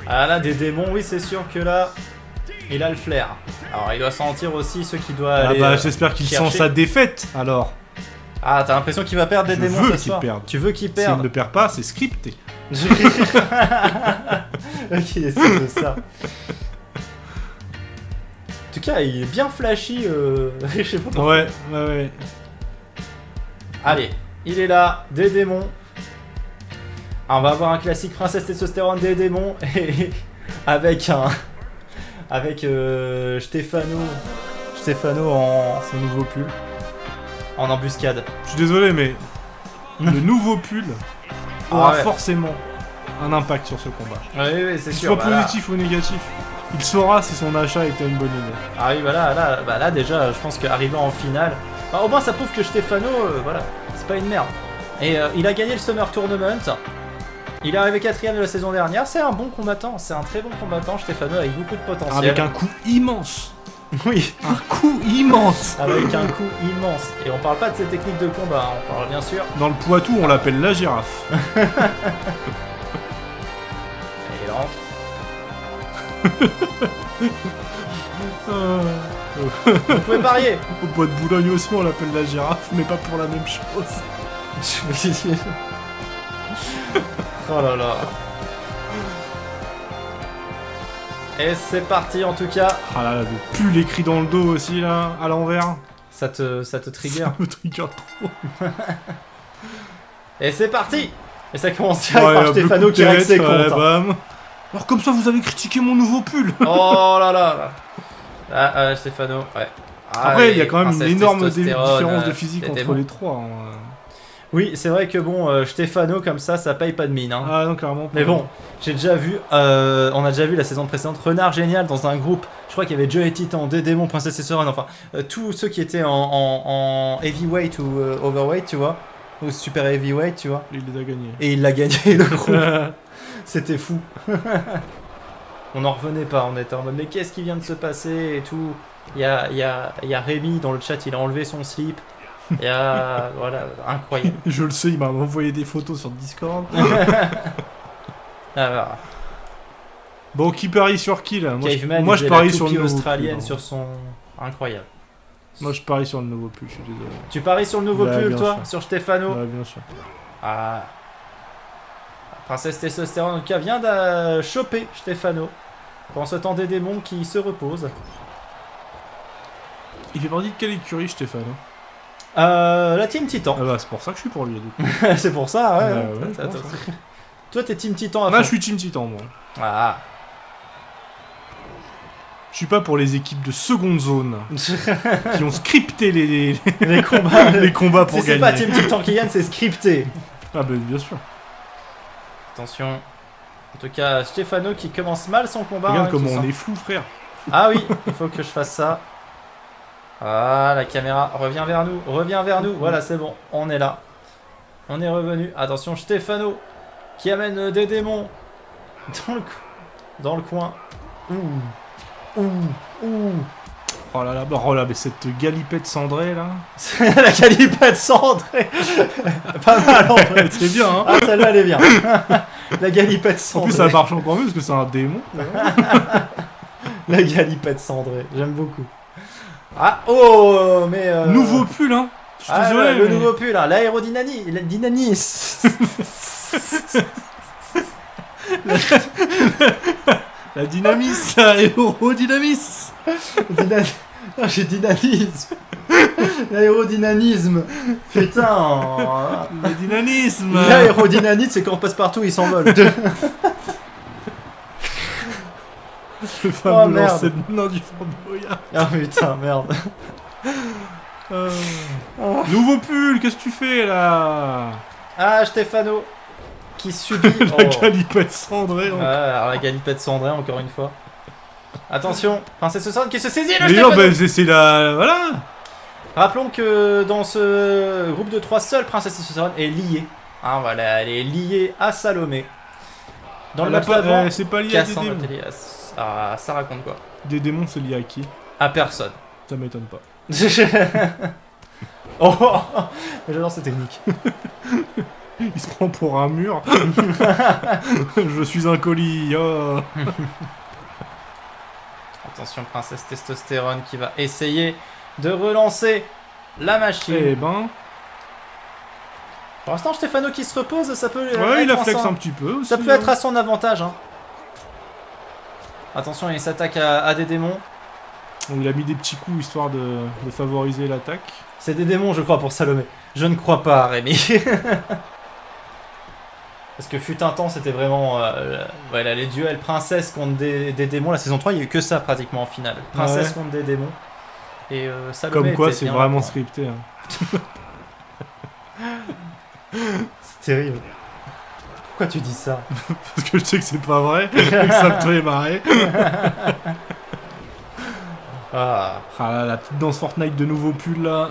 Ah là, des démons, oui, c'est sûr que là, il a le flair. Alors, il doit sentir aussi ceux qui doivent aller. Ah bah, j'espère qu'il chercher. sent sa défaite alors. Ah, t'as l'impression qu'il va perdre des Je démons veux ce qu'il soir. perde. Tu veux qu'il S'il perde. ne perd pas, c'est scripté. Ok, c'est de ça. En tout cas, il est bien flashy. Je sais pas pourquoi. Ouais. Allez, il est là, des démons. Ah, on va avoir un classique princesse testostérone des démons et avec Stefano en son nouveau pull en embuscade. Je suis désolé, mais le nouveau pull aura Ah ouais. forcément un impact sur ce combat. Oui, c'est Qu'il sûr. soit Bah là- positif ou négatif, il saura si son achat était une bonne idée. Ah oui, là déjà, je pense qu'arrivant en finale, bah, au moins ça prouve que Stefano, voilà, c'est pas une merde. Et il a gagné le Summer Tournament. Il est arrivé 4ème de la saison dernière. C'est un bon combattant, c'est un très bon combattant, Stefano, avec beaucoup de potentiel. Avec un coup immense. Oui, Un coup immense. avec un coup immense. Et on parle pas de ses techniques de combat, hein, on parle bien sûr. Dans le Poitou, on l'appelle la girafe. Et il rentre. Vous pouvez parier. Au Bois de Boulogne aussi, on l'appelle la girafe, mais pas pour la même chose. Oh là là. Et c'est parti en tout cas. Ah là là, le pull écrit dans le dos aussi, là, à l'envers. Ça te trigger. Ça me trigger trop. Et c'est parti. Et ça commence direct Ouais, par le Stefano coup de qui règle tête, ses comptes. hein. bam. Alors comme ça, vous avez critiqué mon nouveau pull. Oh là là. Ah, Stefano, ouais. Ah, Après, il y a et quand même une princesse énorme testostérone, différence de physique c'était entre bon. les trois. Hein. Oui, c'est vrai que bon, Stefano comme ça paye pas de mine. Hein. Ah non, clairement. Mais bon, j'ai déjà vu, on a déjà vu la saison précédente, Renard Génial dans un groupe. Je crois qu'il y avait Joey Titan, des démons, Princesse et Soren, enfin, tous ceux qui étaient en heavyweight ou overweight, tu vois, ou super heavyweight, tu vois. Il les a gagnés. Et il l'a gagné le groupe. C'était fou. On n'en revenait pas, on était en mode mais qu'est-ce qui vient de se passer et tout. Il y a Rémi dans le chat, il a enlevé son slip. Il y a... voilà, incroyable. Je le sais, il m'a envoyé des photos sur Discord. Alors, Bon, qui parie sur qui là? Caveman, Moi il je faisait parie la sur le toupie nouveau australienne pull, hein. sur son... Incroyable. Moi je parie sur le nouveau pull, je suis désolé. Tu paries sur le nouveau Ouais, pull, bien toi? sûr. Sur Stefano? Ouais, bien sûr. Ah. Princesse Testostérone, en tout cas, vient de choper Stefano. Pendant ce temps des démons qui se reposent. Il fait partie de quelle écurie, Stéphane? La Team Titan. Ah bah, c'est pour ça que je suis pour lui. Du coup. C'est pour ça, ouais. Bah ouais. ouais, je Attends, pense, attends. Toi, t'es Team Titan à Là, fond. je suis Team Titan, moi. Ah. Je suis pas pour les équipes de seconde zone qui ont scripté les Les combats. les combats pour Si c'est gagner. pas Team Titan qui gagne, c'est scripté. Ah bah, bien sûr. Attention. En tout cas, Stefano qui commence mal son combat. Regarde hein, comment qui on sent- est flou, frère. Ah oui, il faut que je fasse ça. Ah, la caméra revient vers nous, Voilà, c'est bon, on est là. On est revenu. Attention, Stefano qui amène des démons dans le coin. Ouh. Oh là là, mais cette galipette cendrée là. La calipette cendrée. Pas mal en vrai. C'est bien, hein. Ah, celle-là, elle est bien. La galipette En cendrée. plus, ça marche encore mieux parce que c'est un démon. La galipette cendrée, j'aime beaucoup. Ah, oh, mais... Nouveau pull, hein. Je suis Ah, désolé. ouais, le mais- nouveau pull, hein, l'aérodynamie, la dynamis. La dynamis, la aérodynamis. Ah, j'ai dynamisme. L'aérodynamisme. Putain. Le dynamisme. L'aérodynamite, c'est quand on passe partout, il s'envole. Le fameux merde. lancer de nain du Fort Boyard. Ah putain, merde. Nouveau pull, qu'est-ce que tu fais là? Ah, Stefano qui subit. La galipette cendrée. Ouais, alors la galipette cendrée, encore une fois. Attention, Princesse Sand qui se saisit le Mais non, Stefano. bah, c'est la... Voilà. Rappelons que dans ce groupe de 3, seule Princesse Sand est liée. Hein, voilà, elle est liée à Salomé. Dans le match d'avant, c'est pas lié à des Cassandre démons. Télias. Ah, ça raconte quoi? Des démons, c'est lié à qui? À personne. Ça m'étonne pas. Oh, j'adore cette technique. Il se prend pour un mur. Je suis un colis. Oh. Attention, Princesse Testostérone qui va essayer de relancer la machine. Eh ben... Pour l'instant, Stefano qui se repose, ça peut Ouais, il a être flex en un petit peu aussi. ça peut être à son avantage. Hein. Attention, il s'attaque à des démons. On lui a mis des petits coups histoire de favoriser l'attaque. C'est des démons, je crois, pour Salomé. Je ne crois pas, Rémi. Parce que fut un temps, c'était vraiment voilà, les duels princesse contre des démons. La saison 3, il n'y a eu que ça pratiquement en finale. Princesse contre des démons. Et Salomé Comme quoi, était c'est bien vraiment là-dedans. scripté. Hein. C'est terrible. Pourquoi tu dis ça? Parce que je sais que c'est pas vrai. Et que ça me fait marrer. Ah, Ah là, la petite danse Fortnite de nouveau pull là.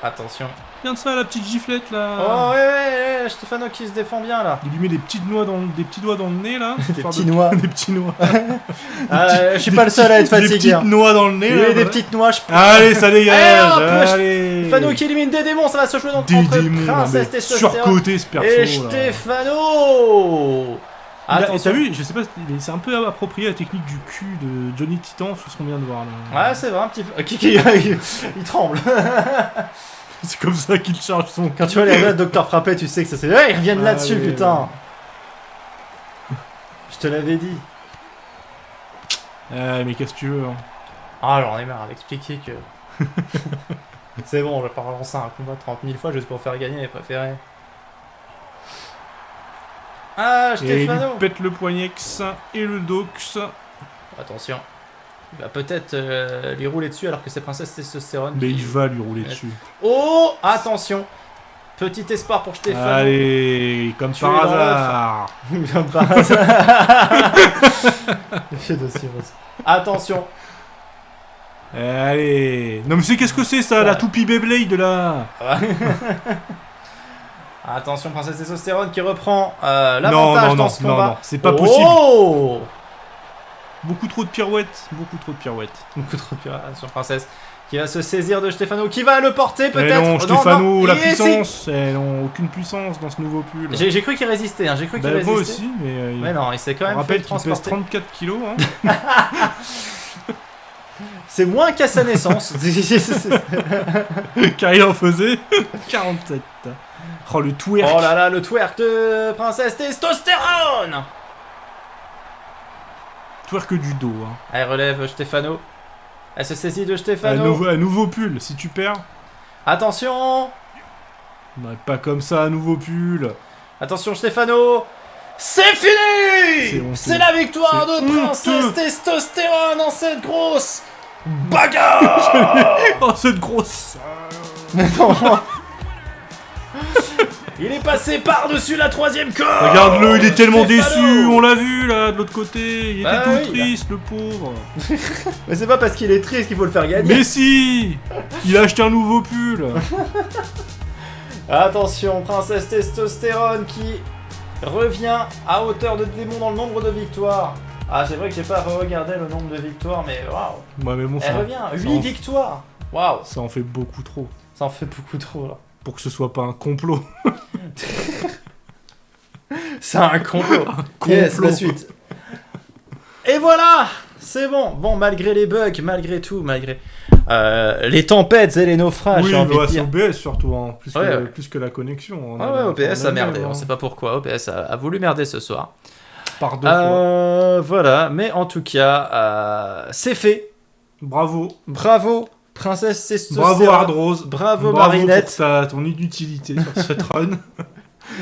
attention. Regarde ça, la petite giflette là. Oh, ouais, Stefano qui se défend bien là. Il lui met des petites noix des petits doigts dans le nez là. Des histoire petits de- noix. Des petits noix. Je suis pas le seul à être Des fatigué. petites hein. noix dans le nez Oui, là. des voilà. petites noix. Allez, ça dégage. Allez, hop, Allez. Stefano qui élimine des démons, ça va se jouer donc Des entre démons. Princesse Mais Testostérone surcoté ce perso et là. Stefano. T'as vu, je sais pas, c'est un peu approprié la technique du cul de Johnny Titan sur ce qu'on vient de voir là. Ouais, c'est vrai, un petit peu. Il tremble. C'est comme ça qu'il charge son Quand tu vois les gars de Docteur Frappé, tu sais que ça c'est. Ouais, ils reviennent là-dessus, Allez, putain. Je te l'avais dit. Mais qu'est-ce que tu veux hein. Ah, j'en ai marre d'expliquer que. C'est bon, je vais pas relancer un combat 30 000 fois juste pour faire gagner mes préférés. Ah, Et il lui Stefano. pète le poignex et le dox. Attention. Il va peut-être lui rouler dessus alors que c'est Princesse Testostérone. Mais qui- il va lui rouler dessus. Oh, attention. Petit espoir pour Stefano. Allez, comme Tu es par dans hasard. Comme par hasard. Fais dossier, vas-y. Attention. Allez. Non mais c'est qu'est-ce que c'est ça, la toupie Beyblade là? Attention, Princesse Testostérone qui reprend Non, l'avantage non, dans non, ce non, combat. non, c'est pas possible. Oh, Beaucoup trop de pirouettes, beaucoup trop de pirouettes. beaucoup trop de sur Princesse qui va se saisir de Stefano, qui va le porter Eh peut-être. non, non, Stefano, la et puissance, elles n'ont aucune puissance dans ce nouveau pull. J'ai cru qu'il résistait, hein, j'ai cru qu'il Bah, résistait. moi aussi, mais Mais non, il s'est quand on même fait rappelle qu'il pèse transporter. 34 kilos. Hein. C'est moins qu'à sa naissance. Car il en faisait 47. Oh le twerk. Oh là là, le twerk de Princesse Testostérone. Twerk du dos. Hein. Elle relève Stefano. Elle se saisit de Un Stefano. nouveau pull, si tu perds. Attention. Non, pas comme ça, un nouveau pull. Attention Stefano. C'est fini. C'est honteux. C'est la victoire C'est de Princesse honteux. Testostérone dans cette grosse bagarre. Oh, cette grosse. Il est passé par-dessus la 3ème corde. Regarde-le, il est tellement Stefano. déçu. On l'a vu là, de l'autre côté. Il était Bah tout oui, triste, le pauvre. Mais c'est pas parce qu'il est triste qu'il faut le faire gagner. Mais si. Il a acheté un nouveau pull. Attention, Princesse Testostérone qui revient à hauteur de démon dans le nombre de victoires. Ah, c'est vrai que j'ai pas regardé le nombre de victoires, mais waouh. Ouais, mais bon, Elle ça, revient, ça 8 en- victoires. Waouh, ça en fait beaucoup trop. ça en fait beaucoup trop là. Pour que ce soit pas un complot. C'est un complot. Yes, complot. la suite. Et voilà, c'est bon. Bon, malgré les bugs, malgré tout, malgré les tempêtes et les naufrages, Oui, j'ai envie bah, de c'est dire. OBS surtout, hein, plus, Ouais, que, ouais. plus que la connexion. On Ah ouais, OBS a merdé, hein. on sait pas pourquoi. OBS a voulu merder ce soir. Par deux fois. Voilà, mais en tout cas, c'est fait. Bravo. Bravo, princesse testostérone. Bravo Hardrose. Bravo Marinette. Pour ton inutilité sur cette run.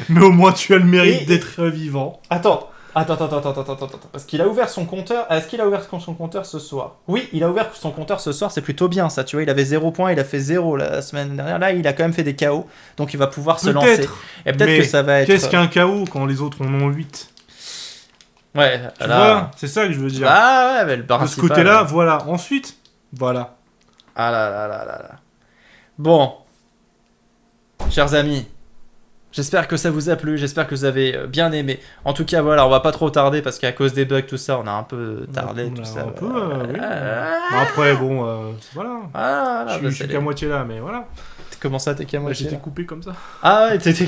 Mais au moins tu as le mérite d'être vivant. Attends. Parce qu'il a ouvert son compteur. Est-ce qu'il a ouvert son compteur ce soir? Oui, il a ouvert son compteur ce soir. C'est plutôt bien ça. Tu vois, il avait 0 points. Il a fait 0 la semaine dernière. Là, il a quand même fait des KO. Donc il va pouvoir se lancer. Et peut-être que ça va être. Qu'est-ce qu'un KO quand les autres en ont 8? Ouais, tu vois, c'est ça que je veux dire. Ah ouais, mais le de ce côté-là, voilà. Ensuite, voilà. Ah là. Bon. Chers amis. J'espère que ça vous a plu, j'espère que vous avez bien aimé. En tout cas, voilà, on va pas trop tarder parce qu'à cause des bugs, tout ça, on a un peu tardé. Tout ça. Un peu, oui. Après, bon, voilà. Je suis qu'à moitié là, mais voilà. Comment ça, t'es qu'à moitié? J'étais coupé comme ça. Ah ouais, t'étais...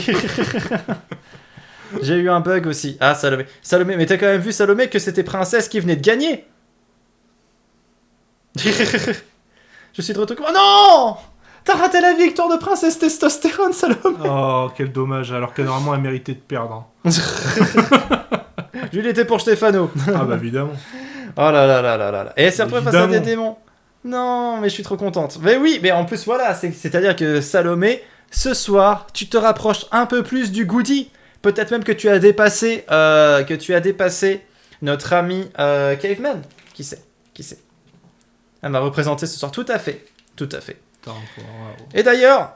J'ai eu un bug aussi. Ah, Salomé. Salomé, mais t'as quand même vu, Salomé, que c'était Princesse qui venait de gagner. Je suis de retour... Oh non! T'as raté la victoire de Princesse Testostérone, Salomé. Oh, quel dommage, alors que normalement elle méritait de perdre. Lui, il était pour Stéphano. Ah bah évidemment. Oh là. Et elle s'est retrouvée face à des démons. Non, mais je suis trop contente. Mais oui, mais en plus, voilà, c'est-à-dire que Salomé, ce soir, tu te rapproches un peu plus du goodie. Peut-être même que tu as dépassé, notre ami Caveman. Qui sait? Elle m'a représenté ce soir. Tout à fait. Et d'ailleurs,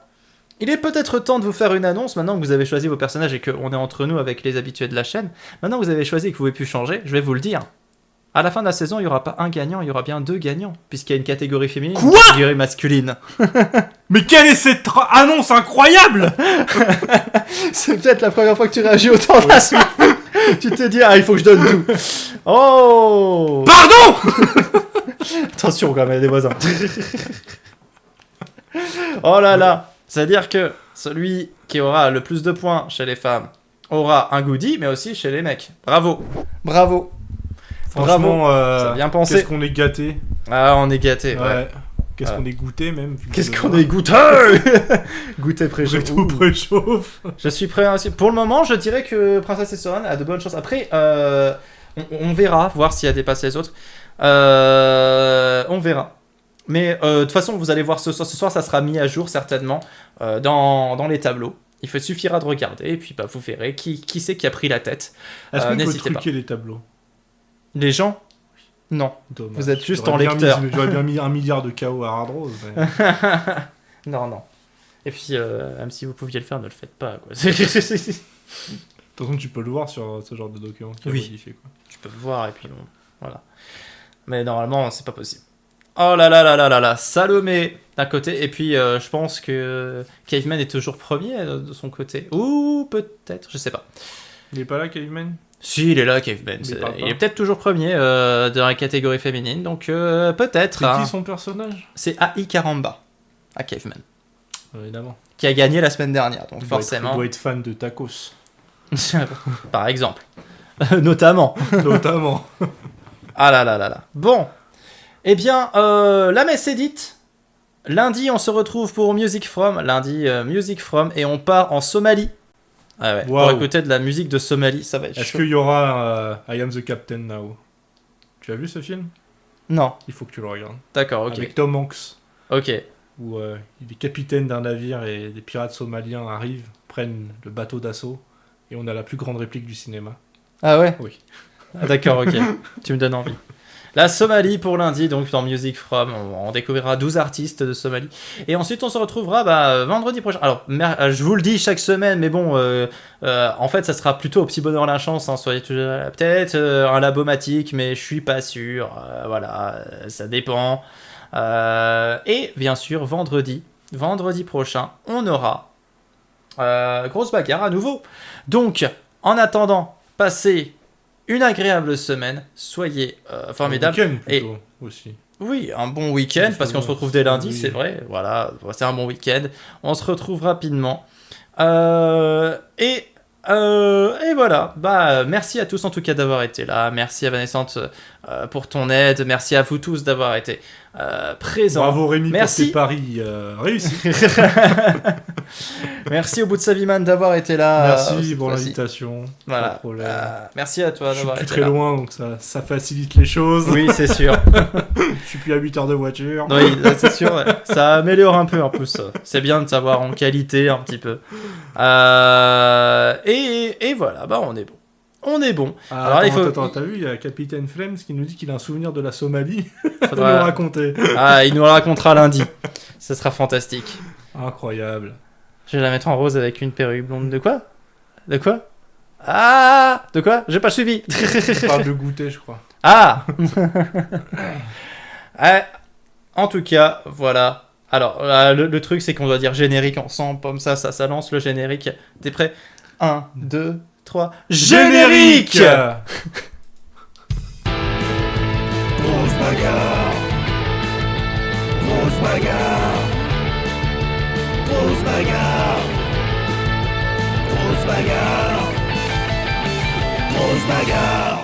il est peut-être temps de vous faire une annonce, maintenant que vous avez choisi vos personnages et qu'on est entre nous avec les habitués de la chaîne. Maintenant que vous avez choisi et que vous pouvez plus changer, je vais vous le dire. À la fin de la saison, il n'y aura pas un gagnant, il y aura bien 2 gagnants, puisqu'il y a une catégorie féminine et une catégorie masculine. Mais quelle est cette annonce incroyable! C'est peut-être la première fois que tu réagis autant de la suite. Tu te dis, il faut que je donne tout. Oh! Pardon! Attention quand même, il y a des voisins. Oh là là, c'est-à-dire que celui qui aura le plus de points chez les femmes aura un goodie, mais aussi chez les mecs. Bravo. Franchement, ça a bien pensé. Qu'est-ce qu'on est gâté. Ah, on est gâté. Ouais. Qu'est-ce qu'on est goûté même. Qu'est-ce qu'on est goûté. Goûté préchauffe. Tout préchauffe. Je suis prêt aussi. Pour le moment, je dirais que Princesse Testostérone a de bonnes chances. Après, on verra, voir s'il a dépassé les autres. On verra. Mais de toute façon, vous allez voir ce soir, ça sera mis à jour certainement dans les tableaux. Il suffira de regarder et puis vous verrez qui c'est qui a pris la tête. Est-ce qu'on peut truquer les tableaux? Les gens? Non. Dommage. Vous êtes juste en lecteur. J'aurais bien mis 1 milliard de KO à Hardrose. Mais... non. Et puis, même si vous pouviez le faire, ne le faites pas. Quoi. De toute façon, tu peux le voir sur ce genre de document. Oui. Modifié, quoi. Tu peux le voir et puis bon, voilà. Mais normalement, c'est pas possible. Oh là, Salomé d'un côté, et puis je pense que Caveman est toujours premier de son côté. Ou peut-être, je sais pas. Il est pas là, Caveman? Si, il est là, Caveman. Il est peut-être toujours premier dans la catégorie féminine, donc peut-être. C'est qui son personnage? C'est AI Karamba, à Caveman. Évidemment. Qui a gagné la semaine dernière, donc forcément. Il doit être fan de tacos. Par exemple. Notamment. Ah là. Bon. Eh bien, la messe est dite. Lundi, on se retrouve pour Music From. Et on part en Somalie. Ah ouais, wow. Pour écouter de la musique de Somalie, ça va être chaud. Est-ce qu'il y aura I Am the Captain Now? Tu as vu ce film? Non. Il faut que tu le regardes. D'accord, ok. Avec Tom Hanks. Ok. Où il est capitaine d'un navire et des pirates somaliens arrivent, prennent le bateau d'assaut, et on a la plus grande réplique du cinéma. Ah ouais? Oui. Ah, d'accord, ok. Tu me donnes envie. La Somalie pour lundi, donc dans Music From, on découvrira 12 artistes de Somalie. Et ensuite, on se retrouvera vendredi prochain. Alors, je vous le dis chaque semaine, mais bon, en fait, ça sera plutôt au petit bonheur la chance. Hein, soyez toujours là. Peut-être un labomatique, mais je suis pas sûr. Voilà, ça dépend. Et bien sûr, vendredi prochain, on aura grosse bagarre à nouveau. Donc, en attendant, passez une agréable semaine, soyez formidables. Un week-end plutôt, aussi. Oui, un bon week-end, parce qu'on se retrouve dès lundi, c'est vrai. Voilà, c'est un bon week-end. On se retrouve rapidement. Et voilà. Merci à tous en tout cas d'avoir été là. Merci à Vanessa pour ton aide. Merci à vous tous d'avoir été présent. Bravo Rémi Merci. pour tes paris réussis. Merci au bout de Saviman d'avoir été là. Merci cette pour fois-ci. l'invitation. Voilà. Pas de problème. Merci à toi Je suis d'avoir plus été très là. loin, donc ça facilite les choses. Oui, c'est sûr. Je suis plus à 8 heures de voiture. Oui, c'est sûr. Ouais. Ça améliore un peu en plus. C'est bien de savoir en qualité un petit peu. Et voilà, bah on est bon. On est bon. Ah, Alors, il faut- attends, t'as vu, il y a Capitaine Flames qui nous dit qu'il a un souvenir de la Somalie. Il nous Faudra- raconter. Ah, il nous le racontera lundi. Ce sera fantastique. Incroyable. Je vais la mettre en rose avec une perruque blonde. De quoi? De quoi? Ah! De quoi? J'ai pas suivi. On parle de goûter, je crois. Ah! En tout cas, voilà. Alors, le truc, c'est qu'on doit dire générique ensemble, comme ça lance le générique. T'es prêt? 1, 2, 3. Générique! Grosse bagarre. Grosse bagarre. Grosse bagarre. Grosse bagarre. Grosse bagarre.